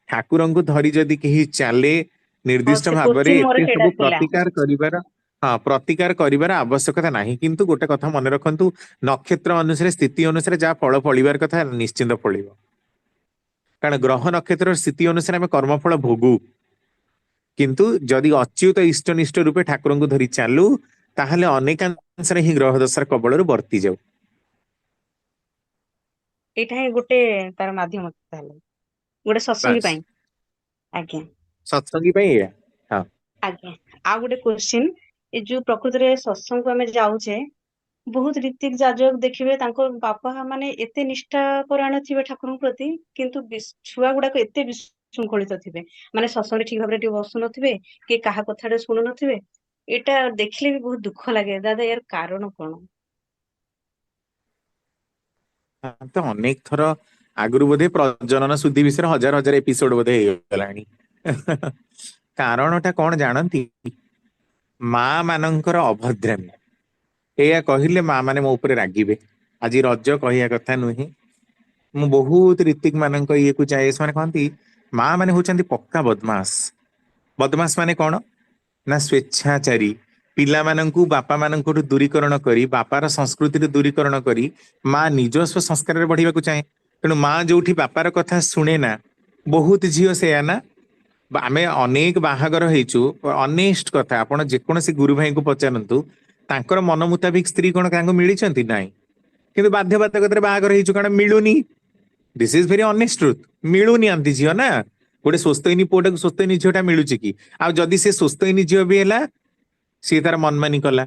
ଠାକୁରଙ୍କୁ ଧରି ଯଦି କେହି ଚାଲେ ହଁ ନିର୍ଦ୍ଦିଷ୍ଟ ସେ ଭାବରେ, କୋଶ୍ଚିନ୍ ମୋର ଏତେ ସେଇଟା ସବୁ ଥିଲା। ପ୍ରତିକାର କରିବାର, ହଁ, ପ୍ରତିକାର କରିବାର ଆବଶ୍ୟକତା ନାହିଁ। କିନ୍ତୁ ଗୋଟେ କଥା ମନେ ରଖନ୍ତୁ, ନକ୍ଷତ୍ର ଅନୁସାରେ, ସ୍ଥିତି ଅନୁସାରେ ଯାହା ଫଳ ଫଳିବାର କଥା ନିଶ୍ଚିନ୍ତ ଫଳିବ। କାରଣ ଗ୍ରହ ନକ୍ଷତ୍ରର ସ୍ଥିତି ଅନୁସାରେ ଆମେ କର୍ମଫଳ ଭୋଗୁ। କିନ୍ତୁ ଯଦି ଅଚ୍ୟୁତ ଇଷ୍ଟନିଷ୍ଠ ରୂପେ ଠାକୁରଙ୍କୁ ଧରି ଚାଲୁ, ତାହେଲେ ଅନେକାଂଶରେ ହିଁ ଗ୍ରହ ଦଶାର କବଳରୁ ବର୍ତ୍ତି ଯାଉ। ଏଇଟା ହିଁ ଗୋଟେ ତାର ମାଧ୍ୟମ ତାହେଲେ, ଗୋଟେ ସତ୍ସଙ୍ଗୀ ବାସ୍, ପାଇଁ। ଆଜ୍ଞା ସତ୍ସଙ୍ଗୀ ପାଇଁ ଏଇଆ। ହଁ, ଆଜ୍ଞା। ଆଉ ଗୋଟେ କୋଶ୍ଚିନ୍, ଏ ଯୋଉ ପ୍ରକୃତରେ ସତ୍ସଙ୍ଗକୁ ଆମେ ଯାଉଛେ, ବହୁତ ରୀତିକ୍ ଯାଜକ ଦେଖିବେ ତାଙ୍କ ବାପା ମାନେ ଏତେ ନିଷ୍ଠାପରାୟଣ ଥିବେ ଠାକୁରଙ୍କ ପ୍ରତି, କିନ୍ତୁ ଛୁଆ ଗୁଡାକ ଏତେ ବିଶୃଙ୍ଖଳିତ ଥିବେ, ମାନେ ସତ୍ସଙ୍ଗରେ ଠିକ ଭାବରେ ଟିକେ ବସୁନଥିବେ, କି କାହା କଥାଟା ଶୁଣୁ ନଥିବେ। ଏଇଟା ଦେଖିଲେ ବି ବହୁତ ଦୁଃଖ ଲାଗେ ଦାଦା, ୟାର କାରଣ କଣ? ତ ଅନେକ ଥର ଆଗରୁ ବୋଧେ ପ୍ରଜନନ ଶୁଦ୍ଧି ବିଷୟରେ ହଜାର ହଜାର ଏପିସୋଡ ବୋଧେ ହେଇଗଲାଣି। କାରଣଟା କଣ ଜାଣନ୍ତି? ମା ମାନଙ୍କର ଅଭଦ୍ରାମୀ। ଏଇଆ କହିଲେ ମା ମାନେ ମୋ ଉପରେ ରାଗିବେ, ଆଜି ରଜ କହିବା କଥା ନୁହେଁ। ମୁଁ ବହୁତ ରୀତିକ ମାନଙ୍କ ଇଏକୁ ଯାଏ, ସେମାନେ କହନ୍ତି ମା ମାନେ ହଉଛନ୍ତି ପକ୍କା ବଦମାସ। ବଦମାସ ମାନେ କଣ ନା, ସ୍ୱେଚ୍ଛାଚାରୀ। ପିଲାମାନଙ୍କୁ ବାପା ମାନଙ୍କଠୁ ଦୂରୀକରଣ କରି, ବାପାର ସଂସ୍କୃତିରୁ ଦୂରୀକରଣ କରି ମା ନିଜସ୍ୱ ସଂସ୍କାରରେ ବଢିବାକୁ ଚାହେଁ। ତେଣୁ ମା ଯୋଉଠି ବାପାର କଥା ଶୁଣେ ନା, ବହୁତ ଝିଅ ସେୟା ନା। ଆମେ ଅନେକ ବାହାଘର ହେଇଛୁ, ଅନେଷ୍ଟ କଥା, ଆପଣ ଯେକୌଣସି ଗୁରୁ ଭାଇଙ୍କୁ ପଚାରନ୍ତୁ, ତାଙ୍କର ମନ ମୁତାବିକ ସ୍ତ୍ରୀ କଣ ତାଙ୍କୁ ମିଳିଛନ୍ତି? ନାଇଁ। କିନ୍ତୁ ବାଧ୍ୟବାଧକତାରେ ବାହାଘର ହେଇଛୁ, କାରଣ ମିଳୁନି। This is very honest truth. ମିଳୁନି ଆନ୍ତି ଝିଅ ନା, गोटे स्वस्थनी पुओटा स्वस्थनी झीटा मिलूची कि आ जदि से स्वस्थनी झील भी है सी तार मनमानी कला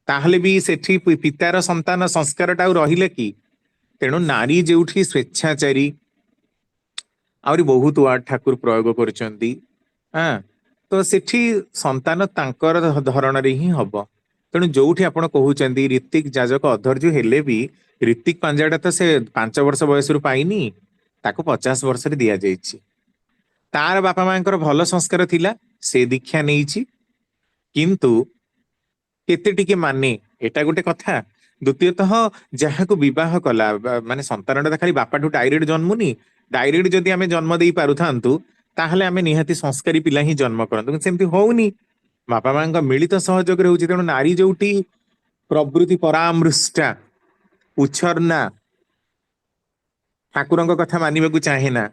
ताहले भी सेठी पितार संतान संस्कार रहिले कि तेणु नारी जोठी स्वेच्छाचारी आहरी बहुत वार्ड ठाकुर प्रयोग करचंदी हाँ तो सेठी संतान तांकर धरण ही हब तेणु जोठी आपण कहउचंदी ऋतिक जाजक अधर्य हेले भी ऋतिक पांजाटा तो से 5 वर्ष बयस रु पाइनी ताको 50 वर्ष रे दिया जाइछि तार बापा मांकर भल संस्कार थिला से दीक्षा नेइछि किंतु केते टिके माने एटा गोटे कथा द्वितीयतः जहाँ को विवाह कला माने संतान खाली बापाठू डायरेक्ट जन्मुनी डायरेक्ट जदि आमे जन्म दे पारु थांतु ताहले आमे निहाती संस्कारी पिला ही जन्म करंतु सेमती होउनी बापा मांका मिलित सहयोग रे होउछि तेणु नारी जोटी प्रवृत्ति परामृष्टा उछरना ठाकुरଙ୍କ କଥା मानिବାକୁ चाहे ना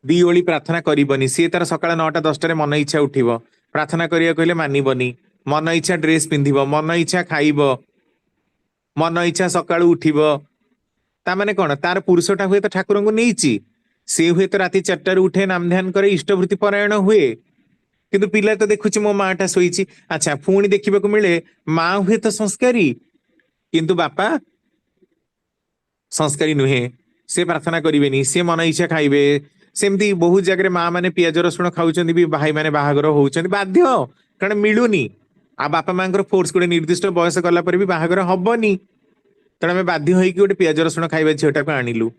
दी ओली प्रार्थना करिबनी सी तार सकाळ 9टा 10टा रे मन इच्छा उठिबो प्रार्थना करिया कहले मानिबनी मन इच्छा ड्रेस पिंधिबो मन इच्छा खाइबो मन इच्छा सकाळ उठिबो ता माने कोन तार पुरुषटा हुए तो ठाकुरଙ୍କୁ नेइची से हुए तो राति 4टा रे उठे नाम ध्यान करे इष्टवृत्ति परायण हुए किंतु पिला तो देखुची मो माटा सोईची अच्छा पुणी देखिबाकू मिले माँ हुए तो संस्कारी किंतु बापा संस्कारी नुहे से प्रार्थना करिवेनी से मन इच्छा खाइबे सेमती बहुत जगह माँ माने पियाज रसुण खाउचंदी भी भाई माने बाहागर होउचंदी बाध्य कारण मिलुनी आ बापा मांकर फोर्स गोटे निर्दिष्ट बयस गला पर भी बाहागर हबनी तेणु आम बाध्य होइकी गोटे पियाज रसुण खाइबा झीटा को आनिलु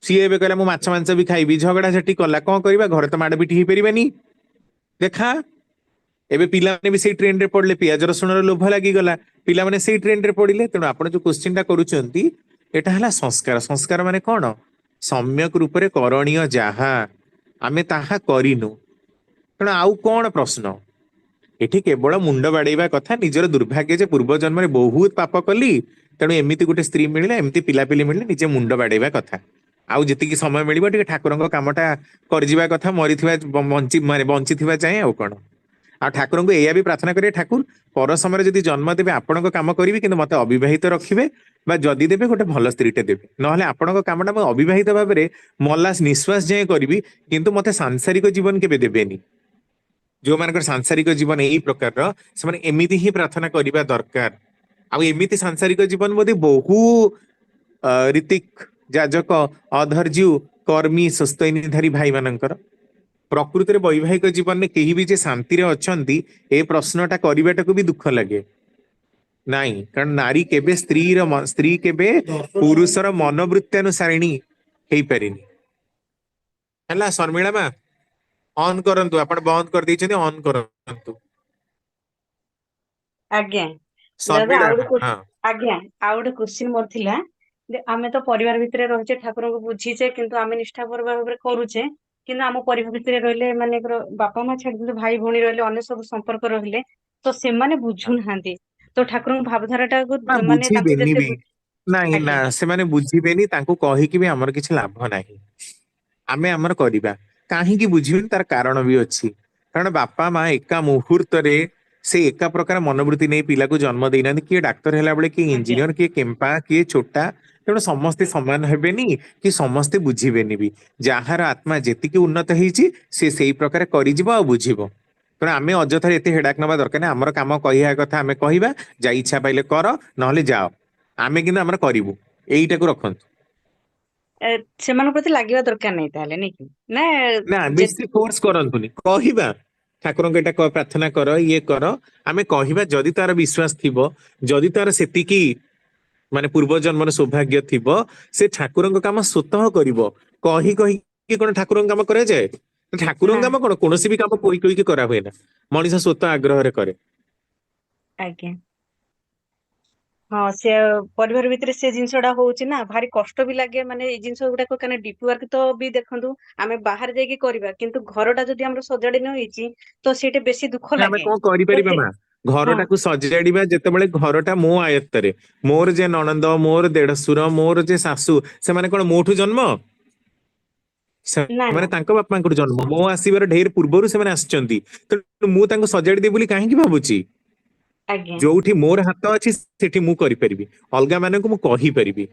सी एबे कहला मु माछ मांस भी खाइबी झगड़ा झटी कला कौन करबा घर तो माड़ पिटी हो परिबानी देखा एबे पिला माने भी सेई ट्रेंड रे पड़ले पियाज रसुण रो लोभ लागी गला पिला माने सेई ट्रेंड रे पड़िले तेणु आपण जो क्वेश्चन टा करूचंती एटा हला संस्कार संस्कार माने कोन सम्यक रूप रे करणीय जाहा आमे ताहा करिनु तेणु आउ कोन प्रश्न एठी केवल मुंड बाड़ेबा कथा निजर दुर्भाग्य जे पूर्व जन्म रे बहुत पाप कली तेणु एमिति गोटे स्त्री मिलिला एमिति पिलापिली मिलिले निजे मुंड बाड़ेबा कथा आउ जेतिकी समय मिलिबो टिके ठाकुरଙ୍କ कामटा करजिबा कथा मरिथिबा बंचिथिबा चाहे आउ कोन आ ठाकुरଙ୍କୁ एया भी प्रार्थना करिए ठाकुर पर समय जदि जन्म देबे आपणଙ୍କ काम करिवि किंतु मते अविवाहित रखिबे बा जदि देबे गोटे भल स्त्रीटे देबे नहले आपणଙ୍କ कामटा म अविवाहित भाबरे मल्ला निश्वास जाय करिवि किंतु मते सांसारिक जीवन केबे देबेनी जो मानकर सांसारिक जीवन एई प्रकार से माने एमिति ही प्रार्थना करिबा दरकार आ एमिति सांसारिक जीवन बोधे बहु ऋतिक जाजक अधर्जु कर्मी सुस्तैनीधारी भाई मानकर प्रकृति रे वैवाहिक जीवन में केही भी जे शांति रे अछंती ए प्रश्नटा करिबाटाको भी दुख लगे नाही कारण नारी केबे स्त्री केबे पुरुषर मनोवृत्ति अनुसारिणी हेई परिनी हला शर्मिला मा ऑन करंतु आपण बंद कर दैछथि ऑन करंतु आज्ञा शर्मिला दादा हां आज्ञा आ गोटे क्वेश्चन मोर थिला जे आमे तो परिवार भितरे रहचे ठाकुर को बुझीचे किंतु आमे निष्ठापर भाबरे करूचे किंतु आम परिवार भितरे रहले माने बापा माँ छाड़ी भाई भौणी रहले अन्य सब संपर्क रहले तो से माने बुझु नाहांती तो ठाकुर भावधाराटा को ना माने बुझी तांको बेनी जते भी नहीं ना आज्ञा से माने बुझी बेनी तांको कहि कि भी हमर किछ लाभ नाही आमे हमर करिबा काहे की बुझिबेनी तार कारण भी अछि कारण बापा माँ एका मुहूर्त रे से एका प्रकार मनोवृत्ति नहीं पिला को जन्म देना किए डाक्टर हैला बेले कि आज्ञा इंजीनियर किए केम्पा किए छोटा तेणु समस्ते समान हेबेनी कि समस्ते बुझिबेनी भी जहार आत्मा जेतिकी उन्नत ହେଇଛି से सेई प्रकार करिजिबो आ बुझिबो तेणु आमे अजथारे एते हेडाक नबा दरकार नै हमर काम कहिया कथा आमे कहिबा जा इच्छा पाइले कर नहले जाओ आमे किंतु हमर करिवु एईटाको रखंतु सेमान प्रति लागिबा दरकार नै ताले नै कि ना ना जे बेसी फोर्स करंतुनी कहिबा ठाकुरଙ୍କ एटा प्रार्थना कर ये कर आमे कहिबा जदि तार विश्वास थिबो जदि तार सेतिकी माने पूर्व जन्मर सौभाग्य थिबो से ठाकुरଙ୍କ काम स्वतः करिवो कहि कहि कि कोन ठाकुरଙ୍କ काम करे जाय ठाकुरଙ୍କ ना काम कोन कोनोसी भी काम कोई कोई के करा हुए ना मनीष स्वतः आग्रह रे करे आज्ञा हाँ से परिवार भितर से जिनसटा होउची ना भारी कष्ट भी लागे माने ए जिनस गुडाक काने डीपी वर्क तो भी देखंतु आमे बाहर जाई के करबा किंतु घरटा जदी हमर सजाडी न होईची तो सेटे बेसी दुख ना आमे लागे कोन करि तो परिबा से मा हाँ घरटाकू सजाड़िबा जेतेबेले घरटा मो आयत्तरे मोर जे ननंद मोर देढसुर मोर जे सासू से माने कोन मोठू जन्म से ना माने ना तांको बापांकुर जन्म मो आसीबार ढेर पूर्वरु से माने आछंती तो मु तांको सजाड़ी दे बोली काहे की भाबुची आज्ञा जोठी मोर हाथ अछि सेठी मु करि परिबी अलगा माने को मु कहि परिबी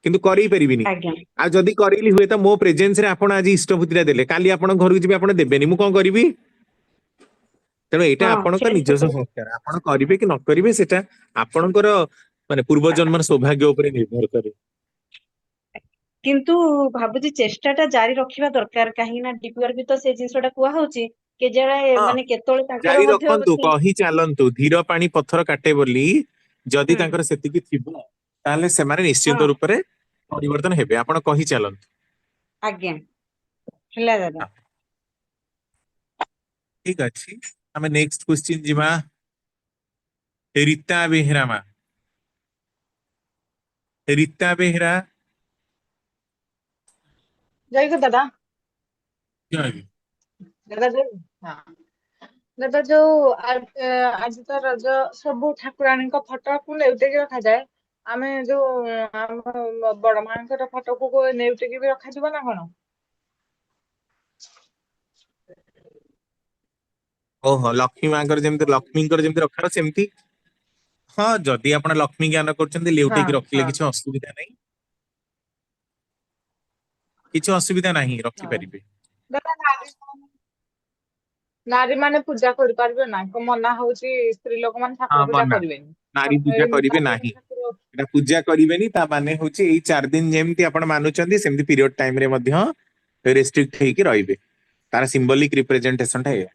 କିନ୍ତୁ କରେଇ ପାରିବିନି। ଆଜ୍ଞା ଆଉ ଯଦି କରେଇଲି ହୁଏତ ମୋ ପ୍ରେଜେନ୍ସ ରେ ଆପଣ ଆଜି ଇଷ୍ଟପତିଟା ଦେଲେ, କାଲି ଆପଣ ଘରକୁ ଯିବେ ଆପଣ ଦେବେନି, ମୁଁ କଣ କରିବି? ତେଣୁ ଏଇଟା ହଁ ଆପଣଙ୍କ ସେଇଟା ନିଜସ୍ୱ ସତ। ସଂସ୍କାର, ଆପଣ କରିବେ କି ନ କରିବେ ସେଟା ଆପଣଙ୍କର ମାନେ ପୂର୍ବ ଜନ୍ମର ସୌଭାଗ୍ୟ ଉପରେ ନିର୍ଭର କରେ। କିନ୍ତୁ ଭାବୁଛି ଚେଷ୍ଟା ଟା ଜାରି ରଖିବା ଦରକାର, କାହିଁକି ନା ଡିପିଆର ବି ତ ସେ ଜିନିଷଟା କୁହା ହଉଛି କେଜାଳେ ହଁ ମାନେ କେତେବେଳେ ତାଙ୍କର ଜାରି ମଧ୍ୟ ରଖନ୍ତୁ, କହି ଚାଲନ୍ତୁ, ଧୀର ପାଣି ପଥର କାଟେ ବୋଲି। ଯଦି ହୁଁ ତାଙ୍କର ସେତିକି ଥିବ ତାହେଲେ ସେମାନେ ନିଶ୍ଚିତ ହଁ ରୂପରେ ପରିବର୍ତ୍ତନ ହେବେ, ଆପଣ କହି ଚାଲନ୍ତୁ। ଆଜ୍ଞା ହେଲା ଦାଦା। ହଁ, ଠିକ ଅଛି, ଆମେ ନେକ୍ସଟ କ୍ୱେଶ୍ଚିନ୍ ଯିବା। ରୀତା ବେହେରା ମା, ରୀତା ବେହେରା। ଜୟ ଗୁରୁ ଦାଦା। ଜୟ। ଦାଦା ଯୋଉ ହଁ ଦାଦା ଯୋଉ ଆଜି ତ ରଜ, ସବୁ ଠାକୁରାଣୀଙ୍କ ଫଟୋକୁ ନେଉଟେଇକି ରଖାଯାଏ। ଆମେ ଯୋଉ ଆମ ବଡ ମାଙ୍କର ଫଟୋକୁ ନେଉଟିକି ବି ରଖାଯିବ ନା କଣ? ଓହୋ, ଲକ୍ଷ୍ମୀ ମାଙ୍କର ଯେମିତି, ଲକ୍ଷ୍ମୀଙ୍କର ଯେମିତି ରଖିବାର ସେମିତି। ହଁ ଯଦି ଆପଣ ଲକ୍ଷ୍ମୀ ଜ୍ଞାନ କରୁଛନ୍ତି ହଁ ଲେଉଟେଇକି ରଖିଲେ ହଁ କିଛି ଅସୁବିଧା ନାହିଁ। କିଛି ଅସୁବିଧା ନାହିଁ, ହଁ ରଖିପାରିବେ। ଦାଦା ନାରୀ ମାନେ ପୂଜା କରିପାରିବେ ନାହିଁ, ମନା ହଉଛି ସ୍ତ୍ରୀ ଲୋକମାନେ ହଁ ଠାକୁର ପୂଜା ମନା, କରିବେନି। ନାରୀ ପୂଜା ଏମିତି କରିବେ ତାପରେ ନାହିଁ, ଠାକୁର ଏଟା ପୂଜା କରିବେନି। ତା ମାନେ ହଉଛି ଏଇ 4 ଦିନ ଯେମିତି ଆପଣ ମାନୁଛନ୍ତି ସେମିତି ପିରିୟଡ ଟାଇମ ରେ ମଧ୍ୟ ରେଷ୍ଟ୍ରିକ୍ଟ ହେଇକି ରହିବେ, ତାର ସିମ୍ବଲିକ ରିପ୍ରେଜେଣ୍ଟେସନ ଟା ଏଇଆ।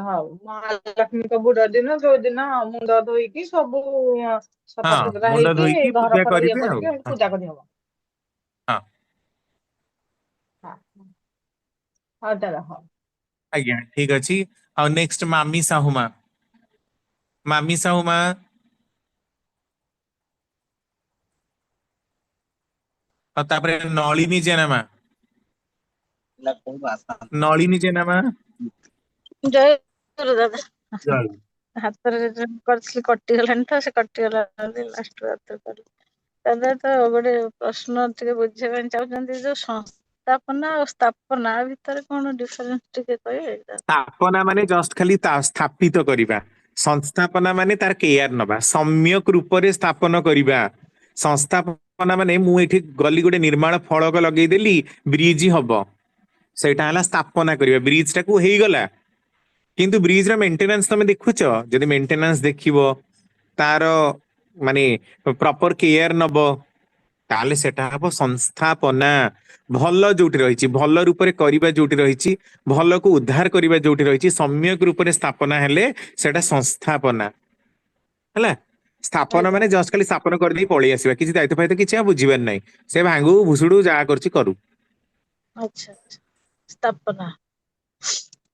ହଉ, ମହାଲକ୍ଷ୍ମୀଙ୍କ ବୁଡ ଦିନ, ଯୋଉ ଦିନ ମୁଣ୍ଡ ଧୋଇକି ସବୁ ହଁ ସଫାସୁତୁରା ମୁଣ୍ଡ ହେଇକି ଧୋଇକି ଘର ପୂଜା ଫର ଇଏ କରିବେ ଆଉ କରିକି ହଁ ପୂଜା କରିହବ। ହଁ ହଁ ହଉ ଦାଦା ହଉ। ଆଜ୍ଞା ଠିକ ଅଛି। ଆଉ ନେକ୍ସଟ ମାମି ସାହୁ ମା, ମାମି ସାହୁ ମା। ଆଉ ତାପରେ ନଳିନୀ ଜେନା ମା, ନଳିନୀ ଜେନା ମା। ଜୟ ଗୁରୁ ଦାଦା। ଜୟ। ହାତରେ କରିଥିଲି କଟିଗଲାଣି ତ, ସେ କଟିଗଲା ଲାଷ୍ଟ ହାତରେ କଲି। ଦାଦା ତ ଗୋଟେ ପ୍ରଶ୍ନ ଟିକେ ବୁଝିବା ପାଇଁ ଚାହୁଁଛନ୍ତି, ଯୋଉ ସଂସ୍ଥାପନା ଆଉ ସ୍ଥାପନା ଭିତରେ କଣ ଡିଫରେନ୍ସ ଟିକେ କହିବେ? ସ୍ଥାପନା ମାନେ ଜଷ୍ଟ ଖାଲି ସ୍ଥାପିତ କରିବା। ସଂସ୍ଥାପନା ମାନେ ତାର କେୟାର ନବା, ସମ୍ୟକ ରୂପରେ ସ୍ଥାପନ କରିବା। ସଂସ୍ଥାପନା ମାନେ ମୁଁ ଏଠି ଗଲି ଗୋଟେ ନିର୍ମାଣ ଫଳକ ଲଗେଇଦେଲି ବ୍ରିଜ ହବ, ସେଇଟା ହେଲା ସ୍ଥାପନା କରିବା। ବ୍ରିଜ ଟାକୁ ହେଇଗଲା, କିନ୍ତୁ ବ୍ରିଜ ର ମେଣ୍ଟେନାନ୍ସ ତମେ ଦେଖୁଛ? ଯଦି ମେଣ୍ଟେନାନ୍ସ ଦେଖିବ, ତାର ମାନେ ପ୍ରପର କେୟାର ନବ, ତାହେଲେ ସେଟା ହବ ସଂସ୍ଥାପନା। ଭଲ ଯୋଉଠି ରହିଛି, ଭଲ ରୂପରେ କରିବା ଯୋଉଠି ରହିଛି, ଭଲକୁ ଉଦ୍ଧାର କରିବା ଯୋଉଠି ରହିଛି, ସମ୍ୟକ ରୂପରେ ସ୍ଥାପନା ହେଲେ ସେଟା ସଂସ୍ଥାପନା ହେଲା। ସ୍ଥାପନ ଆଜ୍ଞା ମାନେ ଜଷ୍ଟ ଖାଲି ସ୍ଥାପନ କରିଦେଇ ପଳେଇ ଆସିବା, କିଛି ଦାୟିତ୍ୱ ଫାଇତ୍ୱ କିଛି ଆଉ ବୁଝିବାର ନାହିଁ। ସେ ଭାଙ୍ଗୁ ଭୁଷୁଡୁ ଯାହା କରୁଛି କରୁ। ଆଚ୍ଛା ଆଚ୍ଛା, ସ୍ଥାପନା।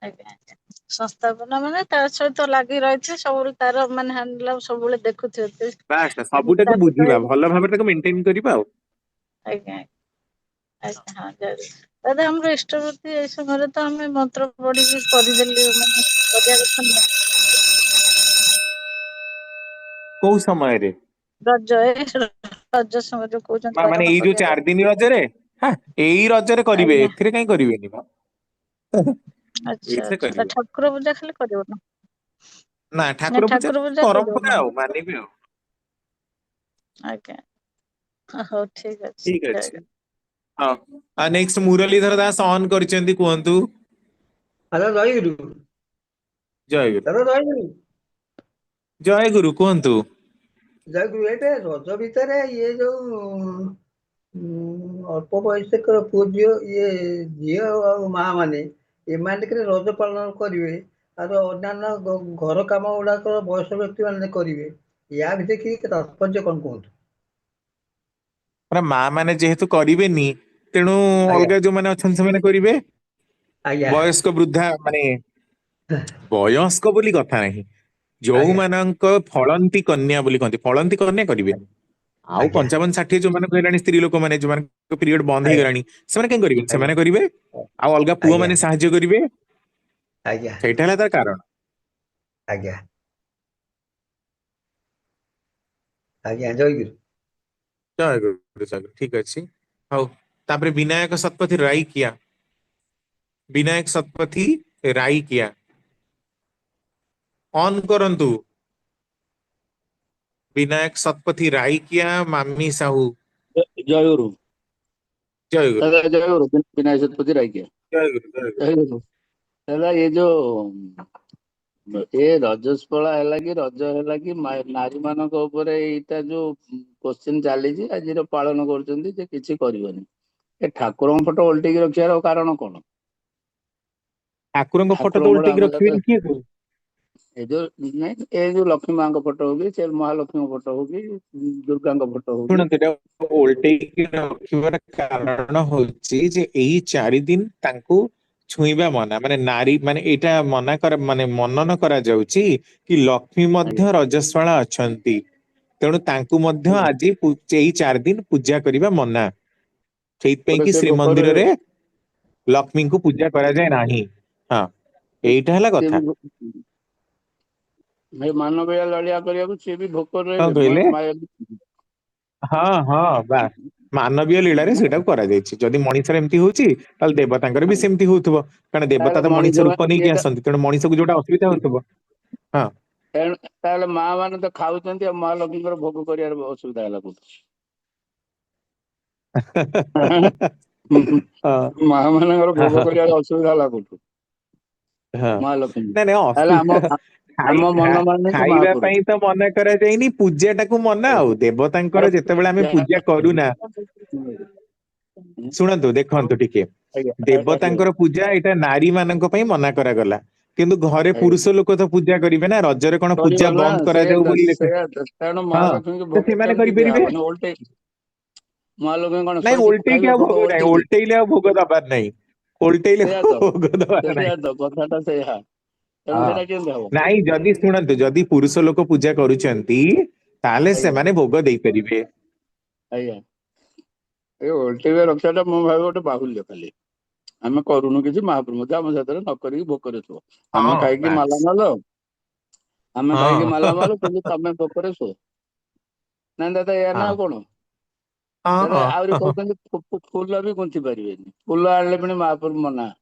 ଆଜ୍ଞା ଆଜ୍ଞା। ସଂସ୍ଥାପନା ମାନେ ତା ସହିତ ଲାଗି ରହିଛି ସବୁ, ତାର ମାନେ ହ୍ୟାଣ୍ଡଲ ସବୁବେଳେ ଦେଖୁଥିବେ। ବାସ୍ ସବୁଟାକୁ ସ୍ଥାପିତ ବୁଝିବା, ହେଇ ଭଲ ଭାବରେ ତାକୁ ମେଣ୍ଟେନ କରିବା ଆଉ। ଆଜ୍ଞା ଆଜ୍ଞା ହଁ ଜୟ। ଦାଦା ଆମର ଇଷ୍ଟପତି ଏଇ ସମୟରେ ତ ଆମେ ମନ୍ତ୍ର ପଢିକି କରିଦେଲି, ମାନେ କରିବା କଥା ନୁହଁ। କୋଉ ସମୟରେ? ରଜ ରଜ ସମୟରେ କହୁଛନ୍ତି ମାନେ ପାଳନ ଏଇ ଯୋଉ କରିବା ପାଇଁ। 4 ଦିନ ରଜରେ? ହା, ଏଇ ରଜରେ କରିବେ, ଆଜ୍ଞା ଏଥିରେ କାଇଁ କରିବେନି ମ। ଆଚ୍ଛା ଏଇଥିରେ ଆଚ୍ଛା, କରିବେ। ଠାକୁର ପୂଜା ଖାଲି କରିବ ନା? ନା ଠାକୁର ପୂଜା ପରମ୍ପରା ଆଉ ମାନିବେ ଆଉ। ଆଜ୍ଞା ହଉ ଠିକ ଅଛି। ଠିକ ଅଛି। ହଁ ଆଉ ନେକ୍ସଟ ମୁରଲୀଧର ଦାସ ଅନ୍ କରିଛନ୍ତି, କୁହନ୍ତୁ। ହ୍ୟାଲୋ ଜୟଗୁରୁ। ଜୟଗୁରୁ, ଦାଦା ଜୟଗୁରୁ। ଜୟଗୁରୁ କୁହନ୍ତୁ। ଜୟଗୁରୁ, ଏଇଟେ ରଜ ଭିତରେ ଇଏ ଯୋଉ ଅଳ୍ପ ବୟସକର ପୁଅ ଝିଅ, ଇଏ ଝିଅ ଆଉ ମା ମାନେ ଏମାନେ ଟିକେ ରଜ ପାଳନ କରିବେ, ଆଉ ଅନ୍ୟାନ୍ୟ ଘର କାମ ଗୁଡାକ ବୟସ ବ୍ୟକ୍ତି ମାନେ କରିବେ, ୟା ଭିତରେ କି ତାତ୍ପର୍ଯ୍ୟ କଣ କୁହନ୍ତୁ? ମା ମାନେ ଯେହେତୁ କରିବେନି, ତେଣୁ ଆଜ୍ଞା ଅଲଗା ଯୋଉମାନେ ଅଛନ୍ତି ସେମାନେ କରିବେ। ଆଜ୍ଞା ବୟସ୍କ ବୃଦ୍ଧା ମାନେ, ବୟସ୍କ ବୋଲି କଥା ନାହିଁ, ଆଜ୍ଞା ଯୋଉମାନଙ୍କ ଫଳନ୍ତି କନ୍ୟା ବୋଲି କହନ୍ତି, ଫଳନ୍ତି କନ୍ୟା କରିବେ। ଆଉ ଆଜ୍ଞା 55-60 ଯୋଉମାନଙ୍କୁ ହେଲାଣି, ସ୍ତ୍ରୀ ଲୋକମାନେ ଯୋଉମାନଙ୍କ ପିରିୟଡ ବନ୍ଦ ଆଜ୍ଞା ହେଇଗଲାଣି, ସେମାନେ କାଇଁ କରିବେନି? ଆଜ୍ଞା ସେମାନେ କରିବେ। ଆଉ ଅଲଗା ପୁଅ ଆଜ୍ଞା ମାନେ ସାହାଯ୍ୟ କରିବେ, ଆଜ୍ଞା ସେଇଟା ହେଲା ତାର କାରଣ। ଆଜ୍ଞା ଆଜ୍ଞା ଜୟଗୁରୁ। ଜୟଗୁରୁ ଜୟଗୁରୁ, ଠିକ ଅଛି। ହଉ ତାପରେ ବିନାୟକ ଶତପଥୀ ରାଇ କିଆ, ବିନାୟକ ଶତପଥୀ ରାଇକିଆ ଅନ୍ କରନ୍ତୁ। विनायक शतपथी राइकिया मामी साहू ଜୟଗୁରୁ जय गुरु ଦାଦା ଜୟଗୁରୁ ବିନାୟ ଶତପଥୀ ରାଇକିଆ जय गुरु जय गुरु। ଜୟଗୁରୁ ଦାଦା ଏ ଯୋଉ ଏ ରଜସ୍ପଳା ହେଲା କି ରଜ ହେଲା କି ନାରୀ ମାନଙ୍କ ଉପରେ ଏଇଟା ଯୋଉ କୋଶ୍ଚିନ୍ ଚାଲିଛି ଆଜିର ପାଳନ କରୁଛନ୍ତି ଯେ କିଛି କରିବନି ଏ ଠାକୁରଙ୍କ ଫଟୋ ଓଲଟେଇକି ରଖିବାର କାରଣ କଣ? ଠାକୁରଙ୍କ ଫଟୋ ତ ଠାକୁରଙ୍କର ଉଲ୍ଟେକି ଆମେ ରଖିବେନି କିଏ କହିବ? ଏ ଯୋଉ ନାଇଁ ଏ ଯୋଉ ଲକ୍ଷ୍ମୀ ମାଙ୍କ ଫଟୋ ହଉ କି ସେ ମହାଲକ୍ଷ୍ମୀଙ୍କ ଫଟୋ ହଉ କି ଦୁର୍ଗାଙ୍କ ଫଟୋ ହଉ କି ଶୁଣନ୍ତୁ, ଏଇଟା ଓଲଟେଇକି ରଖିବାର କାରଣ ହଉଛି ଯେ ଏଇ 4 ଦିନ ତାଙ୍କୁ ଛୁଇଁବା ମନା, ମାନେ ନାରୀ ମାନେ ଏଇଟା ମନା କର ମାନେ ମନନ କରାଯାଉଛି କି ଲକ୍ଷ୍ମୀ ମଧ୍ୟ ଆଜ୍ଞା ରଜସ୍ୱଳା ଅଛନ୍ତି, ତେଣୁ ତାଙ୍କୁ ମଧ୍ୟ ଆଜ୍ଞା ଆଜି ଏଇ 4 ଦିନ ପୂଜା କରିବା ମନା। ସେଇଥିପାଇଁ ଗୋଟେ କି ସେ ଭୋକରେ ଶ୍ରୀମନ୍ଦିରରେ ଲକ୍ଷ୍ମୀଙ୍କୁ ପୂଜା କରାଯାଏ ନାହିଁ। ହଁ, ଏଇଟା ହେଲା ସିଏ କଥା। ବି ଭାଇ ମାନବୀୟ ଲଢିଆ କରିବାକୁ ସିଏ ବି ଭୋକରେ କଣ ରହିବେ କହିଲେ? ହଁ ହଁ, ବାସ୍ ମାନବୀୟ ଲୀଳାରେ ସେଇଟାକୁ କରାଯାଇଛି। ଯଦି ମଣିଷର ଏମିତି ହଉଛି ତାହେଲେ ଦେବତାଙ୍କର ବି ସେମିତି ହଉଥିବ, କାରଣ ଦେବତା ତାହେଲେ ତ ମଣିଷ ମଣିଷ ରୂପ ନେଇକି ଇଏଟା ଆସନ୍ତି, ତେଣୁ ମଣିଷକୁ ଯୋଉଟା ଅସୁବିଧା ହଉଥିବ। ହଁ ତାହେଲେ ମା ମାନେ ତ ଖାଉଛନ୍ତି ଆଉ ମହାଲକ୍ଷ୍ମୀଙ୍କର ଭୋଗ କରିବାର ଅସୁବିଧା ହେଲା କୋଉଠି? ହଁ ମା ମାନଙ୍କର ଭୋଗ କରିବାର ଅସୁବିଧା ହେଲା କୋଉଠୁ? ହଁ, ମହାଲକ୍ଷ୍ମୀ ନାଇଁ ନାଇଁ, ତାହେଲେ ଅସୁବିଧା ଆମ ମନ ମାନୁଛି ଖାଇବା ମହାପୁରୁ ପାଇଁ ତ ମନା କରାଯାଇନି, ପୂଜା ଟାକୁ ମନା। ଆଉ ଦେବତାଙ୍କର ଆରେ ଯେତେବେଳେ ଆମେ ପୂଜା କରୁନା, ଶୁଣନ୍ତୁ ଦେଖନ୍ତୁ ଟିକେ, ଆଜ୍ଞା ଆଜ୍ଞା ଦେବତାଙ୍କର ପୂଜା ଏଇଟା ନାରୀ ମାନଙ୍କ ପାଇଁ ମନା କରାଗଲା, କିନ୍ତୁ ଘରେ ଆଜ୍ଞା ପୁରୁଷ ଲୋକ ତ ପୂଜା କରିବେ ନା। ରଜରେ କଣ ପୂଜା କରିବ ନା ବନ୍ଦ ସେ କରାଯାଉ ବୋଲି ଲେଖା? ସେଇଆ କାରଣ ହଁ, ମହାଲକ୍ଷ୍ମୀଙ୍କୁ ତ ଭୋଗ ସେମାନେ କେମିତି କରିପାରିବେ। ଦିଆହବନି ଓଲଟେଇ ମହାଲକ୍ଷ୍ମୀ କଣ ନାଇଁ, ଶହୀଦ ଓଲଟେଇକି ଖାଇବେ ଆଉ ଭୋଗ ଭୋଗ ନାହିଁ, ଓଲଟେଇକି ଓଲଟେଇଲେ ଆଉ ଭୋଗ ଦବାର ନାହିଁ। ଓଲଟେଇଲେ ସେଇଆ ତ ଭୋଗ ଦବାର ନାହିଁ। ସେଇଆ ତ କଥାଟା ସେଇଆ ତେଣୁ ହଁ, ସେଇଟା କେମିତି ହବ? ନାଇଁ, ଯଦି ଶୁଣନ୍ତୁ, ଯଦି ପୁରୁଷ ଲୋକ ପୂଜା କରୁଛନ୍ତି ତାହେଲେ ଆଜ୍ଞା ସେମାନେ ଭୋଗ ଦେଇପାରିବେ। ଆଜ୍ଞା, ଏ ଓଲଟେଇବା ରକ୍ଷା ଟା ମୁଁ ଭାବେ ଗୋଟେ ବାହୁଲ୍ୟ ଖାଲି। ଆମେ କରୁନୁ କିଛି, ମହାପ୍ରଭୁ ମଧ୍ୟ ଆମ ସାଥିରେ ନ କରିକି ଭୋକରେ ଶୁଅ। ଆମେ ହଁ ଖାଇକି ବାସ୍। ମାଲାମାଲ ଆମେ ଖାଇକି ହଁ ମାଲାମାଲ କିନ୍ତୁ ତମେ ଭୋକରେ ଶୁଅ। ନାଇଁ ଦାଦା ଏଇଆ ନା ହଁ ଆଉ କଣ? ହଁ ଦାଦା ଆହୁରି ହଁ। କହୁଛନ୍ତି ଫୁଲ ବି ଗୁନ୍ଥି ପାରିବେନି, ଫୁଲ ଆଣିଲେ ପୁଣି ମହାପ୍ରଭୁ ମନା।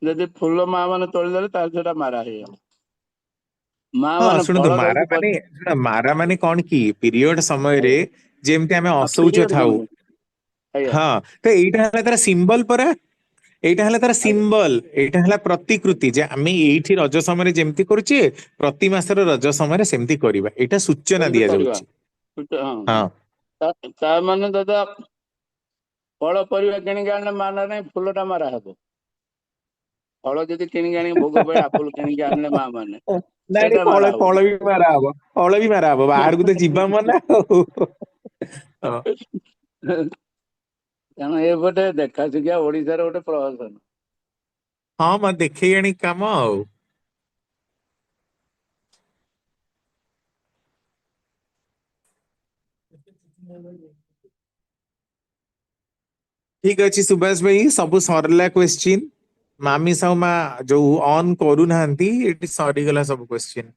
ଯଦି ଫୁଲ ମା ମାନେ ତୋଳିଦେଲେ ତାହେଲେ ସେଟା ମାରା ହେଇଗଲା। ମା ହଁ, ମାନେ ଶୁଣନ୍ତୁ, ଫଳ ମାରା ଧରିକି ମାନେ ମାରା ମାନେ କଣ କି ପିରିୟଡ ସମୟରେ ଆଜ୍ଞା ଯେମିତି ଆମେ ଅଶୌଚ ପିରିୟଡ ଥାଉ। ସମୟରେ ଆଜ୍ଞା ହଁ, ତ ଏଇଟା ହେଲା ତାର ସିମ୍ବଲ ପରା। ଏଇଟା ହେଲା ତାର ଆଜ୍ଞା ସିମ୍ବଲ, ଏଇଟା ହେଲା ପ୍ରତିକୃତି ଯେ ଆମେ ଏଇଠି ରଜ ସମୟରେ ଯେମିତି କରୁଛେ ପ୍ରତି ମାସର ରଜ ସମୟରେ ସେମିତି କରିବା। ଏଇଟା ସୂଚନା ସେମିତି କରିବା ଦିଆଯାଉଛି। ହଁ ତା ମାନେ ଦାଦା ଫଳ ପରିବା କିଣିକି ଆଣିଲେ ମାନା ନାହିଁ, ଫୁଲ ଟା ମାରା ହବ। ଫଳ ଯଦି କିଣିକି ଆଣିକି ଭୋଗ ପାଇଁ ଆପଲ କିଣିକି ଆଣିଲେ ମା ମାନେ ନାଇଁ ନାଇଁ, ସେଇଟା ଫଳ ମାରା ଫଳ ହବନି। ବି ମାରା ହବ, ଫଳ ବି ମାରା ହବ, ବାହାରକୁ ତ ଯିବା ମନା ଆଉ। ହଁ ତେଣୁ ଏ ଗୋଟେ ଦେଖା ଶିଖିଆ ଓଡିଶାର ଗୋଟେ ପ୍ରହସନ। ହଁ, ମ ଦେଖେଇ ଆଣି କାମ ଆଉ। ଠିକ ଅଛି ସୁଭାଷ ଭାଇ, ସବୁ ସରିଲା କ୍ୱେଶ୍ଚିନ୍। ମାମି ସାହୁ ମା ଯୋଉ ଅନ୍ କରୁନାହାନ୍ତି, ଏଠି ସରିଗଲା ସବୁ କ୍ୱେଶ୍ଚିନ୍।